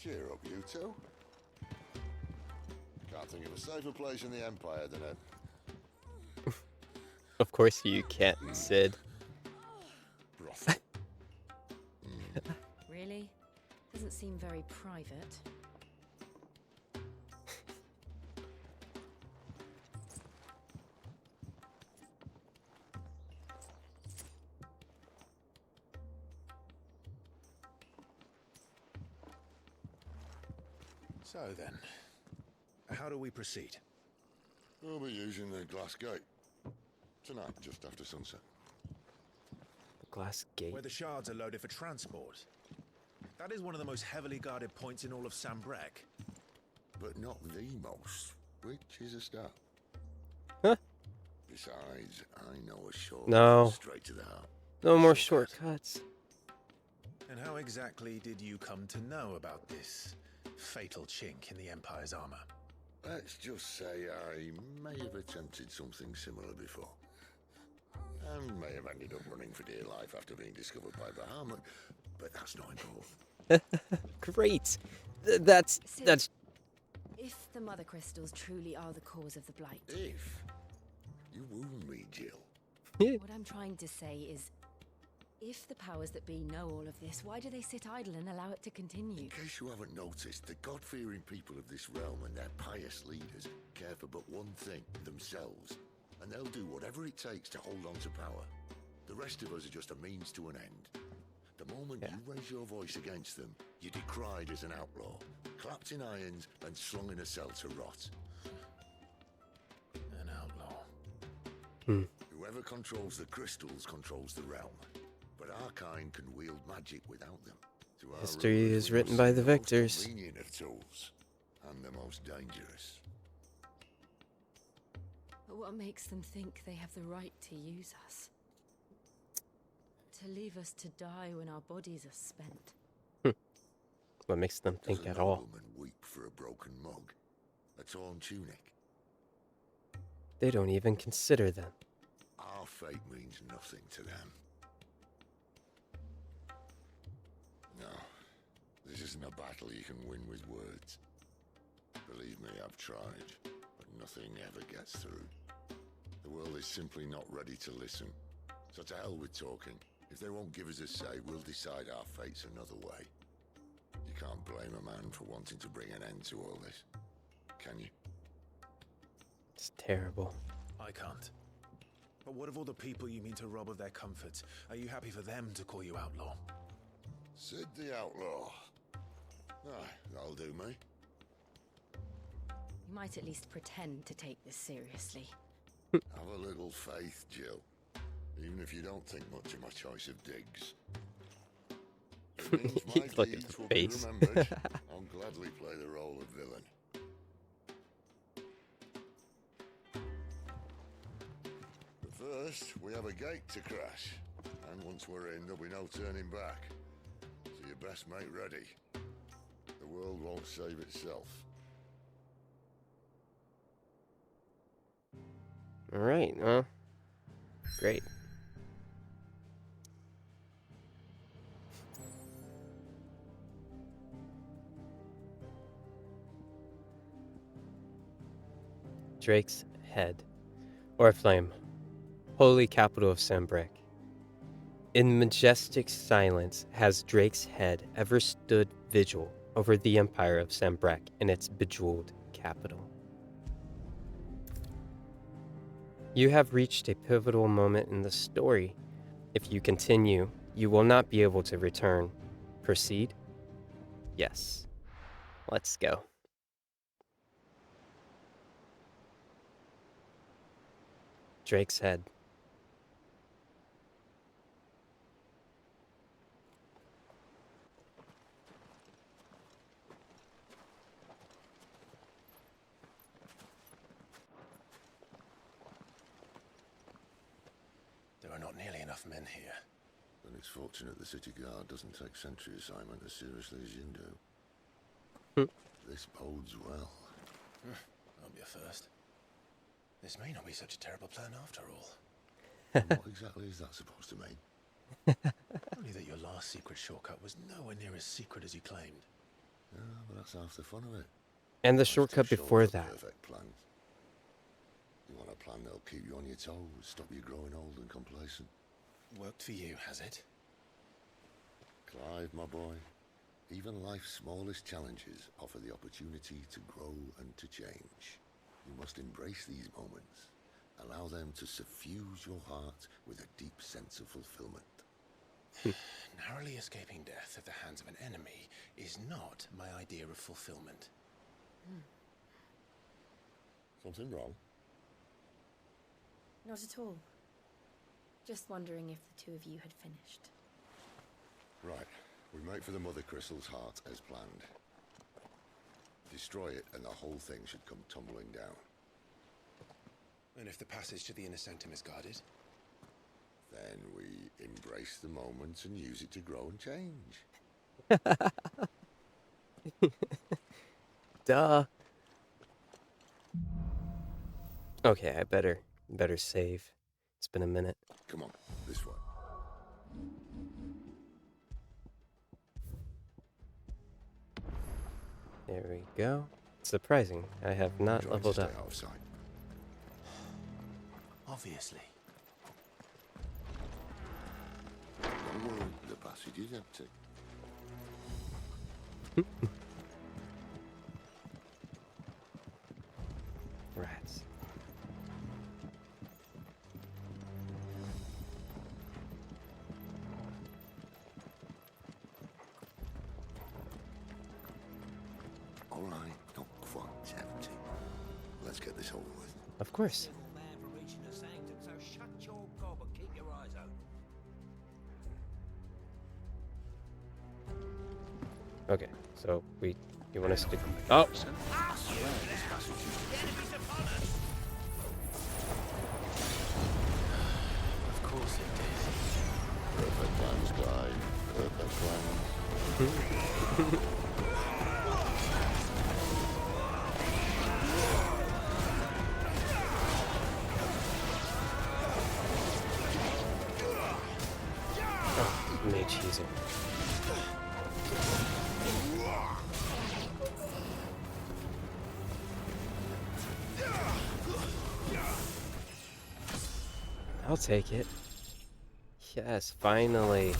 Cheer up, you two. Can't think of a safer place in the Empire than a... Of course you can't, Sid. brothel. Really? Doesn't seem very private. So then, how do we proceed? We'll be using the glass gate. Tonight, just after sunset. The glass gate. Where the shards are loaded for transport. That is one of the most heavily guarded points in all of Sambrec. But not the most, which is a start. Huh? Besides, I know a short No. straight to the heart. No more shortcuts. And how exactly did you come to know about this fatal chink in the Empire's armor? Let's just say I may have attempted something similar before. And may have ended up running for dear life after being discovered by Bahamut, but that's not important. Great. That's... If the Mothercrystals truly are the cause of the Blight... If? You wound me, Jill. What I'm trying to say is, if the powers that be know all of this, why do they sit idle and allow it to continue? In case you haven't noticed, the God-fearing people of this realm and their pious leaders care for but one thing, themselves. And they'll do whatever it takes to hold on to power. The rest of us are just a means to an end. The moment you raise your voice against them, you're decried as an outlaw, clapped in irons and slung in a cell to rot. An outlaw. Whoever controls the crystals controls the realm. But our kind can wield magic without them. To our History rulers, is we written must by see the most victors. convenient of tools, and the most dangerous. But what makes them think they have the right to use us? To leave us to die when our bodies are spent? What makes them Does think a at all? nobleman weep for a broken mug, a torn tunic? They don't even consider them. Our fate means nothing to them. No, this isn't a battle you can win with words. Believe me, I've tried, but nothing ever gets through. The world is simply not ready to listen. So to hell with talking. If they won't give us a say, we'll decide our fates another way. You can't blame a man for wanting to bring an end to all this, can you? It's terrible. I can't. But what of all the people you mean to rob of their comforts? Are you happy for them to call you outlaw? Sid the Outlaw. Ah, that'll do me. You might at least pretend to take this seriously. Have a little faith, Jill. Even if you don't think much of my choice of digs. It means my Look at deeds the will face. be remembered. I'll gladly play the role of villain. But first, we have a gate to crash. And once we're in, there'll be no turning back. So you best make ready. The world won't save itself. Alright, well, great. Drake's Head, Oriflamme, holy capital of Sanbreque. In majestic silence has Drake's Head ever stood vigil over the empire of Sanbreque and its bejeweled capital. You have reached a pivotal moment in the story. If you continue, you will not be able to return. Proceed? Yes. Let's go. Drake's Head. There are not nearly enough men here. Then it's fortunate the city guard doesn't take sentry assignment as seriously as you do. This bodes well. I'll be a first. This may not be such a terrible plan after all. What exactly is that supposed to mean? Only that your last secret shortcut was nowhere near as secret as you claimed. Yeah, but that's half the fun of it. And the shortcut before that. Perfect plans. You want a plan that'll keep you on your toes, stop you growing old and complacent. Worked for you, has it? Clive, my boy, even life's smallest challenges offer the opportunity to grow and to change. You must embrace these moments. Allow them to suffuse your heart with a deep sense of fulfillment. Narrowly escaping death at the hands of an enemy is not my idea of fulfillment. Something wrong? Not at all. Just wondering if the two of you had finished. Right. We make for the Mothercrystals' heart as planned. Destroy it and the whole thing should come tumbling down. And if the passage to the inner sanctum is guarded? Then we embrace the moment and use it to grow and change. Duh. Okay, I better save. It's been a minute. Come on, this way. There we go. Surprising, I have not leveled up. Obviously. Don't worry, the passage is empty. Rats. All right, not quite empty. Let's get this over with. Of course. So shut your gob and keep your eyes open. Okay, so you want us to... Oh! Of course it did. Perfect plans, Clive. Perfect plans. Mage user. I'll take it. Yes, finally.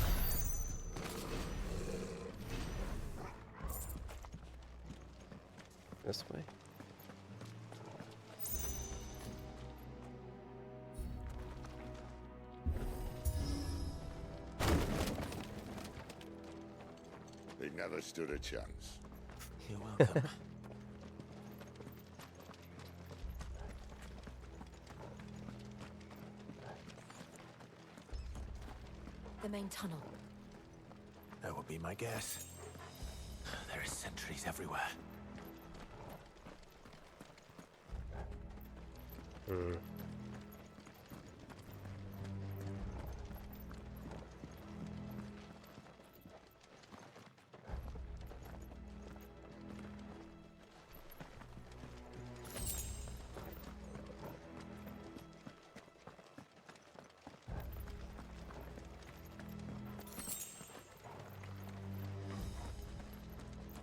This way. They never stood a chance. You're welcome. the main tunnel. That would be my guess. There are sentries everywhere.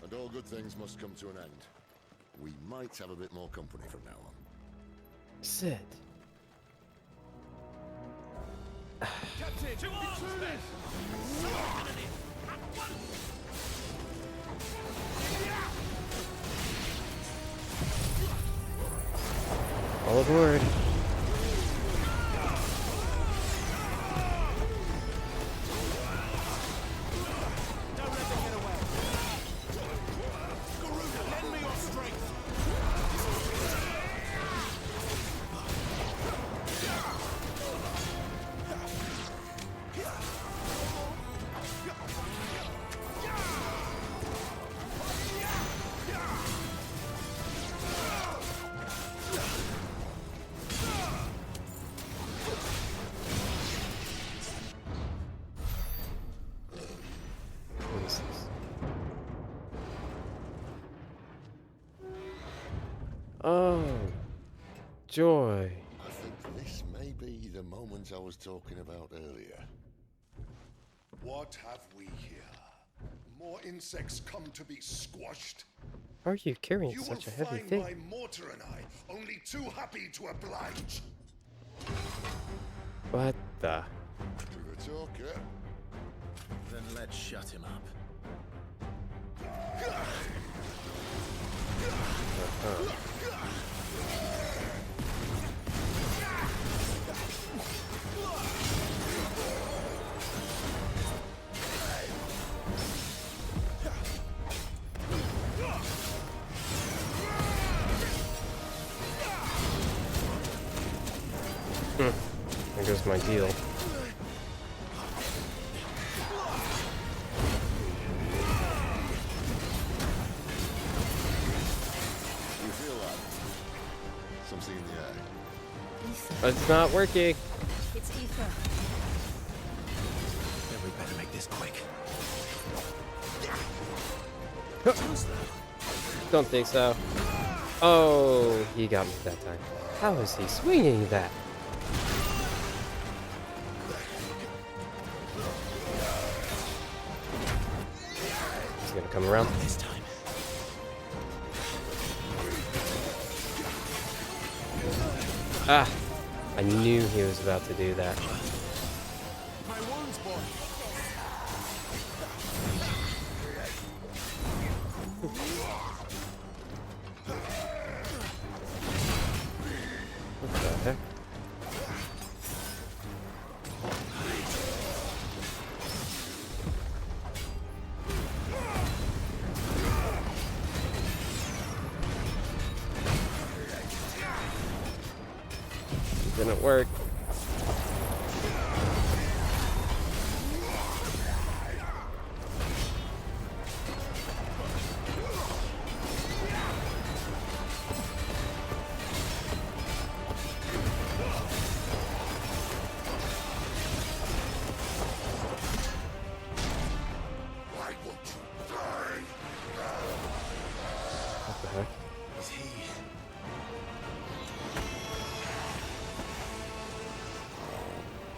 And all good things must come to an end. We might have a bit more company from now on. Sid. Captain, to arms, then! All aboard. Lend me your strength! What is this? Oh, joy. I think this may be the moment I was talking about earlier. What have we here? More insects come to be squashed? How are you carrying You such a will heavy find thing? my mortar and I only too happy to oblige. What the? To the talker. Then let's shut him up. There goes my deal. You feel that? Something in the air. It's not working. It's ether. Then we better make this quick. Don't think so. Oh, he got me that time. How is he swinging that? He's gonna come around this time. Ah, I knew he was about to do that. My wounds, boy! What the heck? Didn't work. What the heck? Is he?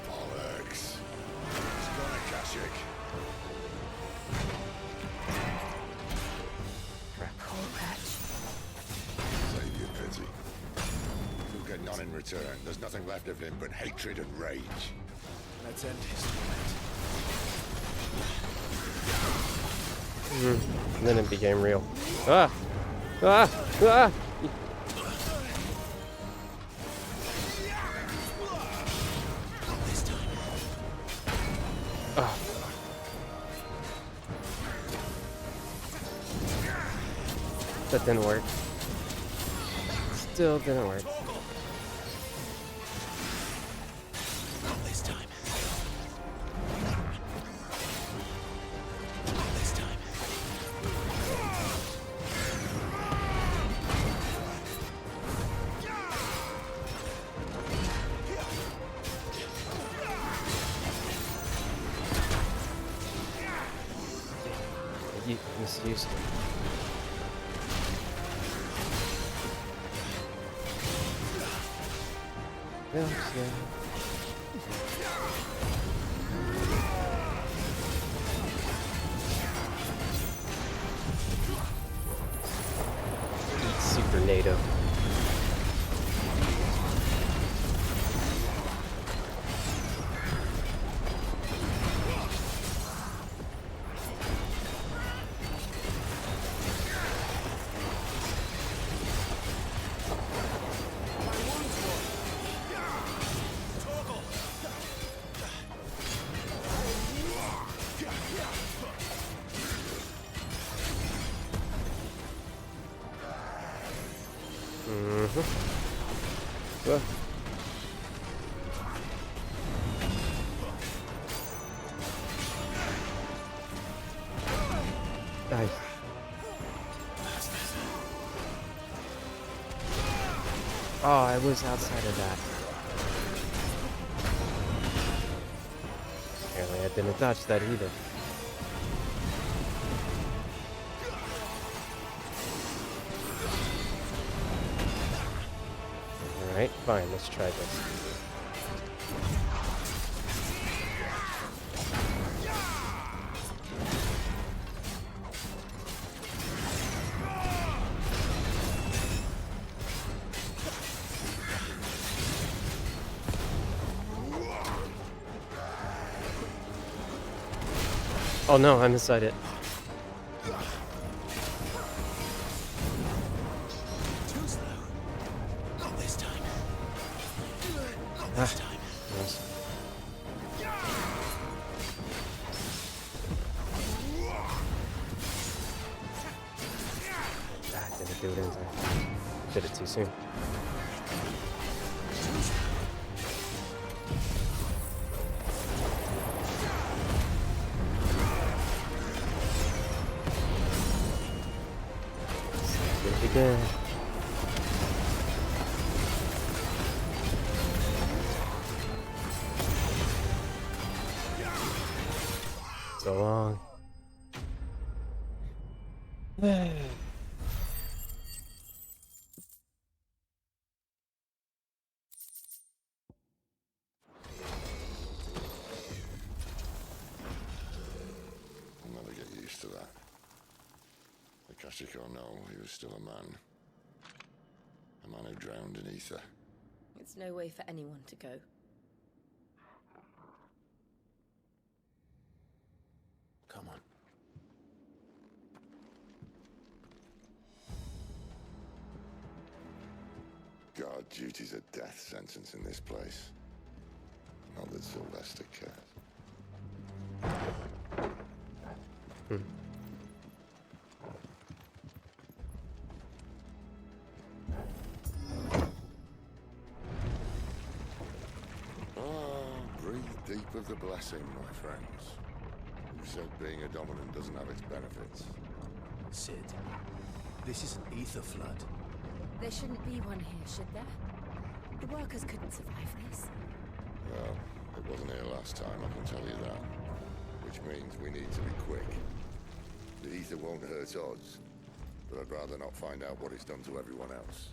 Bollocks. It's gonna Kashyyyk. Poor wretch. Save your pity. You'll get none in return. There's nothing left of him but hatred and rage. Let's end his torment. And then it became real. Ah! Ah! Ah! Ah. That didn't work. Still didn't work. Not this time. you misused it. Yeah. Eat super NATO. Well. Nice. Oh, I was outside of that. Apparently I didn't dodge that either. Alright, fine, let's try this. Oh no, I'm inside it. Too slow. Not this time. Not this time. Yes. Ah, didn't do it in time. Did it too soon. Again. So long. I'll never get used to that. Akashic or no, he was still a man. A man who drowned in ether. It's no way for anyone to go. Come on. Guard duty's a death sentence in this place. Not that Sylvester cares. Breathe deep of the blessing, my friends. You said being a dominant doesn't have its benefits. Sid, this is an ether flood. There shouldn't be one here, should there? The workers couldn't survive this. Well, it wasn't here last time, I can tell you that. Which means we need to be quick. The ether won't hurt odds, but I'd rather not find out what it's done to everyone else.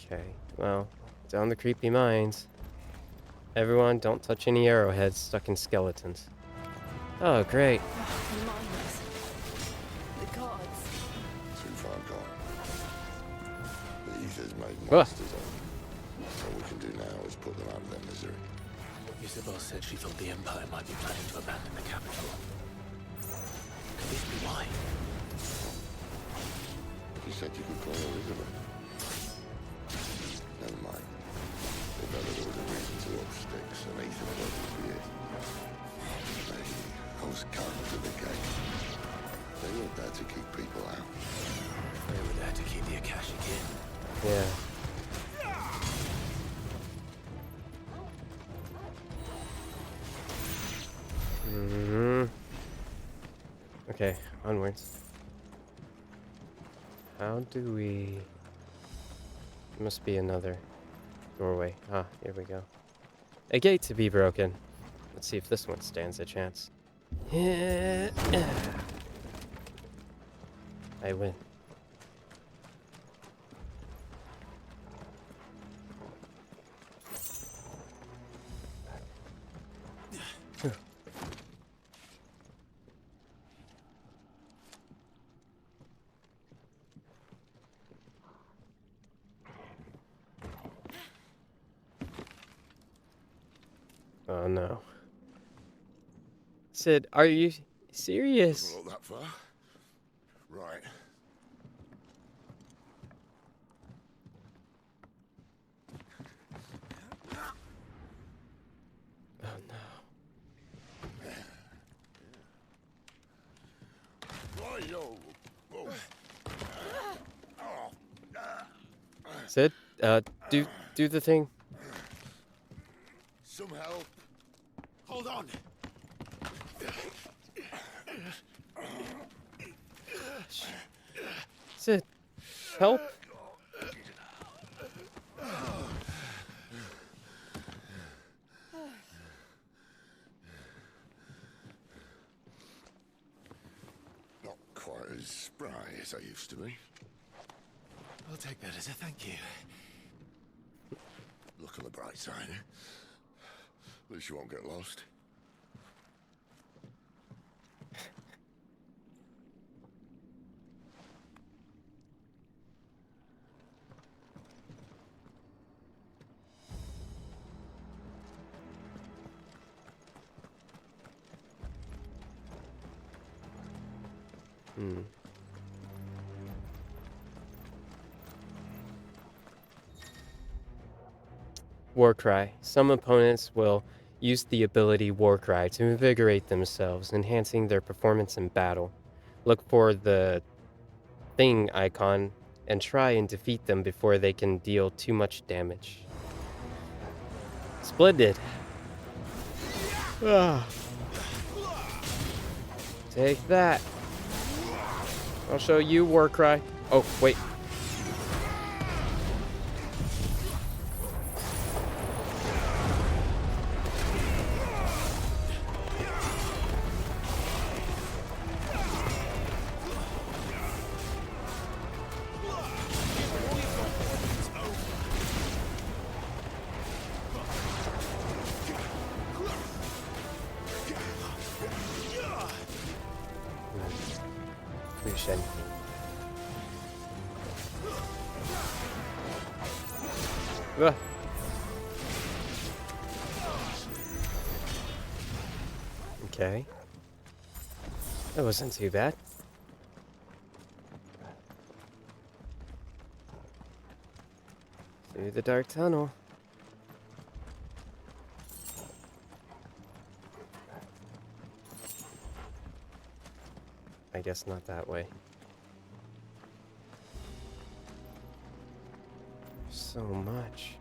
Okay, well, down the creepy mines. Everyone, don't touch any arrowheads stuck in skeletons. Oh, great. The gods. Too far gone. The ether's made monsters of them. All we can do now is put them out of their misery. Isabel said she thought the Empire might be planning to abandon the capital. Could this be why? You said you could call her Isabel. Never mind. If ever there was a reason to up sticks, an ether flood would be it. Hey, those cards at the gate. They weren't there to keep people out. They were there to keep the Akashic in. Yeah. Okay, onwards. How do we... Must be another doorway. Ah, here we go. A gate to be broken. Let's see if this one stands a chance. I win. Oh no. Sid, are you serious? Not that far. Right. Oh no. Righto. Whoa. Sid, do the thing. Some help. Hold on. Sid, help. Not quite as spry as I used to be. I'll take that as a thank you. Look on the bright side, eh? At least you won't get lost. Warcry. Some opponents will use the ability Warcry to invigorate themselves, enhancing their performance in battle. Look for the thing icon and try and defeat them before they can deal too much damage. Splendid. Ah. Take that. I'll show you Warcry. Oh, wait. Lucian. Ugh. Okay. That wasn't too bad. Through the dark tunnel. I guess not that way. So much.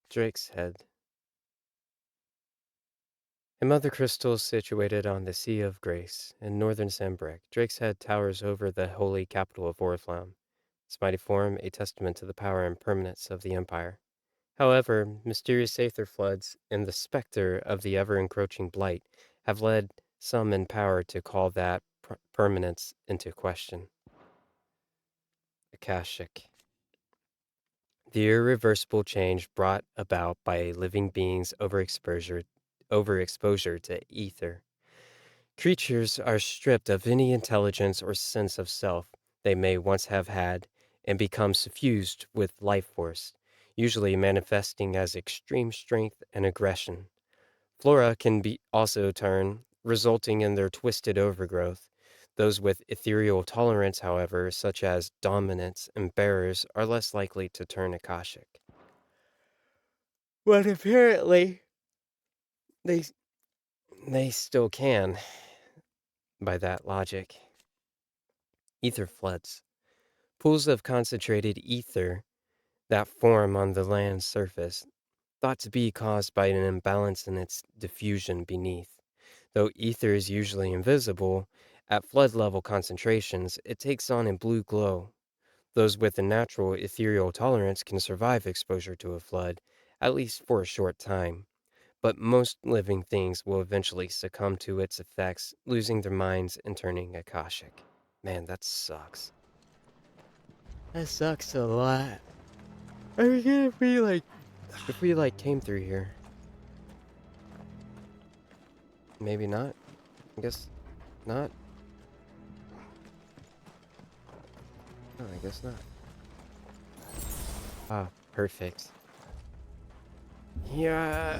Drake's Head. A Mothercrystals situated on the Sea of Grace in northern Sanbreque, Drake's Head towers over the holy capital of Oriflamme, its mighty form a testament to the power and permanence of the Empire. However, mysterious aether floods and the specter of the ever-encroaching Blight have led some in power to call that permanence into question. Akashic. The irreversible change brought about by a living being's overexposure to ether. Creatures are stripped of any intelligence or sense of self they may once have had and become suffused with life force, usually manifesting as extreme strength and aggression. Flora can be also turn, resulting in their twisted overgrowth. Those with ethereal tolerance, however, such as dominants and bearers, are less likely to turn Akashic. But apparently, they still can, by that logic. Ether floods. Pools of concentrated ether that form on the land's surface, thought to be caused by an imbalance in its diffusion beneath. Though ether is usually invisible, at flood level concentrations, it takes on a blue glow. Those with a natural ethereal tolerance can survive exposure to a flood, at least for a short time. But most living things will eventually succumb to its effects, losing their minds and turning Akashic. Man, that sucks. That sucks a lot. I mean, if we came through here. Maybe not. I guess not. No, I guess not. Ah, perfect. Yeah.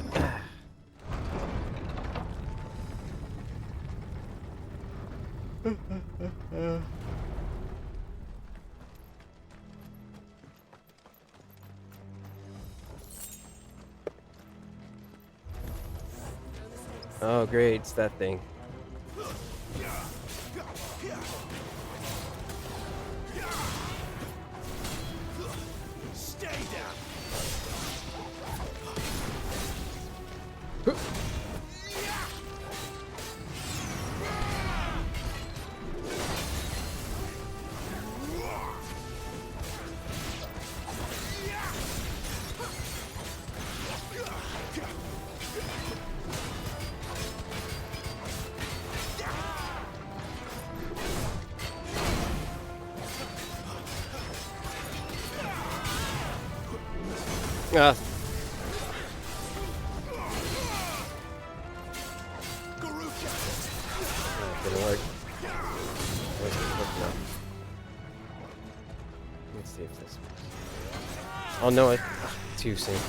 Oh, great, it's that thing. Stay down. Ah. Didn't work. Let's see if this works. Oh no, too soon.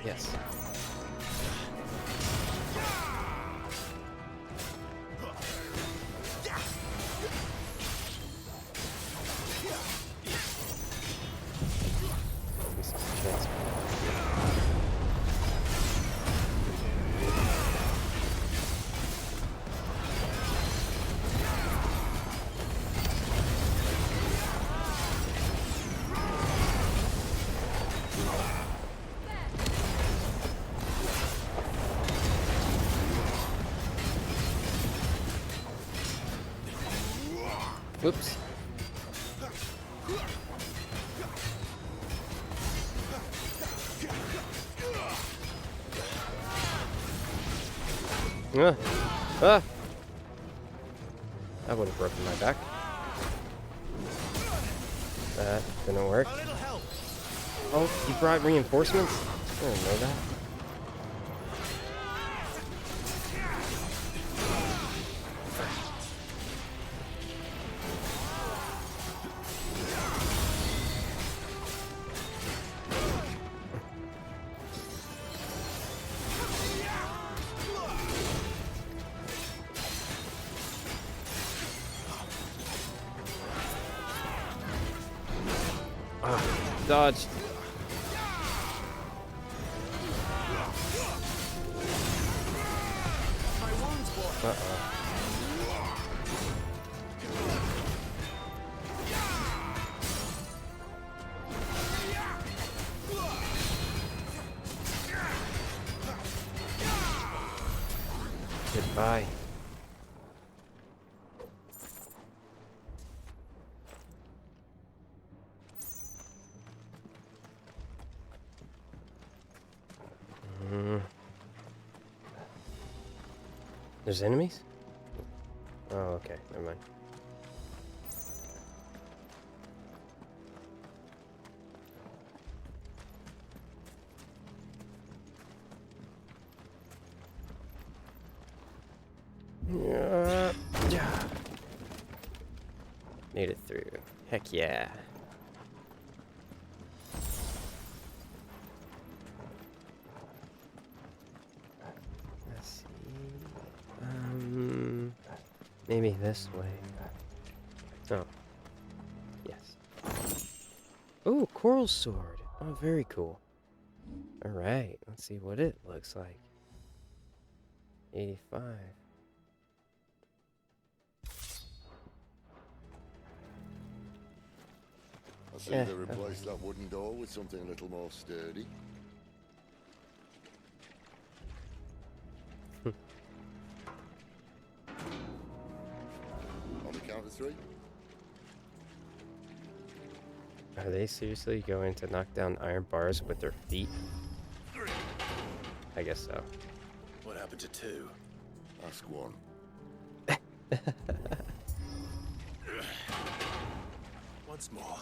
Yes. Whoops. Ah! That would have broken my back. That didn't work. Oh, you brought reinforcements? I didn't know that. Dodged. Uh-oh. Goodbye. There's enemies? Oh, okay. Never mind. Yeah. Made it through. Heck yeah. Let's see. Maybe this way. Oh. Yes. Ooh, coral sword. Oh, very cool. Alright, let's see what it looks like. 85. I see they replaced that wooden door with something a little more sturdy. On the count of 3. Are they seriously going to knock down iron bars with their feet? I guess so. What happened to 2? Ask 1. Once more.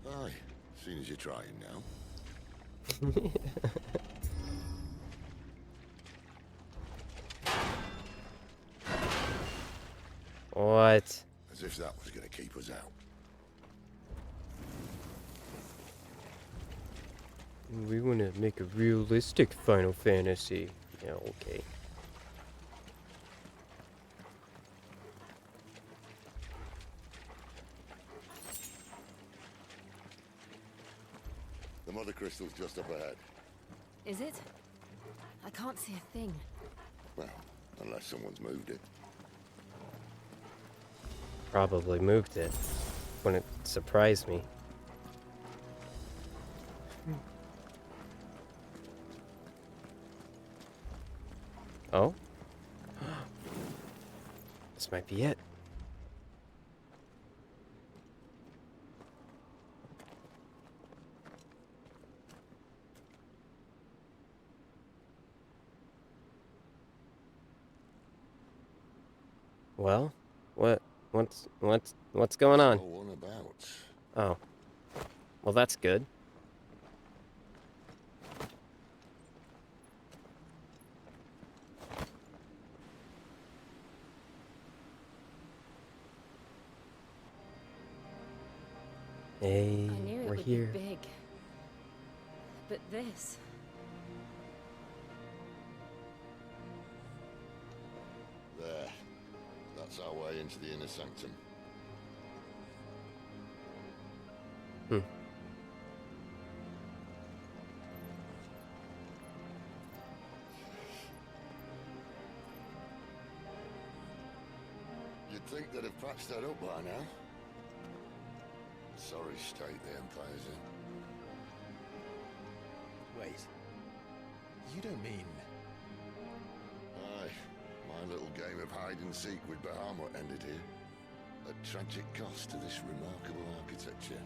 Aye, seeing as you're trying now. What? As if that was going to keep us out. We want to make a realistic Final Fantasy. Yeah, okay. The Mothercrystals just up ahead. Is it? I can't see a thing. Well, unless someone's moved it. Probably moved it. Wouldn't surprise me. Oh? This might be it. Well, what's going on? One about. Oh. Well, that's good. Hey, I knew it we're would here. be big. But this... There. That's our way into the inner sanctum. Hmm. You'd think they'd have patched that up by now. Sorry state the Empire's in. Wait. You don't mean... Aye. My little game of hide-and-seek with Bahamut ended here. A tragic cost to this remarkable architecture.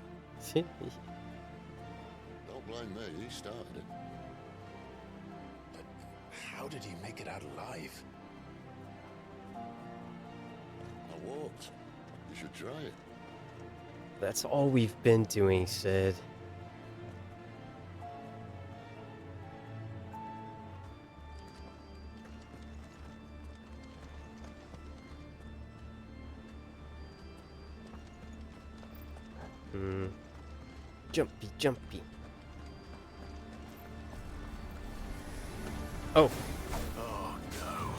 Don't blame me, he started it. But how did he make it out alive? I walked. You should try it. That's all we've been doing, Sid. Jumpy, jumpy. Oh. Oh, no.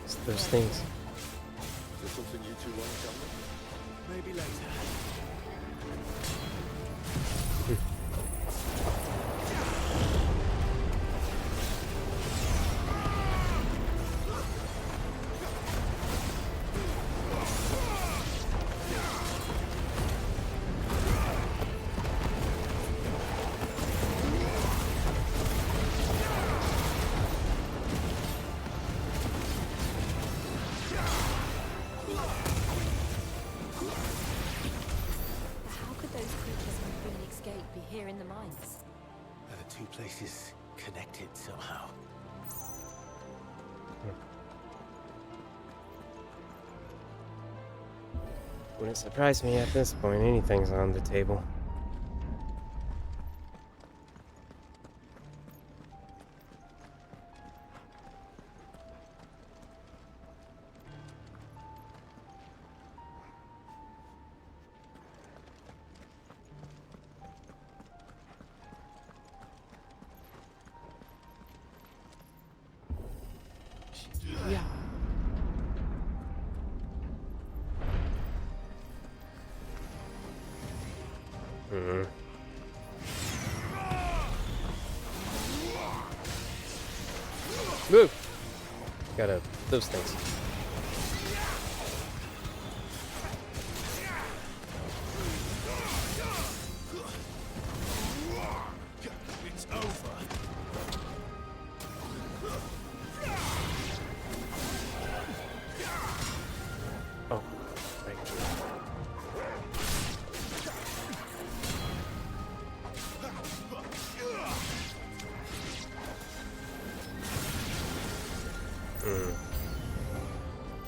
It's those things. Is there something you two want to tell me? Maybe later. Places connected somehow. Wouldn't surprise me at this point. Anything's on the table. Mm-hmm. Woo! Gotta those things. It's over. Oh, right.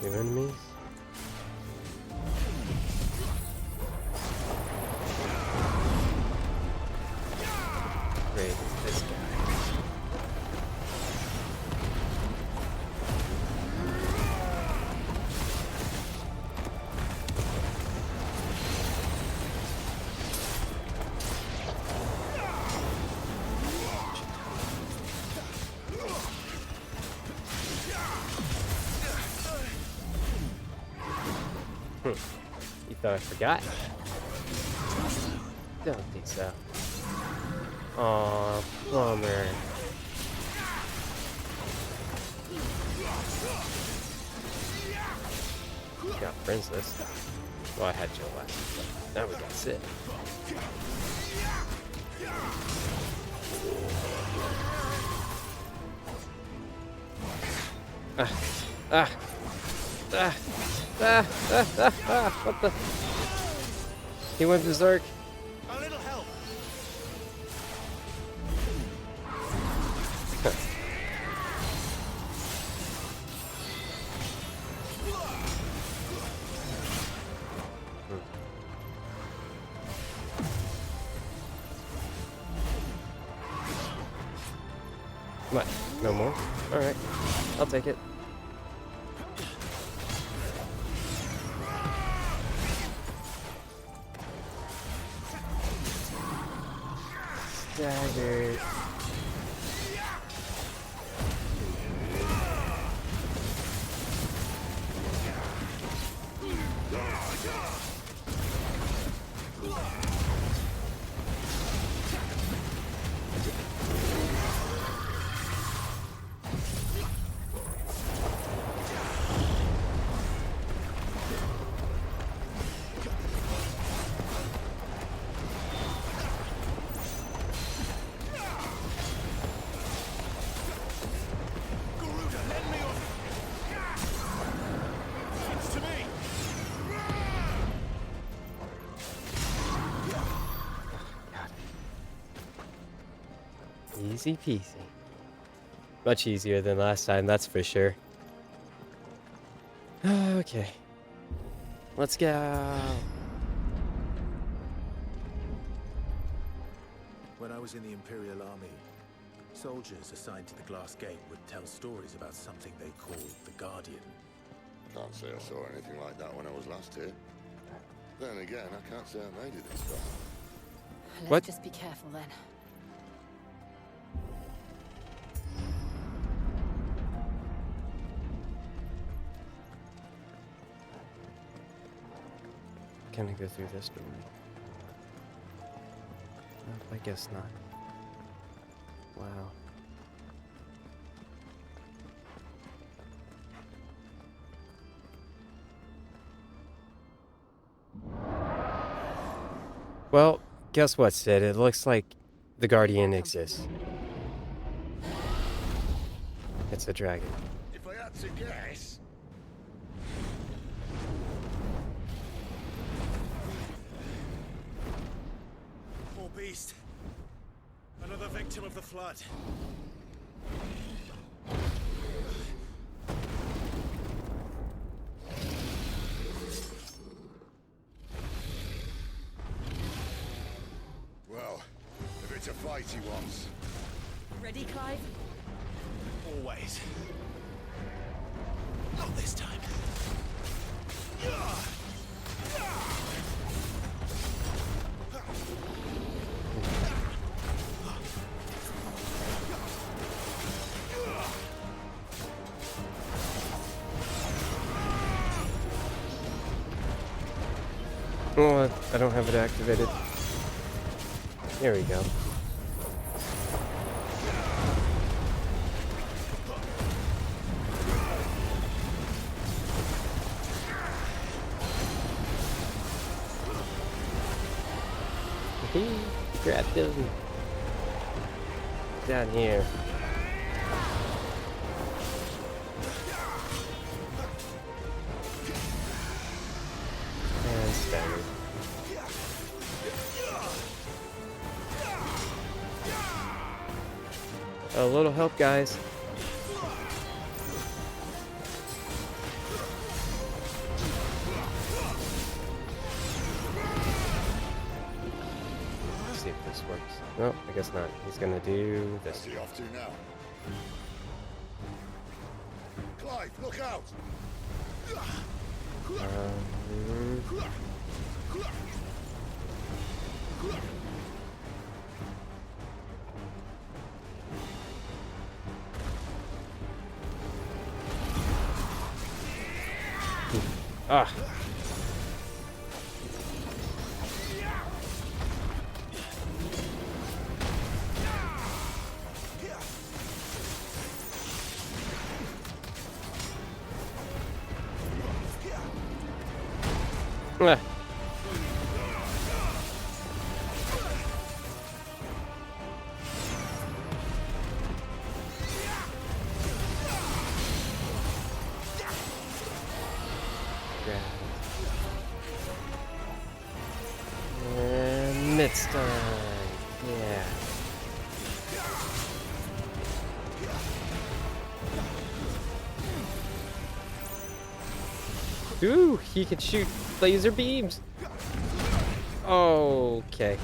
New enemies? Great, this guy. You thought I forgot? Don't think so. Aw, bummer. Got Princess. Well, I had Jill last time, but now we got Sid. What the? He went berserk. A little help. What? No more? Alright. I'll take it. Staggered. Easy peasy. Much easier than last time, that's for sure. Okay. Let's go. When I was in the Imperial Army, soldiers assigned to the Glass Gate would tell stories about something they called the Guardian. I can't say I saw anything like that when I was last here. Then again, I can't say I made it this far. Let's just be careful then. Can I go through this door? Nope, I guess not. Wow. Well, guess what, Sid? It looks like the Guardian exists. It's a dragon. If I had to guess... Poor beast. Another victim of the flood. Well, if it's a fight he wants. Ready, Clive? Always. Not this time. Oh, I don't have it activated. There we go. Grabbed him. Down here. And staggered. A little help, guys. Let's see if this works. No, I guess not. He's gonna do this. What's he off to now? Clive, look out! Ah. Ah. And midst yeah. Ooh, he could shoot laser beams. Okay.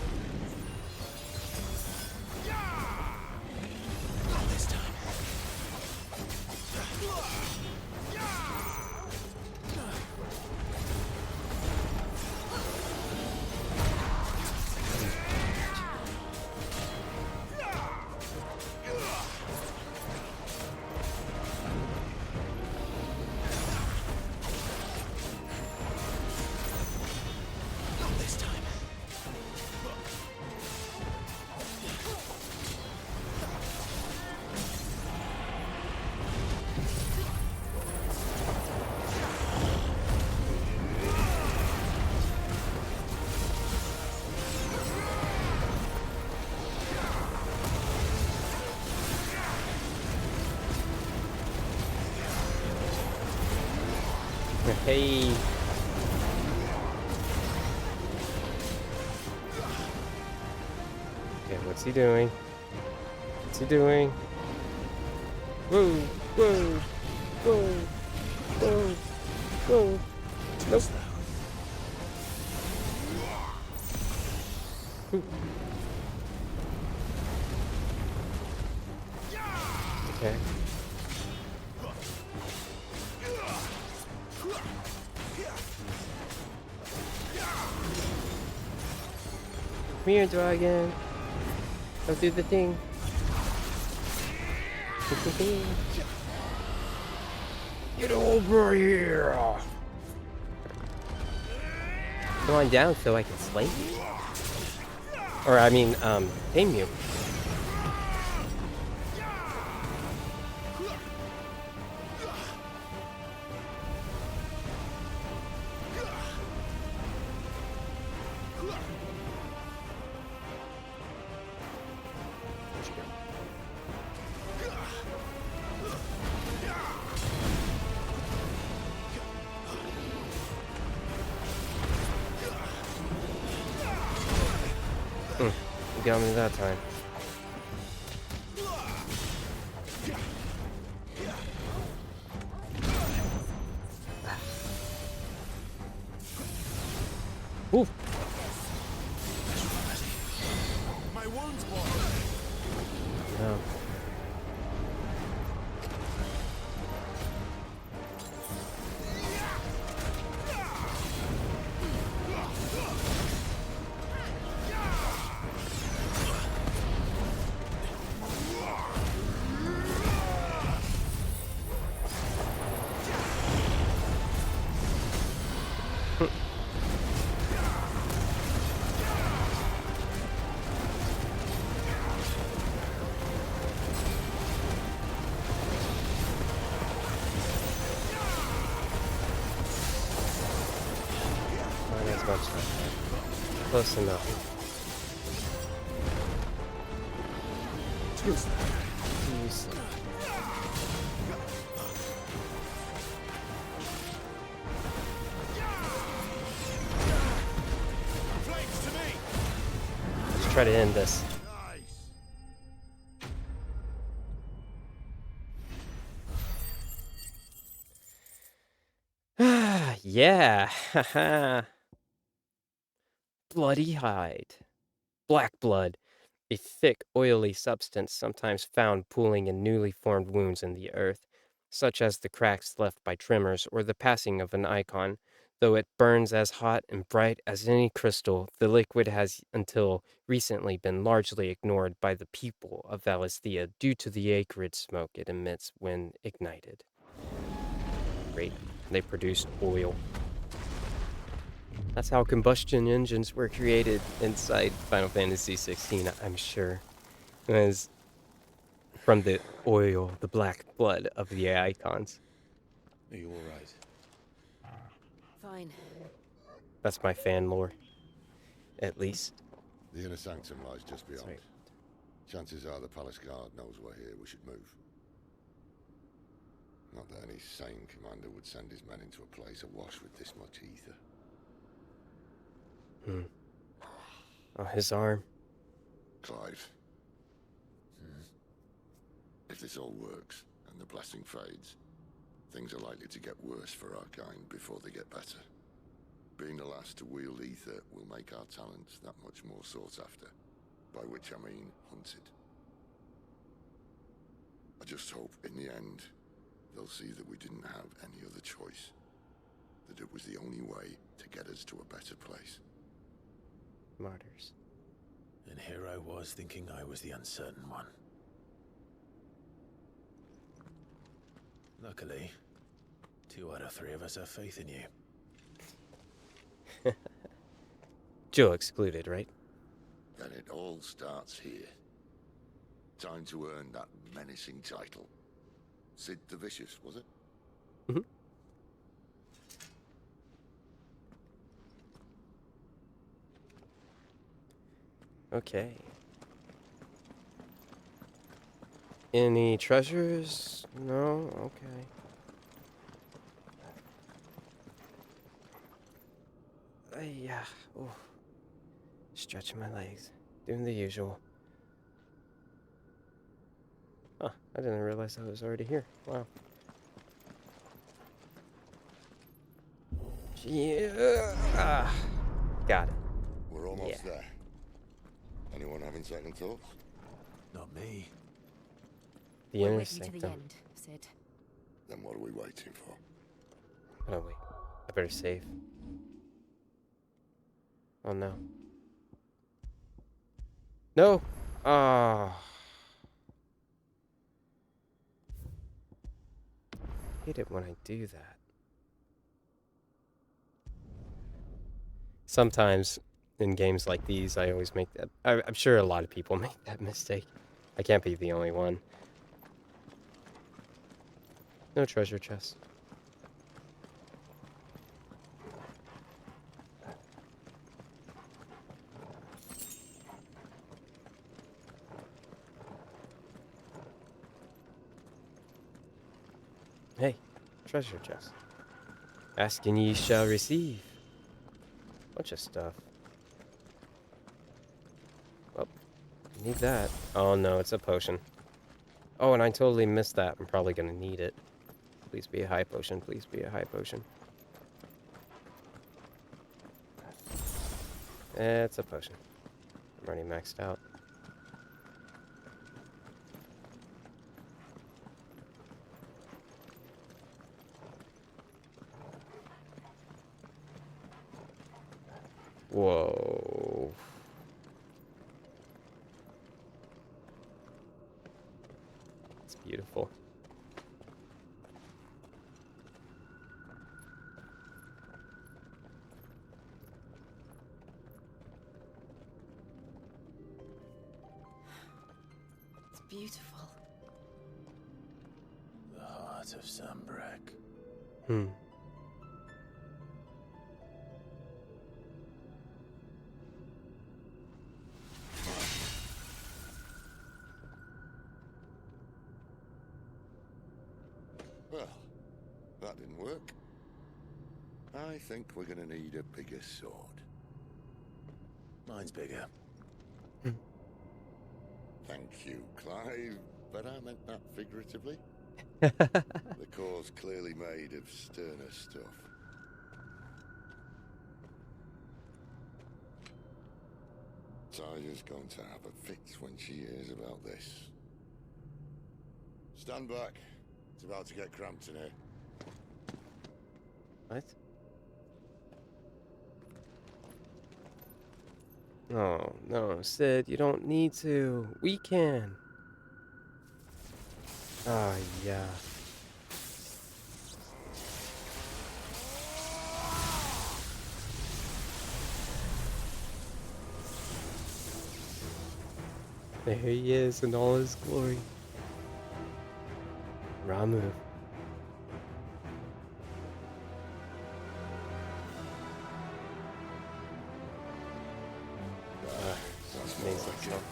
Hey. Okay, what's he doing? What's he doing? Whoa, whoa, whoa, whoa, whoa. Nope. Ooh. Okay. Come here, dragon. Go do the thing. Get over here. Come on down so I can slay you. Or I mean, tame you. Got me that time. Ooh. My wounds, boy. No. much as I can. Close enough. Useless. Let's try to end this. Yeah. Haha. Bloody hide. Black blood. A thick, oily substance sometimes found pooling in newly formed wounds in the earth, such as the cracks left by tremors or the passing of an icon. Though it burns as hot and bright as any crystal, the liquid has until recently been largely ignored by the people of Valisthea due to the acrid smoke it emits when ignited. Great. They produced oil. That's how combustion engines were created inside Final Fantasy XVI, I'm sure. It was from the oil, the black blood of the icons. Are you alright? Fine. That's my fan lore. At least. The inner sanctum lies just beyond. Right. Chances are the palace guard knows we're here. We should move. Not that any sane commander would send his men into a place awash with this much ether. Oh, his arm. Clive. If this all works, and the blessing fades, things are likely to get worse for our kind before they get better. Being the last to wield ether will make our talents that much more sought after, by which I mean hunted. I just hope, in the end, they'll see that we didn't have any other choice. That it was the only way to get us to a better place. Martyrs. And here I was thinking I was the uncertain one. Luckily, 2 out of 3 of us have faith in you. Jill excluded, right? Then it all starts here. Time to earn that menacing title. Sid the Vicious, was it? Mm-hmm. Okay. Any treasures? No? Okay. Yeah. Oh. Stretching my legs. Doing the usual. Huh. I didn't realize I was already here. Wow. Yeah. Got it. We're almost there. Anyone having second thoughts? Not me. The We're inner with you to the sanctum. end, Sid. Then what are we waiting for? Oh wait. I better save. Oh no. No! Ah. I hate it when I do that. Sometimes in games like these, I always make that. I'm sure a lot of people make that mistake. I can't be the only one. No treasure chest. Hey, treasure chest. Ask and ye shall receive. Bunch of stuff. Well, need that. Oh no, it's a potion. Oh, and I totally missed that. I'm probably gonna need it. Please be a high potion. Please be a high potion. It's a potion. I'm already maxed out. Whoa. It's beautiful. It's beautiful. The heart of Sambrek. That didn't work. I think we're gonna need a bigger sword. Mine's bigger. Thank you, Clive, but I meant that figuratively. The core's clearly made of sterner stuff. Tiger's going to have a fit when she hears about this. Stand back. It's about to get cramped in here. What? Oh, no, Sid, you don't need to. We can. Ah, yeah. There he is in all his glory. Ramu. That's amazing stuff.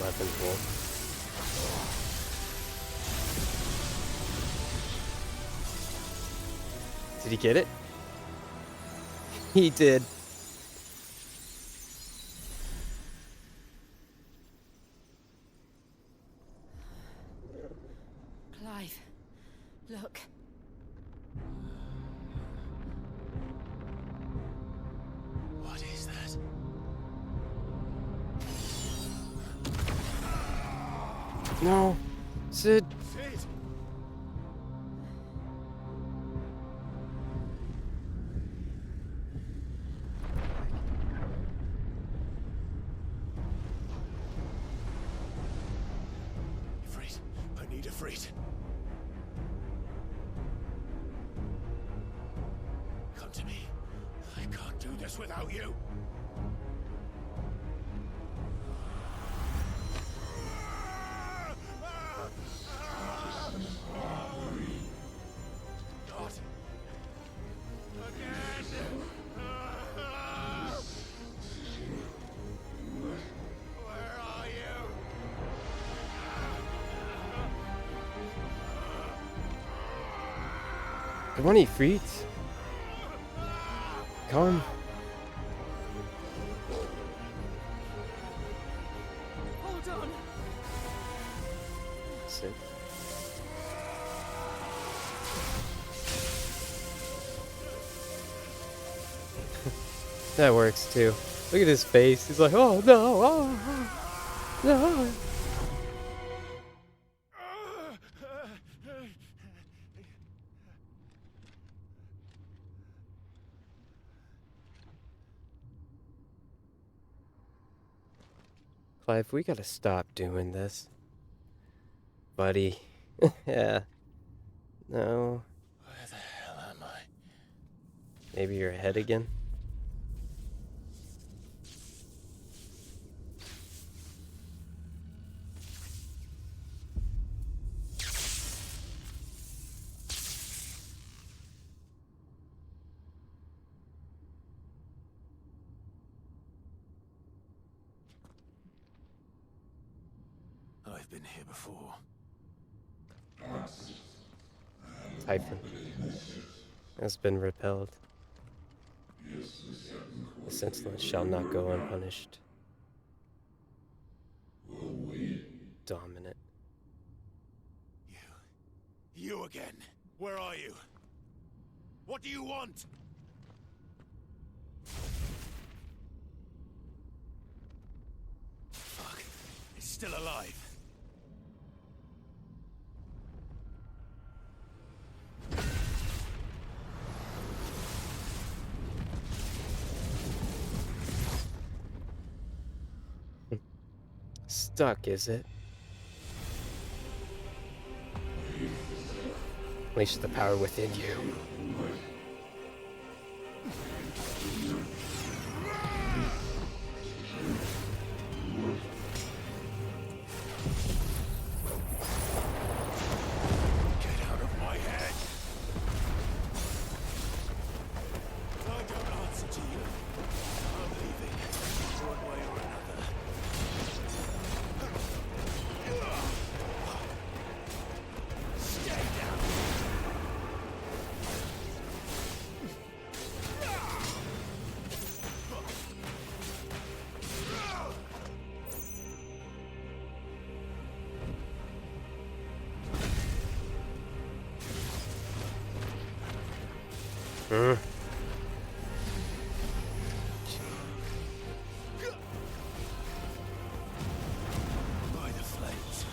11 volt. Did he get it? He did. Clive, look. What is that? No, Sid. Sid! Ifrit, I need Ifrit. Come to me. I can't do this without you. Not again. Where are you? Come on, Ifrit. Come. Hold on. Sid. That works too. Look at his face. He's like, oh no, oh, no. Clive, we gotta stop doing this. Buddy. Yeah. No. Where the hell am I? Maybe your head again? I've been here before. Typhon has been repelled. The sentinels shall not go unpunished. Dominant. You again. Where are you? What do you want? Fuck. It's still alive. Stuck, is it? Unleash the power within you. Get out of my head! I don't answer to you. I'm leaving, one way or another. Mm. By the flames.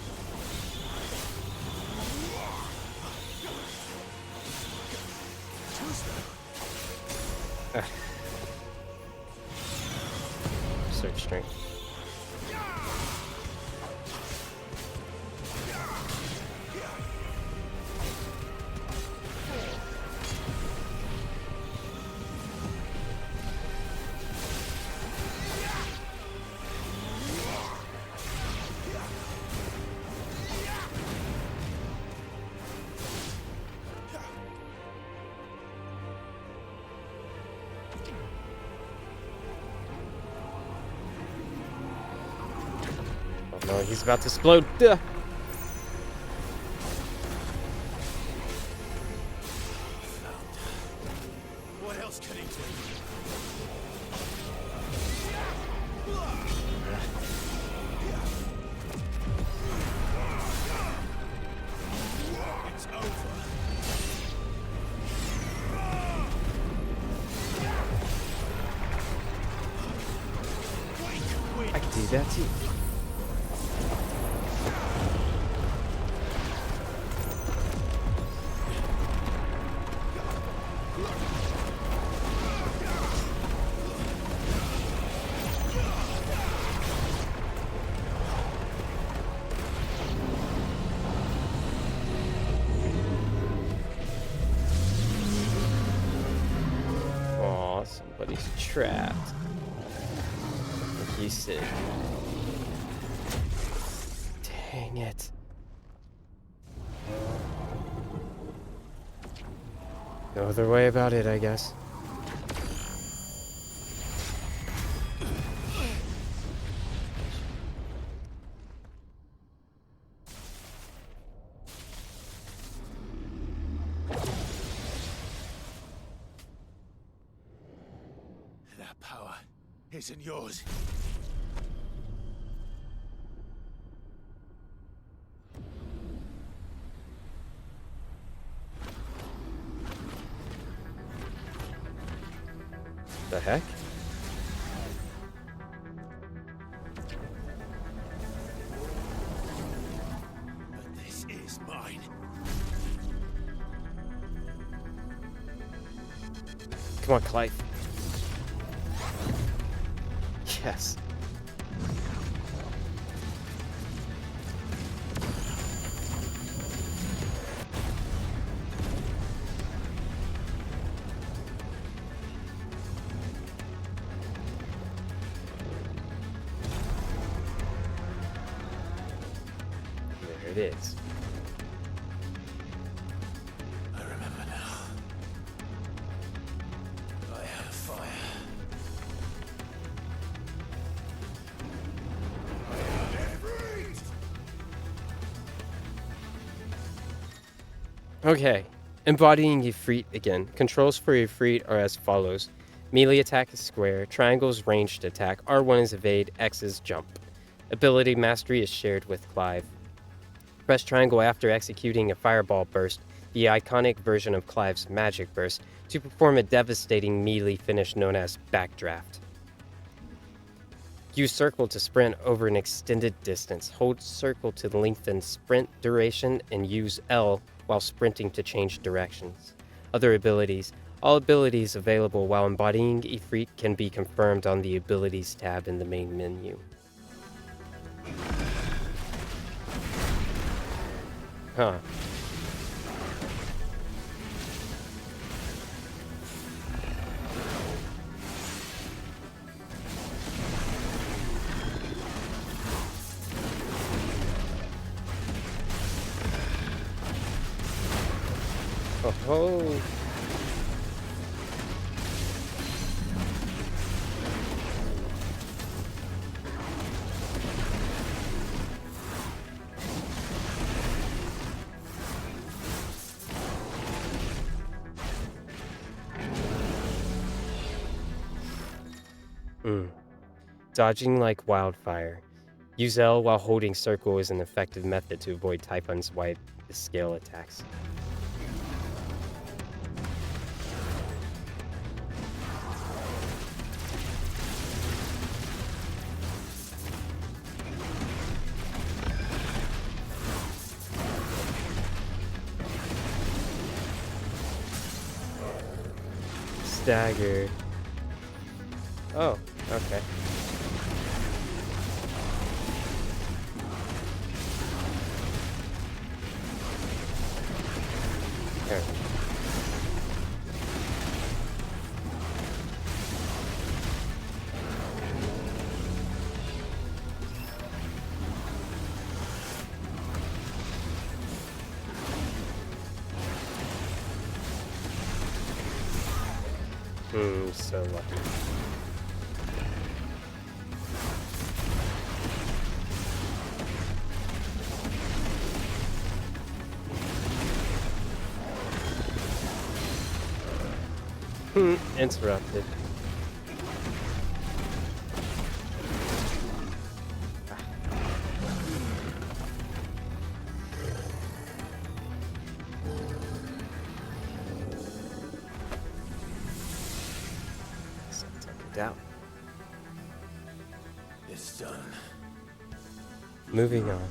Search strength. Oh no, he's about to explode. Duh. What else could he do? It's over. I can do that too. Aw, somebody's trapped. Like you said. Dang it. No other way about it, I guess. That power isn't yours. The heck? But this is mine. Come on, Clive. Yes. There it is. I remember now. I have fire. I have Ifrit! Okay. Embodying Ifrit again. Controls for Ifrit are as follows. Melee attack is square, triangles ranged attack, R1 is evade, X is jump. Ability mastery is shared with Clive. Press triangle after executing a fireball burst, the iconic version of Clive's magic burst, to perform a devastating melee finish known as backdraft. Use circle to sprint over an extended distance. Hold circle to lengthen sprint duration and use L while sprinting to change directions. Other abilities. All abilities available while embodying Ifrit can be confirmed on the Abilities tab in the main menu. Huh. Oh. Dodging like wildfire. Use L while holding circle is an effective method to avoid Typhon's wide scale attacks. dagger. Oh, okay. There. So lucky. Interrupted. Out. It's done. Moving on.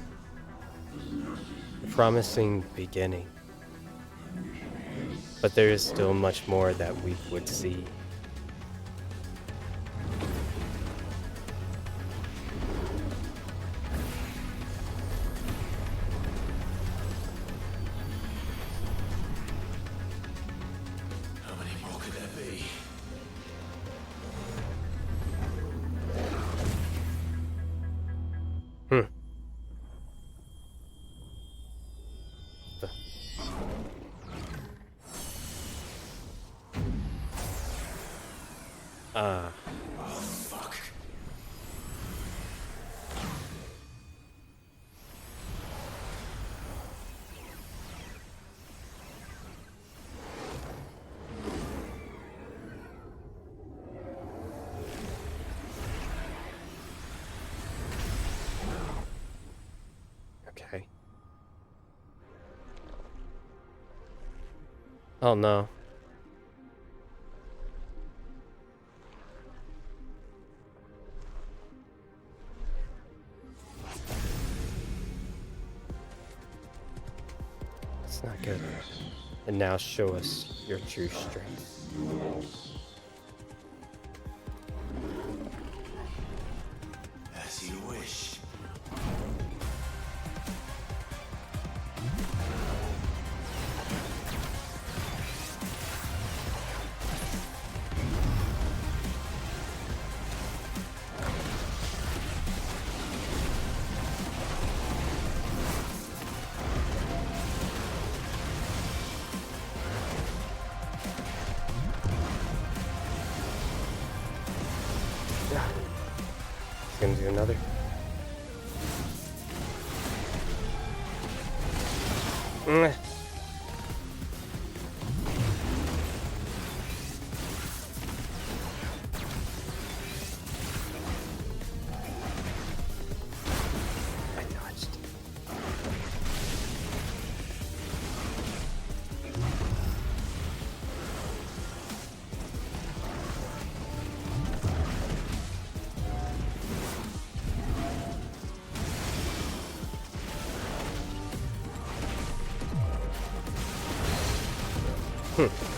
A promising beginning. But there is still much more that we would see. How many more could there be? Oh, fuck. Okay. Oh no. It's not good. And now show us your true strength. As you wish. Gonna do another. I dodged.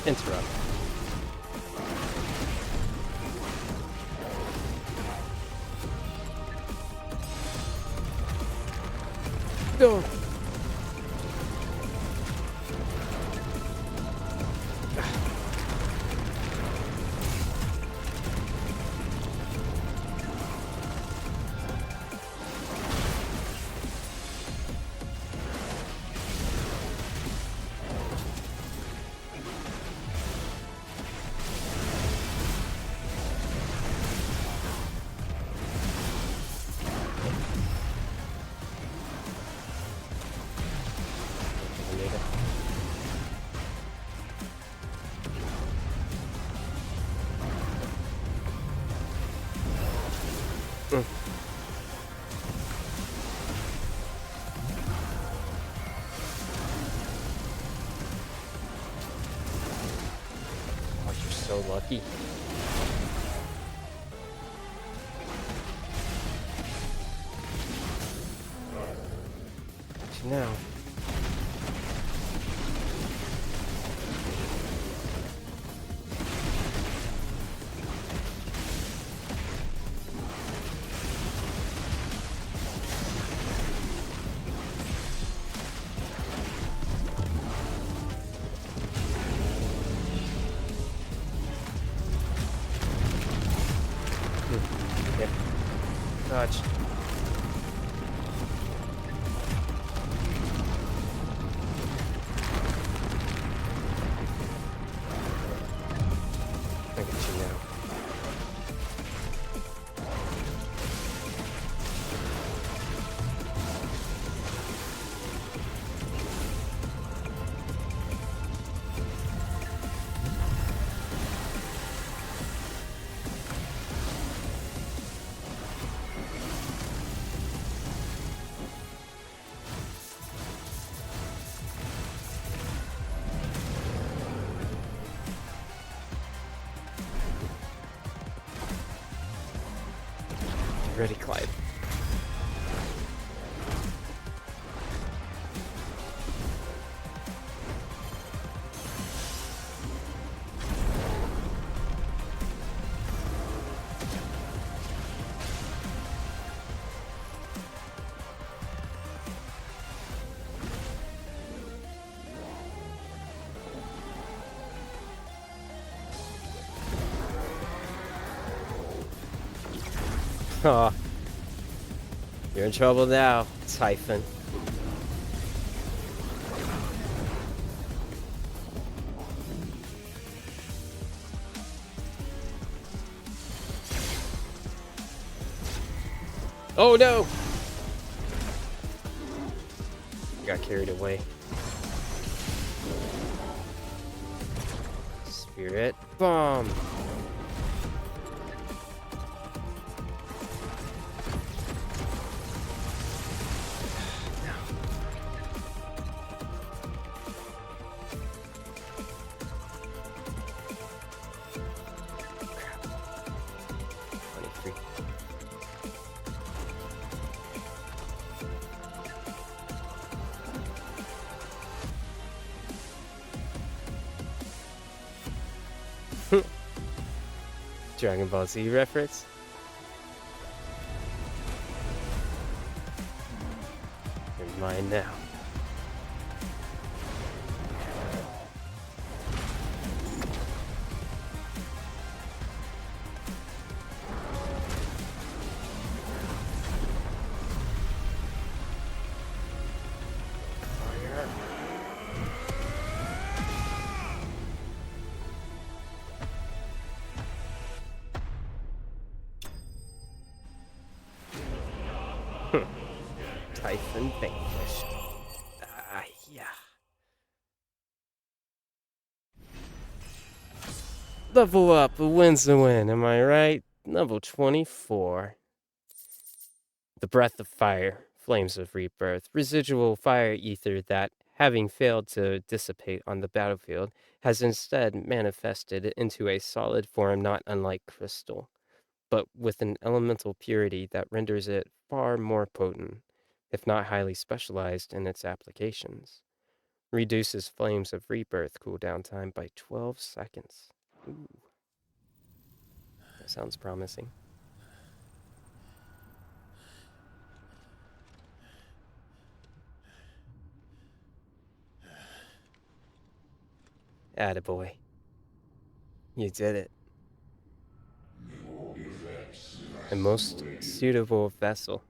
Interrupt. Go. Oh, you're so lucky. Now. Dodge. Look at you now. Ready, Clive. Aw. You're in trouble now, Typhon. Oh no! Got carried away. Spirit bomb. Dragon Ball Z reference. You're mine now. Typhon vanquished. Ah, yeah. Level up, a win's a win, am I right? Level 24. The breath of fire, flames of rebirth, residual fire ether that, having failed to dissipate on the battlefield, has instead manifested into a solid form not unlike crystal, but with an elemental purity that renders it far more potent, if not highly specialized in its applications. Reduces flames of rebirth cooldown time by 12 seconds. Ooh. That sounds promising. Attaboy. You did it. The most suitable vessel.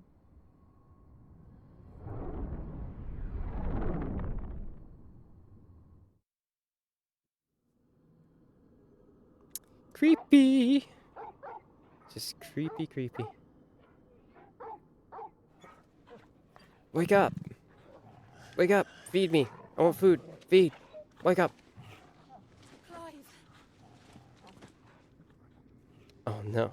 Creepy. Just creepy, creepy. Wake up. Wake up. Feed me. I want food. Feed. Wake up. Clive. Oh no.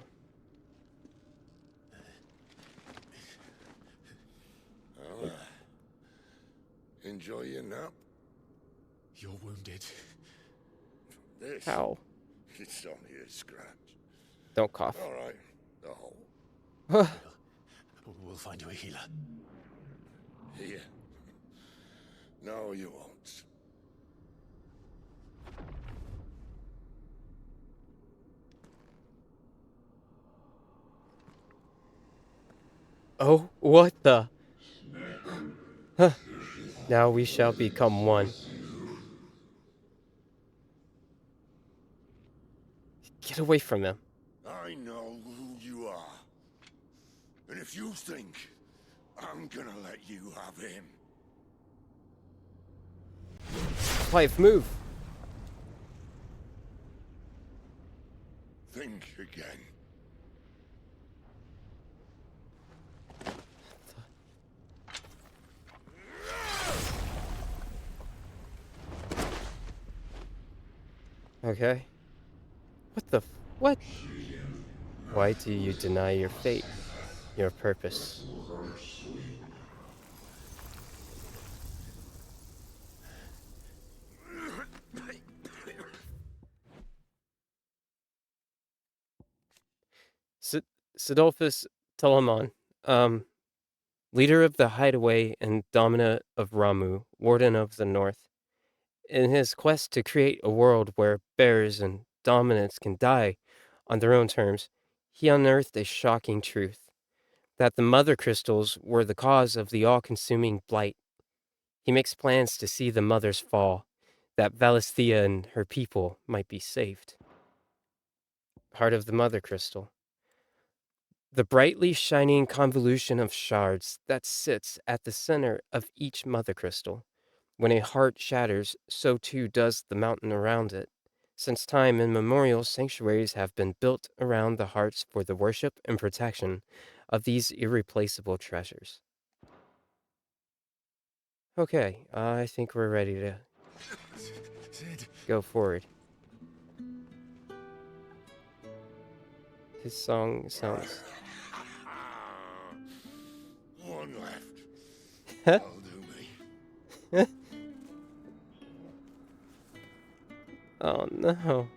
Well, enjoy your nap. You're wounded. This? How? It's only a scratch. Don't cough. All right. The hole. We'll find you a healer. Here. No, you won't. Oh, what the? Huh. Now we shall become one. Get away from him. I know who you are. And if If you think I'm gonna let you have him. Clive, move! Think again. Okay. What the what? Why do you deny your fate, your purpose? Sidolphus Telamon, leader of the Hideaway and Domina of Ramu, Warden of the North. In his quest to create a world where bears and dominants can die on their own terms, he unearthed a shocking truth that the Mothercrystals were the cause of the all consuming blight. He makes plans to see the mothers fall, that Valisthea and her people might be saved. Heart of the Mothercrystal. The brightly shining convolution of shards that sits at the center of each Mothercrystal. When a heart shatters, so too does the mountain around it. Since time immemorial, sanctuaries have been built around the hearts for the worship and protection of these irreplaceable treasures. Okay, I think we're ready to go forward. His song sounds... One left. That'll do me. Oh no.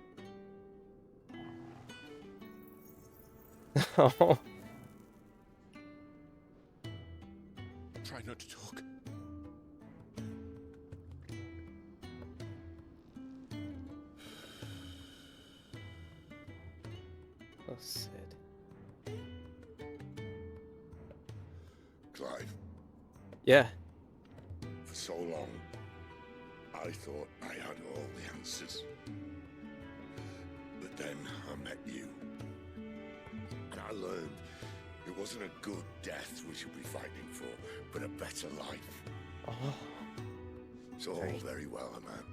Oh. Try not to talk. Oh, Sid. Clive. Yeah. For so long, I thought I had all the answers. But then I met you. And I learned it wasn't a good death we should be fighting for, but a better life. Oh. It's all very well, a man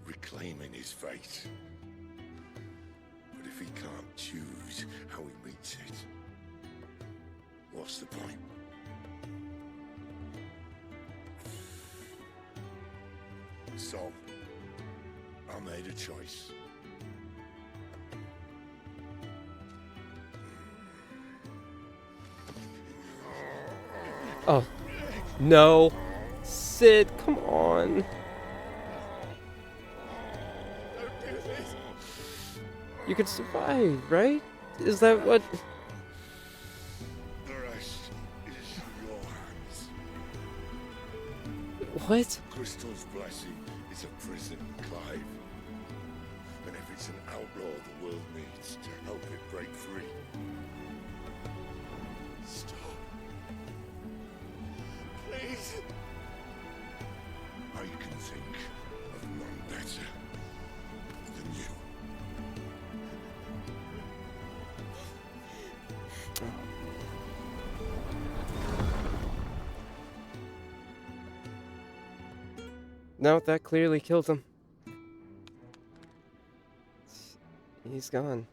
reclaiming his fate. But if he can't choose how he meets it, what's the point? So, I made a choice. Oh. No. Sid, come on. You could survive, right? Is that what... The rest is in your hands. What? Crystal's blessing is a prison, Clive. And if it's an outlaw the world needs to help it break free. Stop. Please. I can think of none better than you. No, that clearly killed him. He's gone.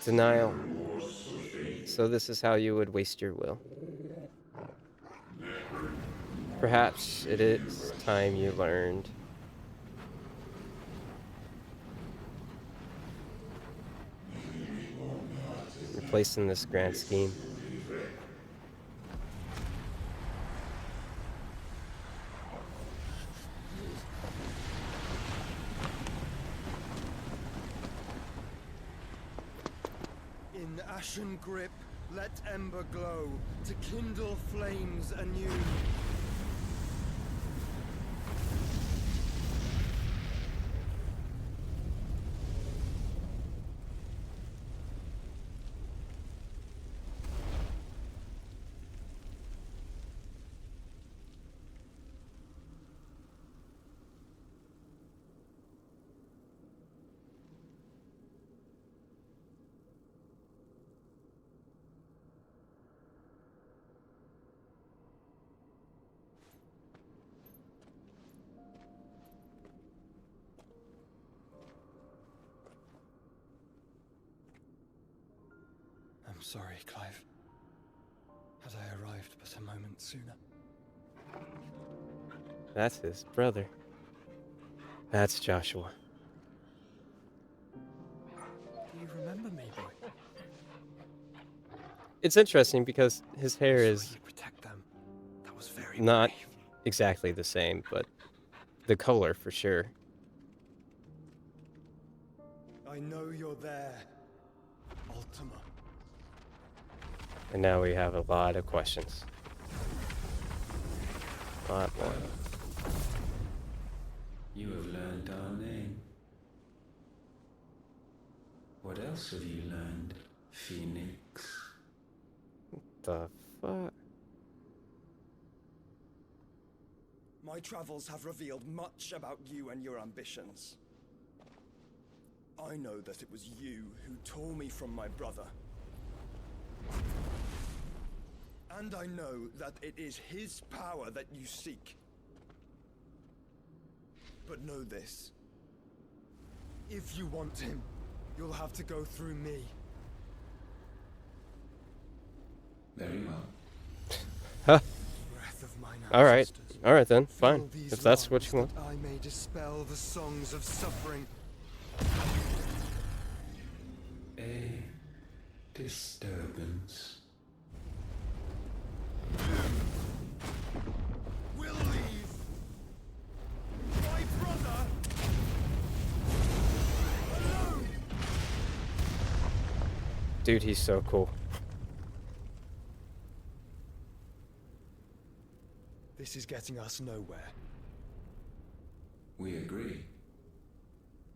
Denial. So this is how you would waste your will. Perhaps it is time you learned. Placed in this grand scheme. In ashen grip, let ember glow to kindle flames anew. sorry, Clive. Had I arrived but a moment sooner. That's his brother. That's Joshua. Do you remember me, boy? It's interesting because his hair is Protect them. That was very not exactly the same, but the color for sure. I know you're there, Ultima. And now we have a lot of questions. A lot more. You have learned our name. What else have you learned, Phoenix? What the fuck? My travels have revealed much about you and your ambitions. I know that it was you who tore me from my brother. And I know that it is his power that you seek. But know this. If you want him, you'll have to go through me. Very well. Huh. Breath of mine Alright. ancestors. Alright then, fine. Fill these If that's what lungs you want. that I may dispel the songs of suffering. A disturbance. We'll leave. My brother alone. Dude, he's so cool. This is getting us nowhere. We agree.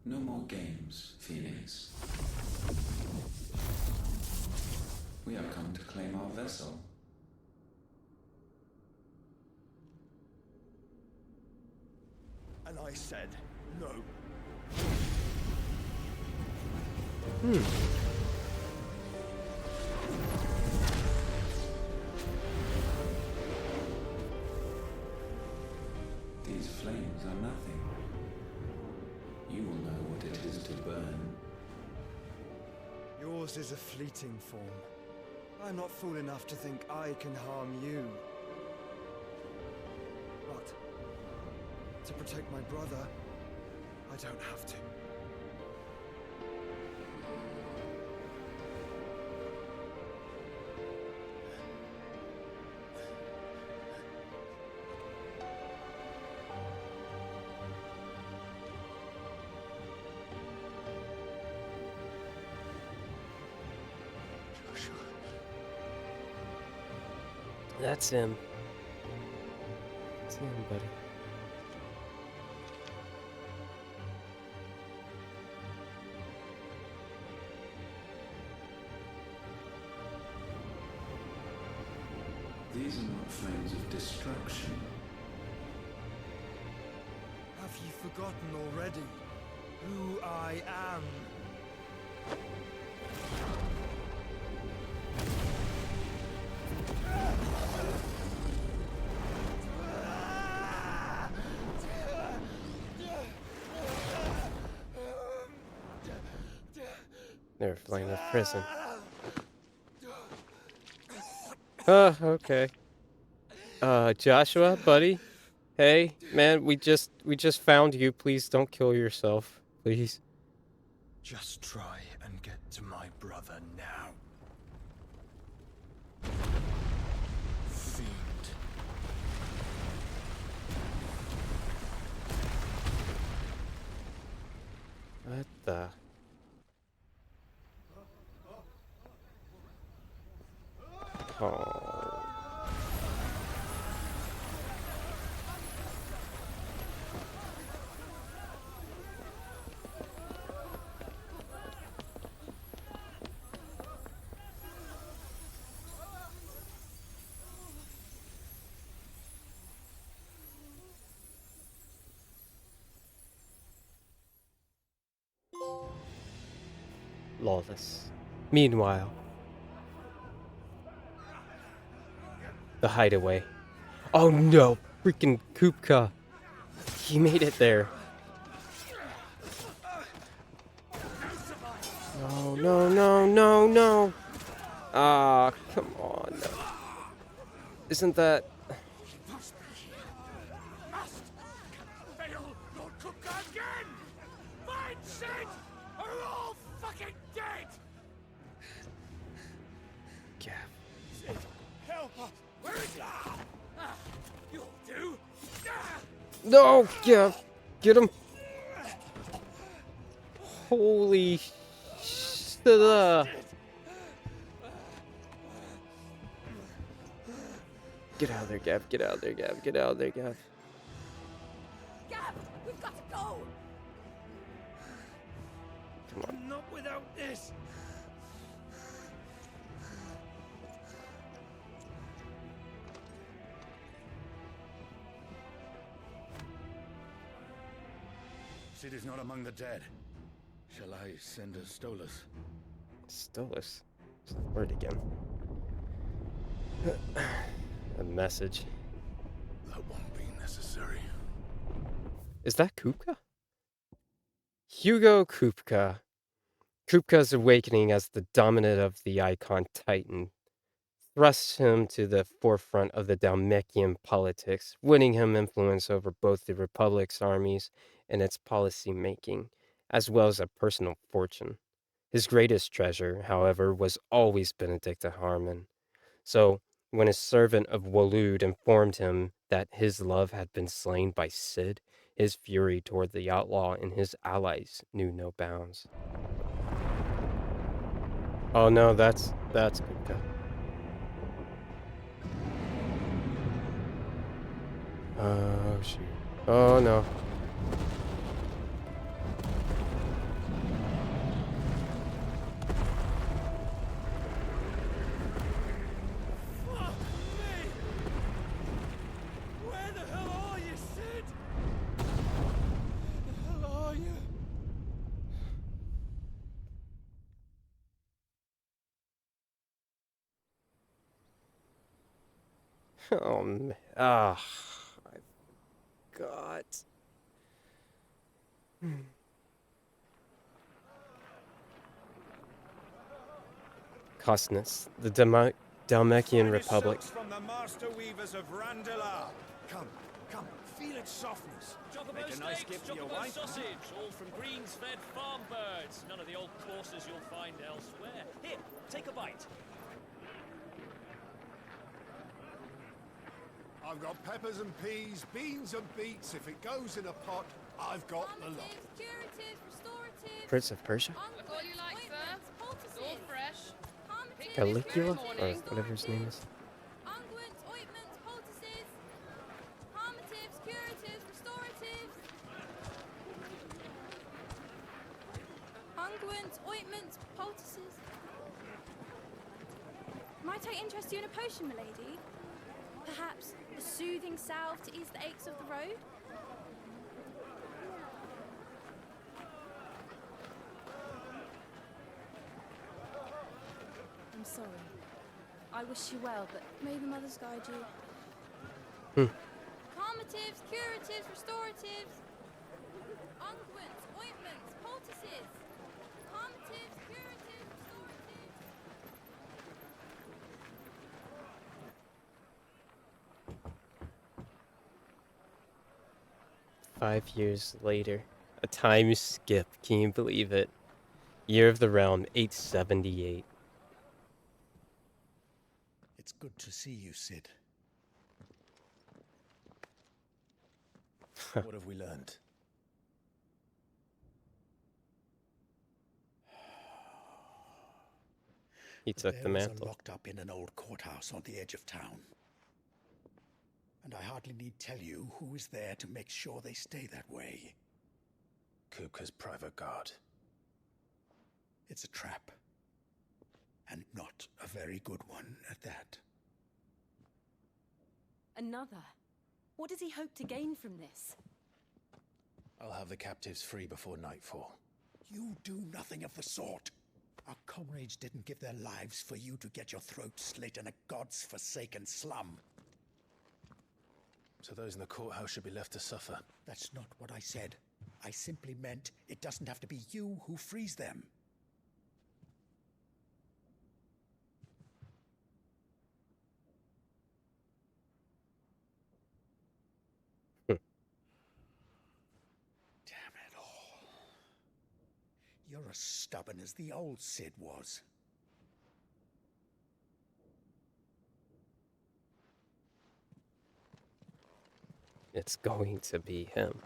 No more games, Phoenix. We have come to claim our vessel. And I said no. These flames are nothing. You will know what it is to burn. Yours is a fleeting form. I'm not fool enough to think I can harm you. But to protect my brother, I don't have to. That's him. That's him, buddy. These are not flames of destruction. Have you forgotten already who I am? They're a flame of prison. Oh, okay. Joshua, buddy. Hey, man, we just found you. Please don't kill yourself. Please. Just try and get to my brother now. Fiend. What the? Oh. Lawless. Meanwhile, the Hideaway. Oh no, freaking Kupka. He made it there. No, no, no, no, no. Ah, come on. Isn't that... Must fail Lord Kupka again! Find Sid, or we're all fucking dead! Gav. Sid, help us! Where is he? You'll do! No, Gav! Get him! Holy shit! Get out of there, Gav. Get out of there, Gav. Get out of there, Gav. Gav, we've got to go. Come on. Not without this! Sid is not among the dead. Shall I send a Stolas? Stolas? What's the word again? A message. That won't be necessary. Is that Kupka? Hugo Kupka. Kupka's awakening as the dominant of the Icon Titan thrust him to the forefront of the Dhalmekian politics, winning him influence over both the Republic's armies and its policy making, as well as a personal fortune. His greatest treasure, however, was always Benedicta Harmon. So, when his servant of Waloed informed him that his love had been slain by Sid, his fury toward the outlaw and his allies knew no bounds. Oh no, that's Kupka. Oh shoot. Oh no. Fuck me! Where the hell are you, Sid? Where the hell are you? Oh man. Ah. I forgot. Cosnus, the Dhalmekian Republic. From the master weavers of Randala. Come, feel its softness. Chocobo Make a nice steaks, gift for your chocobo wife. sausage, all from greens-fed farm birds. None of the old courses you'll find elsewhere. Here, take a bite. I've got peppers and peas, beans and beets. If it goes in a pot, I've got the lot. Curatives, restoratives. Prince of Persia? Look all you like, sir. It's all fresh. Caligula? Or whatever his name is. Unguents, ointments, poultices. Harmatives, curatives, restoratives. Unguents, ointments, poultices. Might I interest you in a potion, milady? Perhaps a soothing salve to ease the aches of the road? I'm sorry. I wish you well, but may the mothers guide you. Calmatives, curatives, restoratives. Unguents, ointments, poultices. Calmatives, curatives, restoratives. 5 years later. A time skip. Can you believe it? Year of the Realm, 878. It's good to see you, Sid. What have we learned? He took the bearers mantle. are locked up in an old courthouse on the edge of town. And I hardly need tell you who is there to make sure they stay that way. Kupka's private guard. It's a trap. And not a very good one at that. Another? What does he hope to gain from this? I'll have the captives free before nightfall. You do nothing of the sort. Our comrades didn't give their lives for you to get your throat slit in a god's forsaken slum. So those in the courthouse should be left to suffer. That's not what I said. I simply meant it doesn't have to be you who frees them. You're as stubborn as the old Cid was. It's going to be him.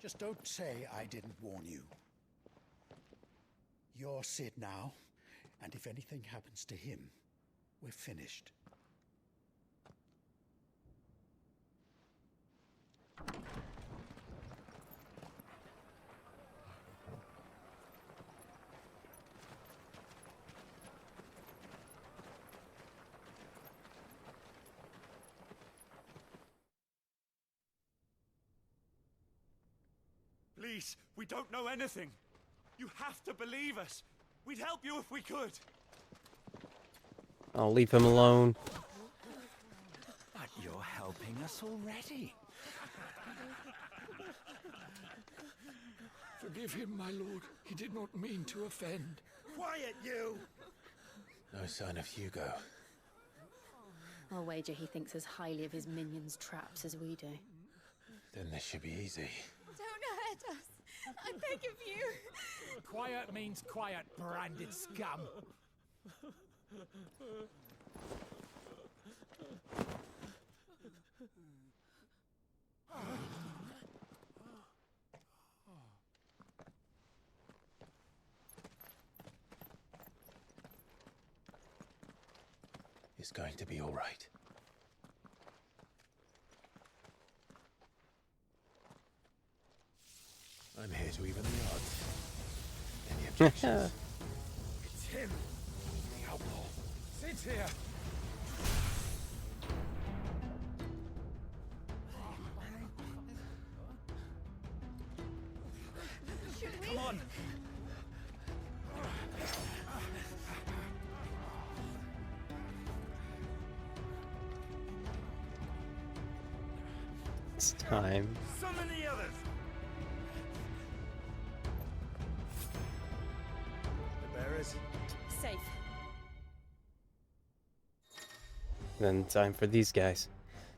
Just don't say I didn't warn you. You're Cid now, and if anything happens to him, we're finished. Please, we don't know anything. You have to believe us. We'd help you if we could. I'll leave him alone. But you're helping us already. Forgive him, my lord. He did not mean to offend. Quiet, you! No sign of Hugo. I'll wager he thinks as highly of his minions' traps as we do. Then this should be easy. Don't hurt us! I beg of you! Quiet means quiet, branded scum. It's going to be all right. I'm here to even the odds. Any objections? It's him, the outlaw. Sid's here. Come on. It's time. Summon the others. The bearers. Safe. Then time for these guys.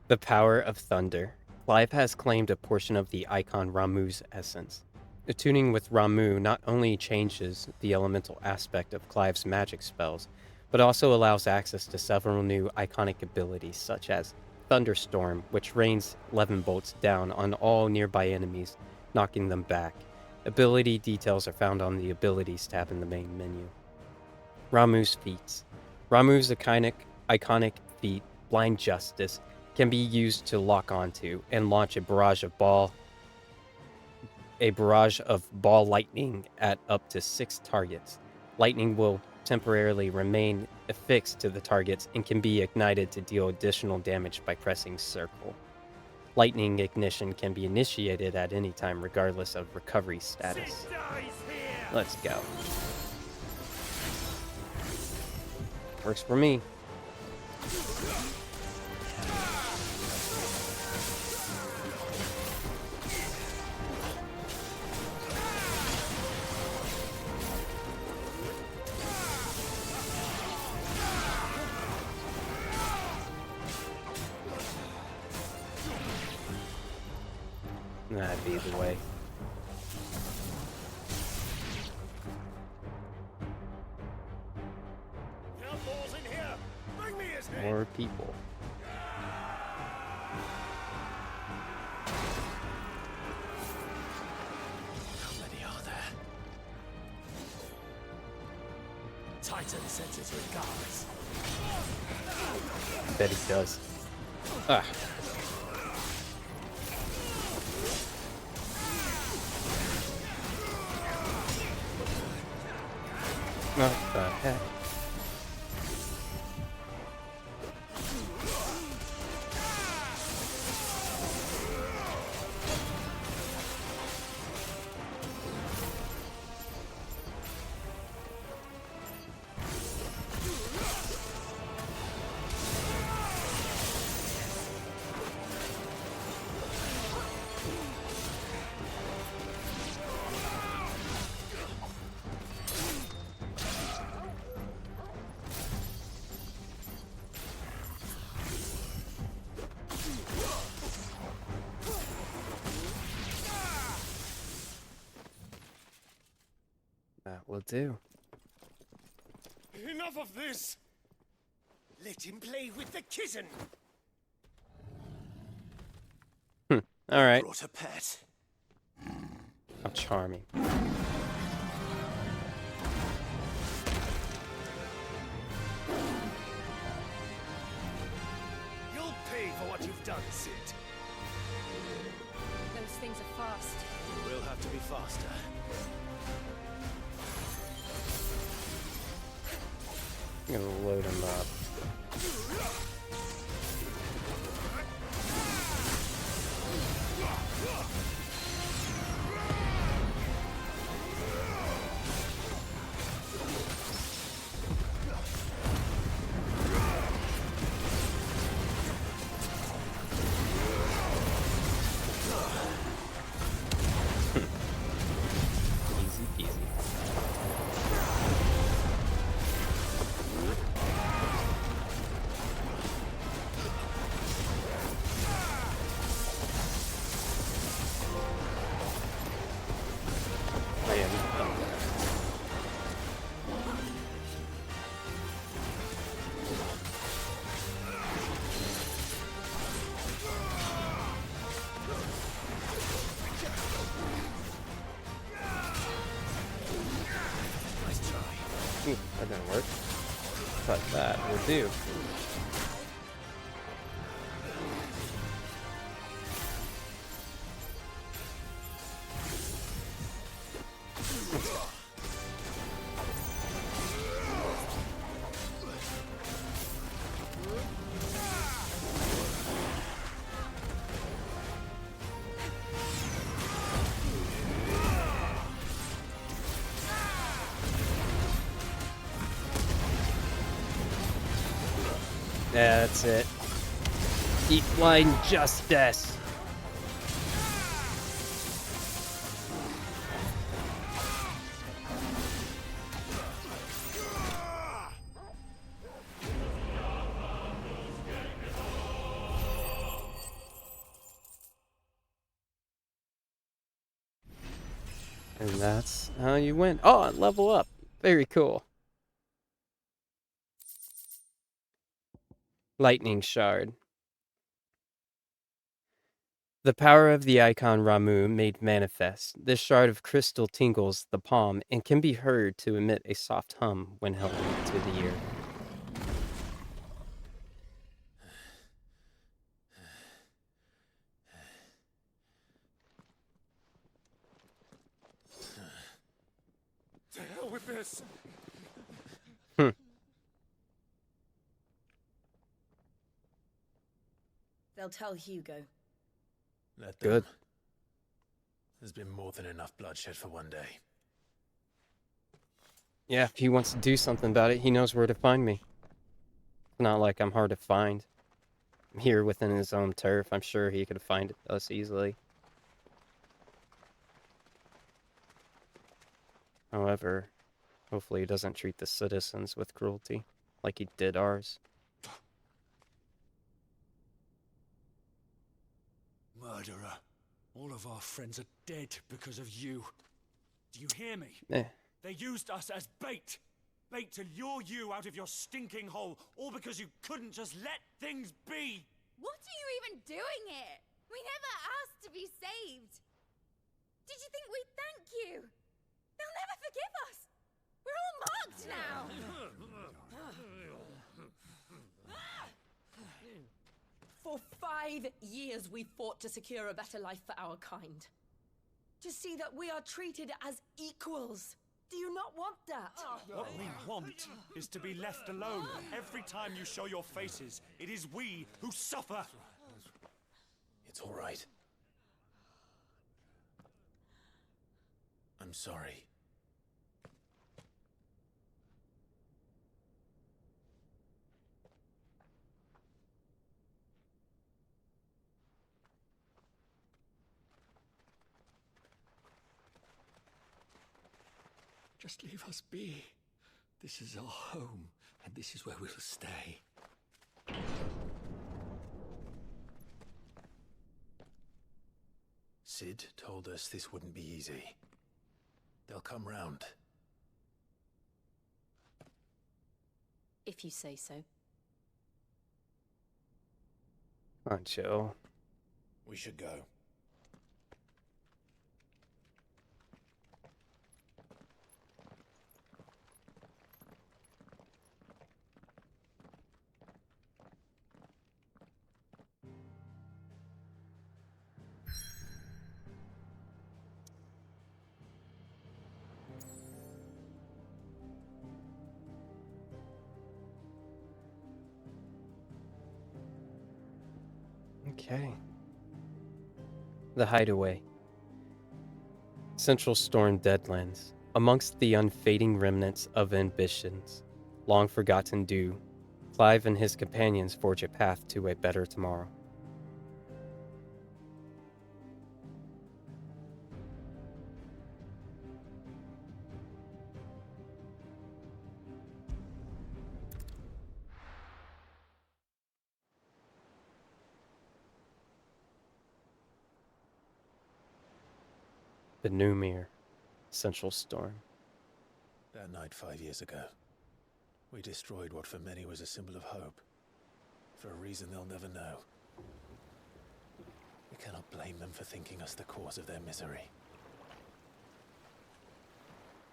The power of thunder. Clive has claimed a portion of the icon Ramuh's essence. Attuning with Ramuh not only changes the elemental aspect of Clive's magic spells, but also allows access to several new iconic abilities such as Thunderstorm, which rains 11 bolts down on all nearby enemies, knocking them back. Ability details are found on the Abilities tab in the main menu. Ramuh's feats. Ramuh's iconic feat, Blind Justice, can be used to lock onto and launch a barrage of ball lightning at up to 6 targets. Lightning will temporarily remain affixed to the targets and can be ignited to deal additional damage by pressing circle. Lightning ignition can be initiated at any time regardless of recovery status. Let's go. Works for me. That'd be the way. Outlaws in here. Bring me his head. More people. How many are there? Titan sends his regards. I bet he does. Ah. What the heck? That will do. Enough of this! Let him play with the kitten! All right. Brought a pet. How charming. You'll pay for what you've done, Sid. Those things are fast. We'll have to be faster. I'm gonna load him up. Easy peasy. That didn't work. But that will do. Yeah, that's it. Keep blind justice. And that's how you win. Oh, level up. Very cool. Lightning Shard. The power of the icon Ramu made manifest. This shard of crystal tingles the palm and can be heard to emit a soft hum when held to the ear. To hell with this! They'll tell Hugo. Let them. Good. There's been more than enough bloodshed for one day. Yeah, if he wants to do something about it, he knows where to find me. It's not like I'm hard to find. I'm here within his own turf. I'm sure he could find us easily. However, hopefully he doesn't treat the citizens with cruelty, like he did ours. Murderer. All of our friends are dead because of you. Do you hear me? Eh. They used us as bait. Bait to lure you out of your stinking hole, all because you couldn't just let things be. What are you even doing here? We never asked to be saved. Did you think we'd thank you? They'll never forgive us. We're all marked now. For 5 years we fought to secure a better life for our kind. To see that we are treated as equals. Do you not want that? What we want is to be left alone. Every time you show your faces, it is we who suffer. It's all right. I'm sorry. Just leave us be. This is our home, and this is where we'll stay. Sid told us this wouldn't be easy. They'll come round. if you say so. Come on, Jill. We should go. Okay. The Hideaway. Central Storm Deadlands. Amongst the unfading remnants of ambitions, long forgotten due, Clive and his companions forge a path to a better tomorrow. Benumir, Central Storm. That night 5 years ago, we destroyed what for many was a symbol of hope. For a reason they'll never know. We cannot blame them for thinking us the cause of their misery.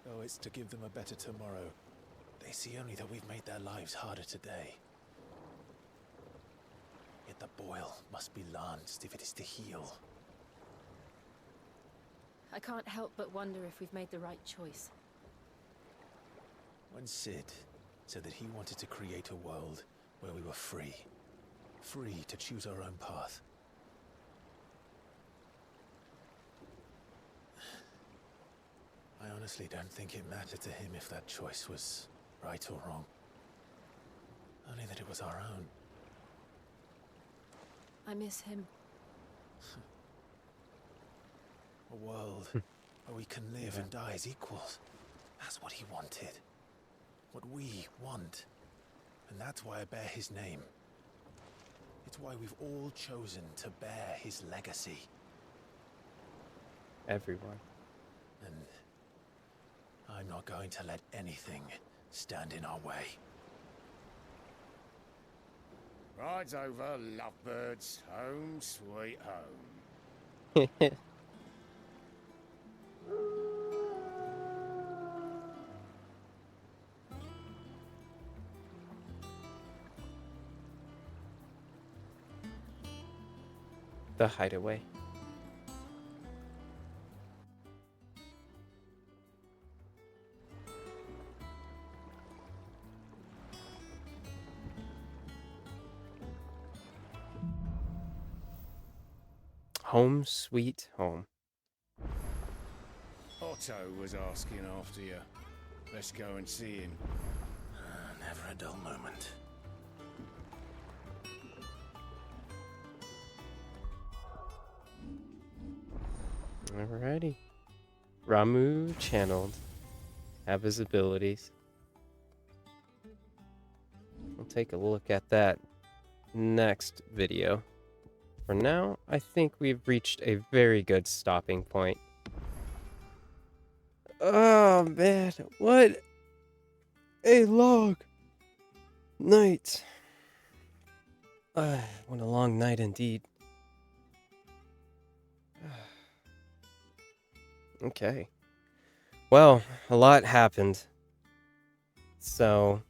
Though it's to give them a better tomorrow, they see only that we've made their lives harder today. Yet the boil must be lanced if it is to heal. I can't help but wonder if we've made the right choice. When Sid said that he wanted to create a world where we were free. Free to choose our own path. I honestly don't think it mattered to him if that choice was right or wrong. Only that it was our own. I miss him. A world where we can live and die as equals. That's what he wanted. What we want. And that's why I bear his name. It's why we've all chosen to bear his legacy. Everyone. And I'm not going to let anything stand in our way. Rides over, lovebirds. Home, sweet home. The Hideaway. Home sweet home. Otto was asking after you. Let's go and see him. Never a dull moment. Alrighty. Ramu channeled. Have his abilities. We'll take a look at that next video. For now, I think we've reached a very good stopping point. Oh man, what a long night. What a long night indeed. Okay. Well, a lot happened. So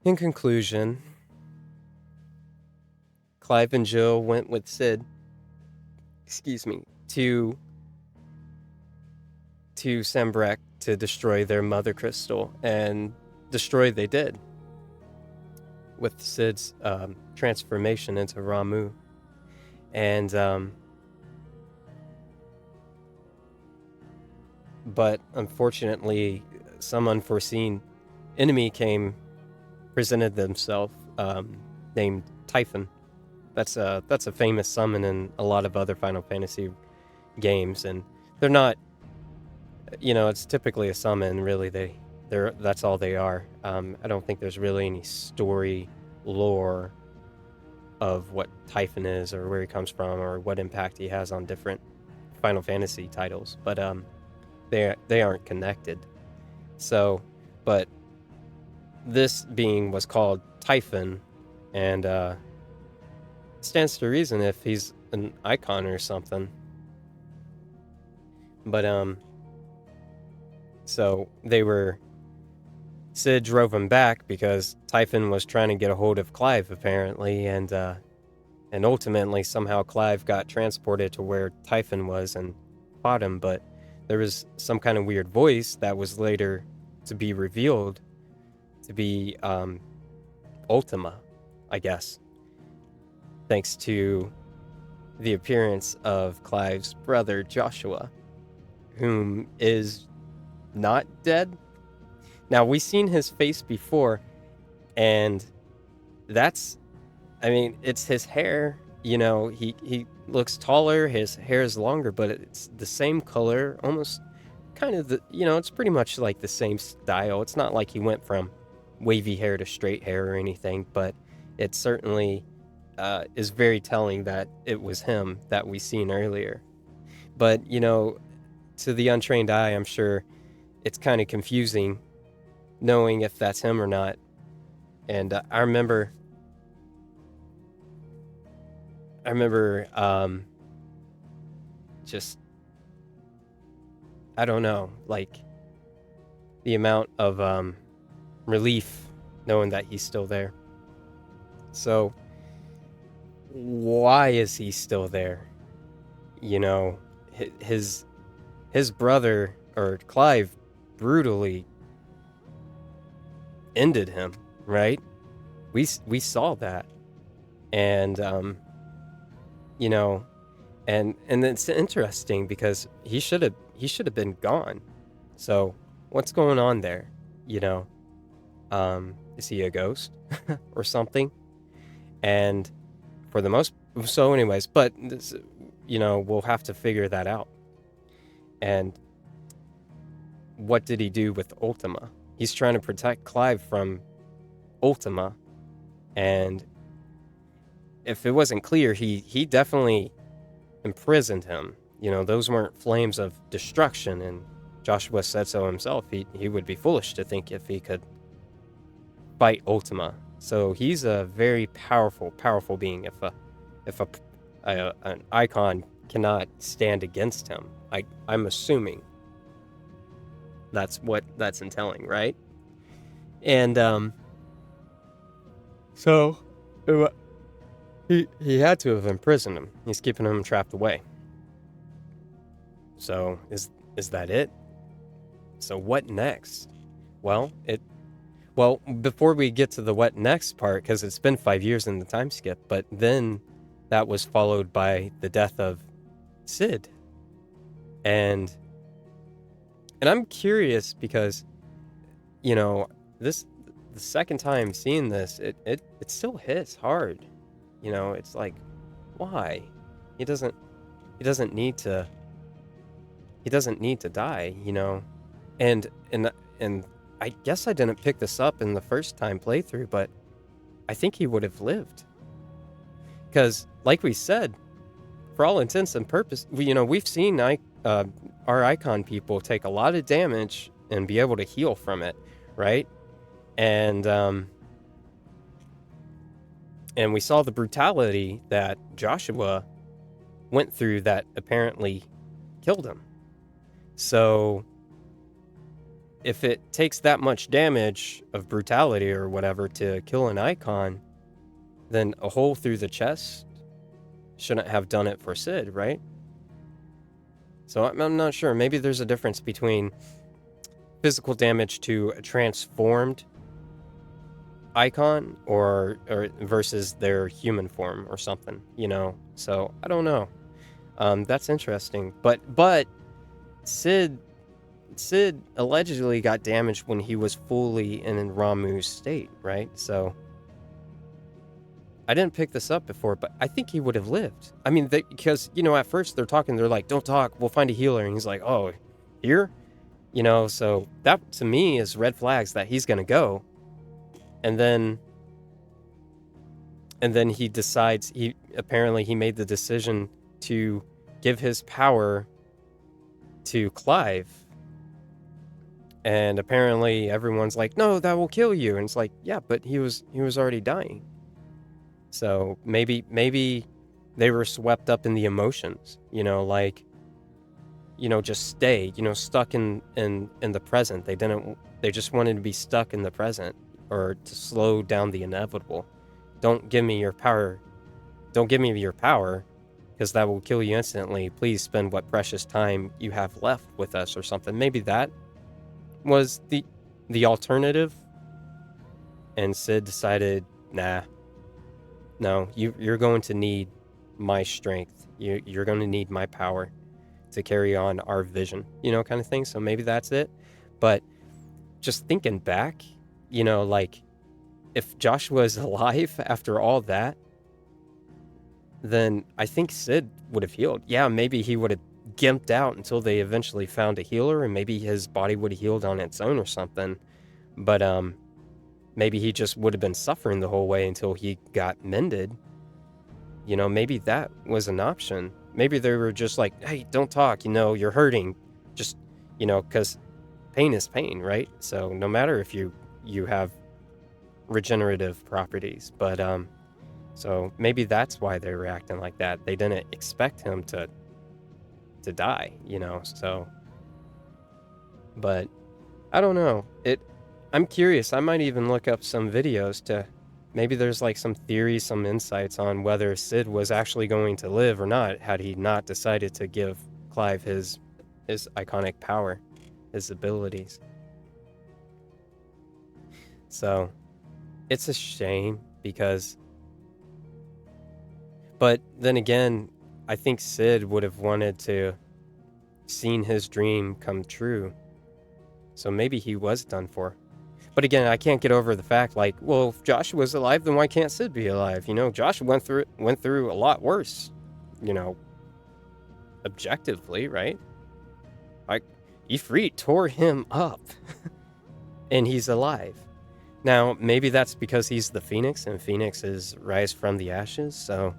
in conclusion, Clive and Jill went with Sid, to Sambrek to destroy their Mothercrystal, and destroy they did. With Sid's transformation into Ramu. And but unfortunately, some unforeseen enemy presented themselves, named Typhon. That's a famous summon in a lot of other Final Fantasy games, and they're not, it's typically a summon. Really, that's all they are. I don't think there's really any story lore of what Typhon is, or where he comes from, or what impact he has on different Final Fantasy titles. But they aren't connected. So, but this being was called Typhon, and stands to reason if he's an icon or something. But so Sid drove him back because Typhon was trying to get a hold of Clive apparently, and ultimately somehow Clive got transported to where Typhon was and fought him. But there was some kind of weird voice that was later to be revealed to be Ultima, I guess, thanks to the appearance of Clive's brother Joshua, whom is not dead. Now, we've seen his face before, and it's his hair, he looks taller, his hair is longer, but it's the same color, almost kind of it's pretty much like the same style. It's not like he went from wavy hair to straight hair or anything, but it certainly is very telling that it was him that we seen earlier. But, to the untrained eye, I'm sure it's kind of confusing knowing if that's him or not. And I remember just, I don't know, like the amount of relief knowing that he's still there. So why is he still there? His brother, or Clive, brutally ended him, right? We saw that. And and it's interesting because he should have been gone. So what's going on there? Is he a ghost or something? And for the most, so anyways, but this, we'll have to figure that out. And what did he do with Ultima? He's trying to protect Clive from Ultima, and if it wasn't clear, he definitely imprisoned him. Those weren't flames of destruction, and Joshua said so himself. He would be foolish to think if he could fight Ultima. So he's a very powerful being. If an icon cannot stand against him, I'm assuming that's what that's entailing, right? And so he had to have imprisoned him. He's keeping him trapped away. So is that it? So what next? Well, before we get to the what next part, because it's been 5 years in the time skip, but then that was followed by the death of Sid. And I'm curious because, the second time seeing this, it still hits hard. It's like, why? He doesn't need to die, And I guess I didn't pick this up in the first time playthrough, but I think he would have lived. Because, like we said, for all intents and purposes, we've seen our icon people take a lot of damage and be able to heal from it, right? And we saw the brutality that Joshua went through that apparently killed him. So if it takes that much damage of brutality or whatever to kill an icon, then a hole through the chest shouldn't have done it for Sid, right? So I'm not sure. Maybe there's a difference between physical damage to a transformed icon or versus their human form or something, So I don't know. That's interesting. But Sid allegedly got damaged when he was fully in Ramu's state, right? So I didn't pick this up before, but I think he would have lived. I mean, because, at first they're like, don't talk, we'll find a healer. And he's like, oh, here? So that to me is red flags that he's going to go. And then he decides, apparently he made the decision to give his power to Clive And apparently everyone's like, no, that will kill you. And it's like, yeah, but he was already dying. So maybe they were swept up in the emotions, like, just stay, stuck in the present. They just wanted to be stuck in the present, or to slow down the inevitable. Don't give me your power. Don't give me your power, because that will kill you instantly. Please spend what precious time you have left with us, or something. Maybe that was the alternative. And Sid decided, nah, no, you're going to need my strength. You're going to need my power to carry on our vision, kind of thing. So maybe that's it. But just thinking back, like, if Joshua is alive after all that, then I think Sid would have healed. Yeah, maybe he would have gimped out until they eventually found a healer, and maybe his body would have healed on its own or something. But maybe he just would have been suffering the whole way until he got mended. Maybe that was an option. Maybe they were just like, hey, don't talk, you're hurting. Just, because pain is pain, right? So no matter if you have regenerative properties. But so maybe that's why they were acting like that. They didn't expect him to die, so. But I don't know. I'm curious. I might even look up some videos to, maybe there's like some theories, some insights on whether Sid was actually going to live or not, had he not decided to give Clive his iconic power, his abilities. So it's a shame, because, but then again, I think Sid would have wanted to seen his dream come true. So maybe he was done for. But again, I can't get over the fact, like, well, if Joshua was alive, then why can't Sid be alive? Joshua went through a lot worse, objectively, right? Like, Ifrit tore him up, and he's alive. Now, maybe that's because he's the Phoenix, and Phoenixes rise from the ashes, so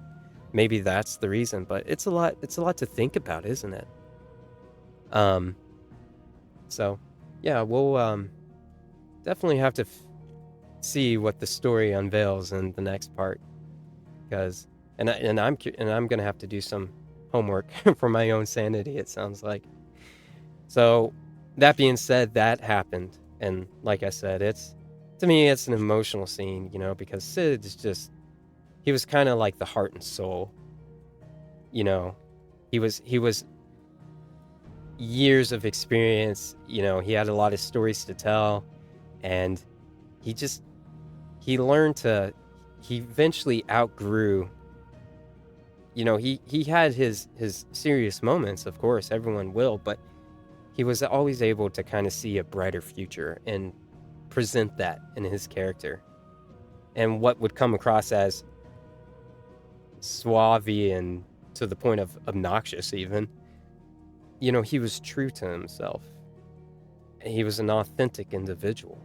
maybe that's the reason. But it's a lot to think about, isn't it? So, yeah, we'll definitely have to see what the story unveils in the next part, because I'm gonna have to do some homework for my own sanity, it sounds like. So that being said, that happened, and like I said, to me it's an emotional scene, because Sid is just, he was kind of like the heart and soul. He was years of experience, he had a lot of stories to tell, and he eventually outgrew, he had his serious moments, of course, everyone will, but he was always able to kind of see a brighter future and present that in his character. And what would come across as suave and to the point of obnoxious even, he was true to himself. He was an authentic individual.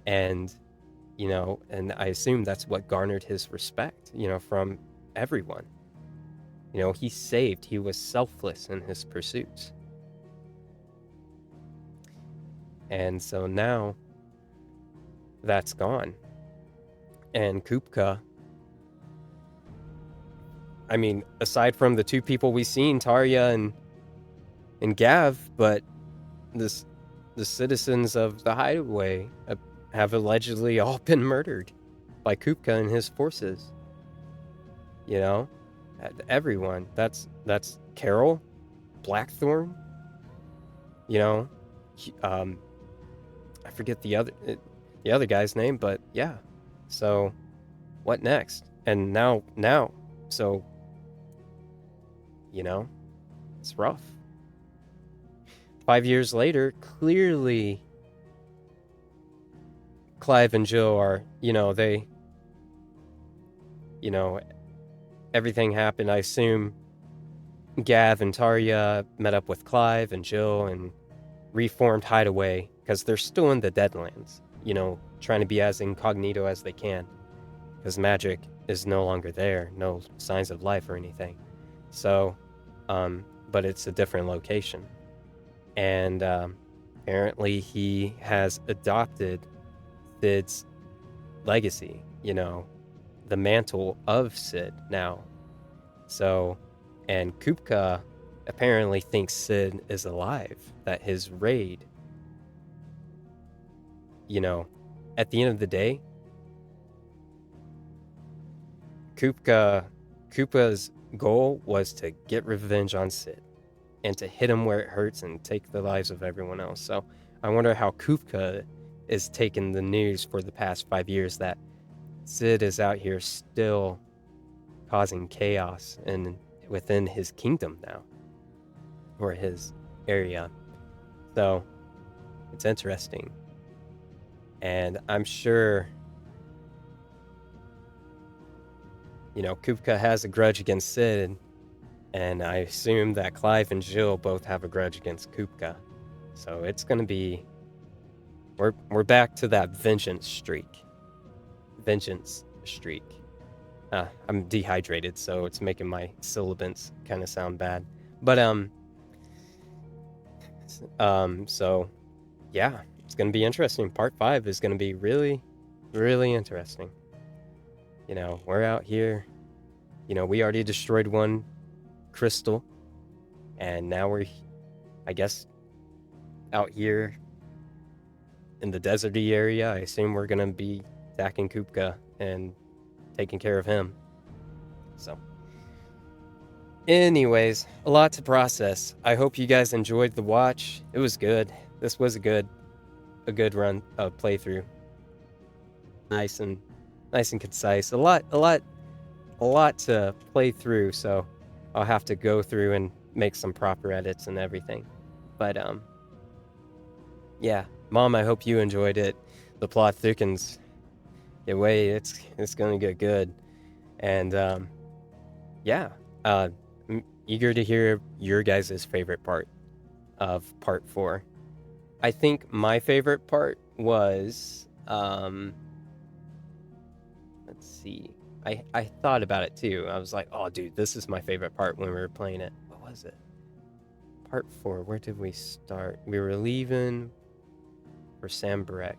And, and I assume that's what garnered his respect, from everyone. He was selfless in his pursuits. And so now that's gone. And Kupka, I mean, aside from the two people we've seen, Tarja and Gav, but the citizens of the Hideaway have allegedly all been murdered by Kupka and his forces. Everyone. That's Carol, Blackthorn. I forget the other guy's name, but yeah. So, what next? And now, so, it's rough. 5 years later, clearly, Clive and Jill are, everything happened. I assume Gav and Tarja met up with Clive and Jill and reformed Hideaway, because they're still in the Deadlands, trying to be as incognito as they can, because magic is no longer there, no signs of life or anything. So, but it's a different location. And apparently he has adopted Sid's legacy, you know, the mantle of Sid now. So, and Kupka apparently thinks Sid is alive, that his raid, you know, at the end of the day, Kupka's goal was to get revenge on Sid and to hit him where it hurts and take the lives of everyone else. So I wonder how Kupka is taking the news for the past 5 years that Sid is out here still causing chaos and within his kingdom now, or his area. So it's interesting. And I'm sure, you know, Kupka has a grudge against Sid, and I assume that Clive and Jill both have a grudge against Kupka. So it's gonna be, we're back to that vengeance streak. I'm dehydrated, so it's making my syllabants kind of sound bad. But so yeah, it's gonna be interesting. Part 5 is gonna be really, really interesting. You know, we're out here. You know, we already destroyed one crystal, and now we're, I guess, out here in the deserty area. I assume we're gonna be attacking Kupka and taking care of him. So anyways, a lot to process. I hope you guys enjoyed the watch. It was good. This was a good run playthrough. Nice and concise. A lot to play through, so I'll have to go through and make some proper edits and everything. But yeah, Mom, I hope you enjoyed it. The plot thickens. Yeah, wait, it's gonna get good. And yeah, I'm eager to hear your guys' favorite part of part 4. I think my favorite part was let's see. I thought about it too. I was like, oh dude, this is my favorite part when we were playing it. What was it? Part 4, where did we start? We were leaving for Sambarek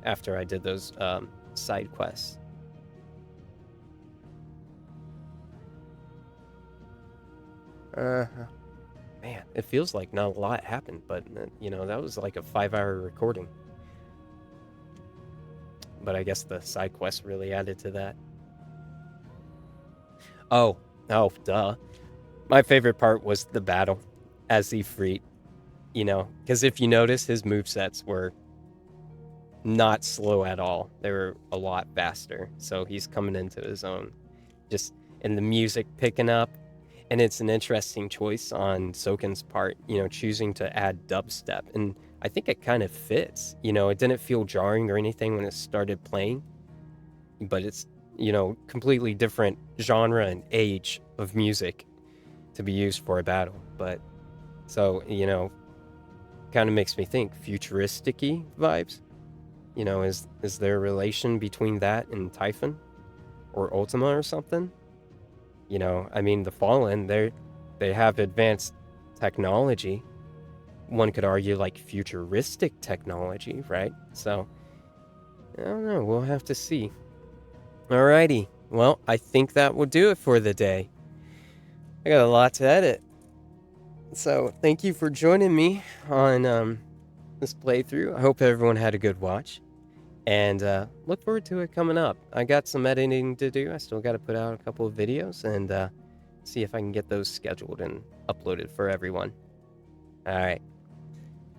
after I did those side quests. Man, it feels like not a lot happened, but you know, that was like a 5-hour recording. But I guess the side quests really added to that. Oh, duh. My favorite part was the battle as Ifrit, you know, because if you notice, his movesets were not slow at all. They were a lot faster. So he's coming into his own. Just, and the music picking up. And it's an interesting choice on Soken's part, you know, choosing to add dubstep. And I think it kind of fits. You know, it didn't feel jarring or anything when it started playing. But it's, you know, completely different genre and age of music to be used for a battle. But, so, you know, kind of makes me think futuristic-y vibes. You know, is there a relation between that and Typhon? Or Ultima or something? You know, I mean, the Fallen, they have advanced technology. One could argue like futuristic technology, right? So, I don't know. We'll have to see. Alrighty. Well, I think that will do it for the day. I got a lot to edit. So, thank you for joining me on this playthrough. I hope everyone had a good watch. And look forward to it coming up. I got some editing to do. I still got to put out a couple of videos and see if I can get those scheduled and uploaded for everyone. All right.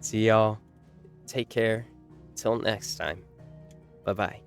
See y'all. Take care. Till next time. Bye-bye.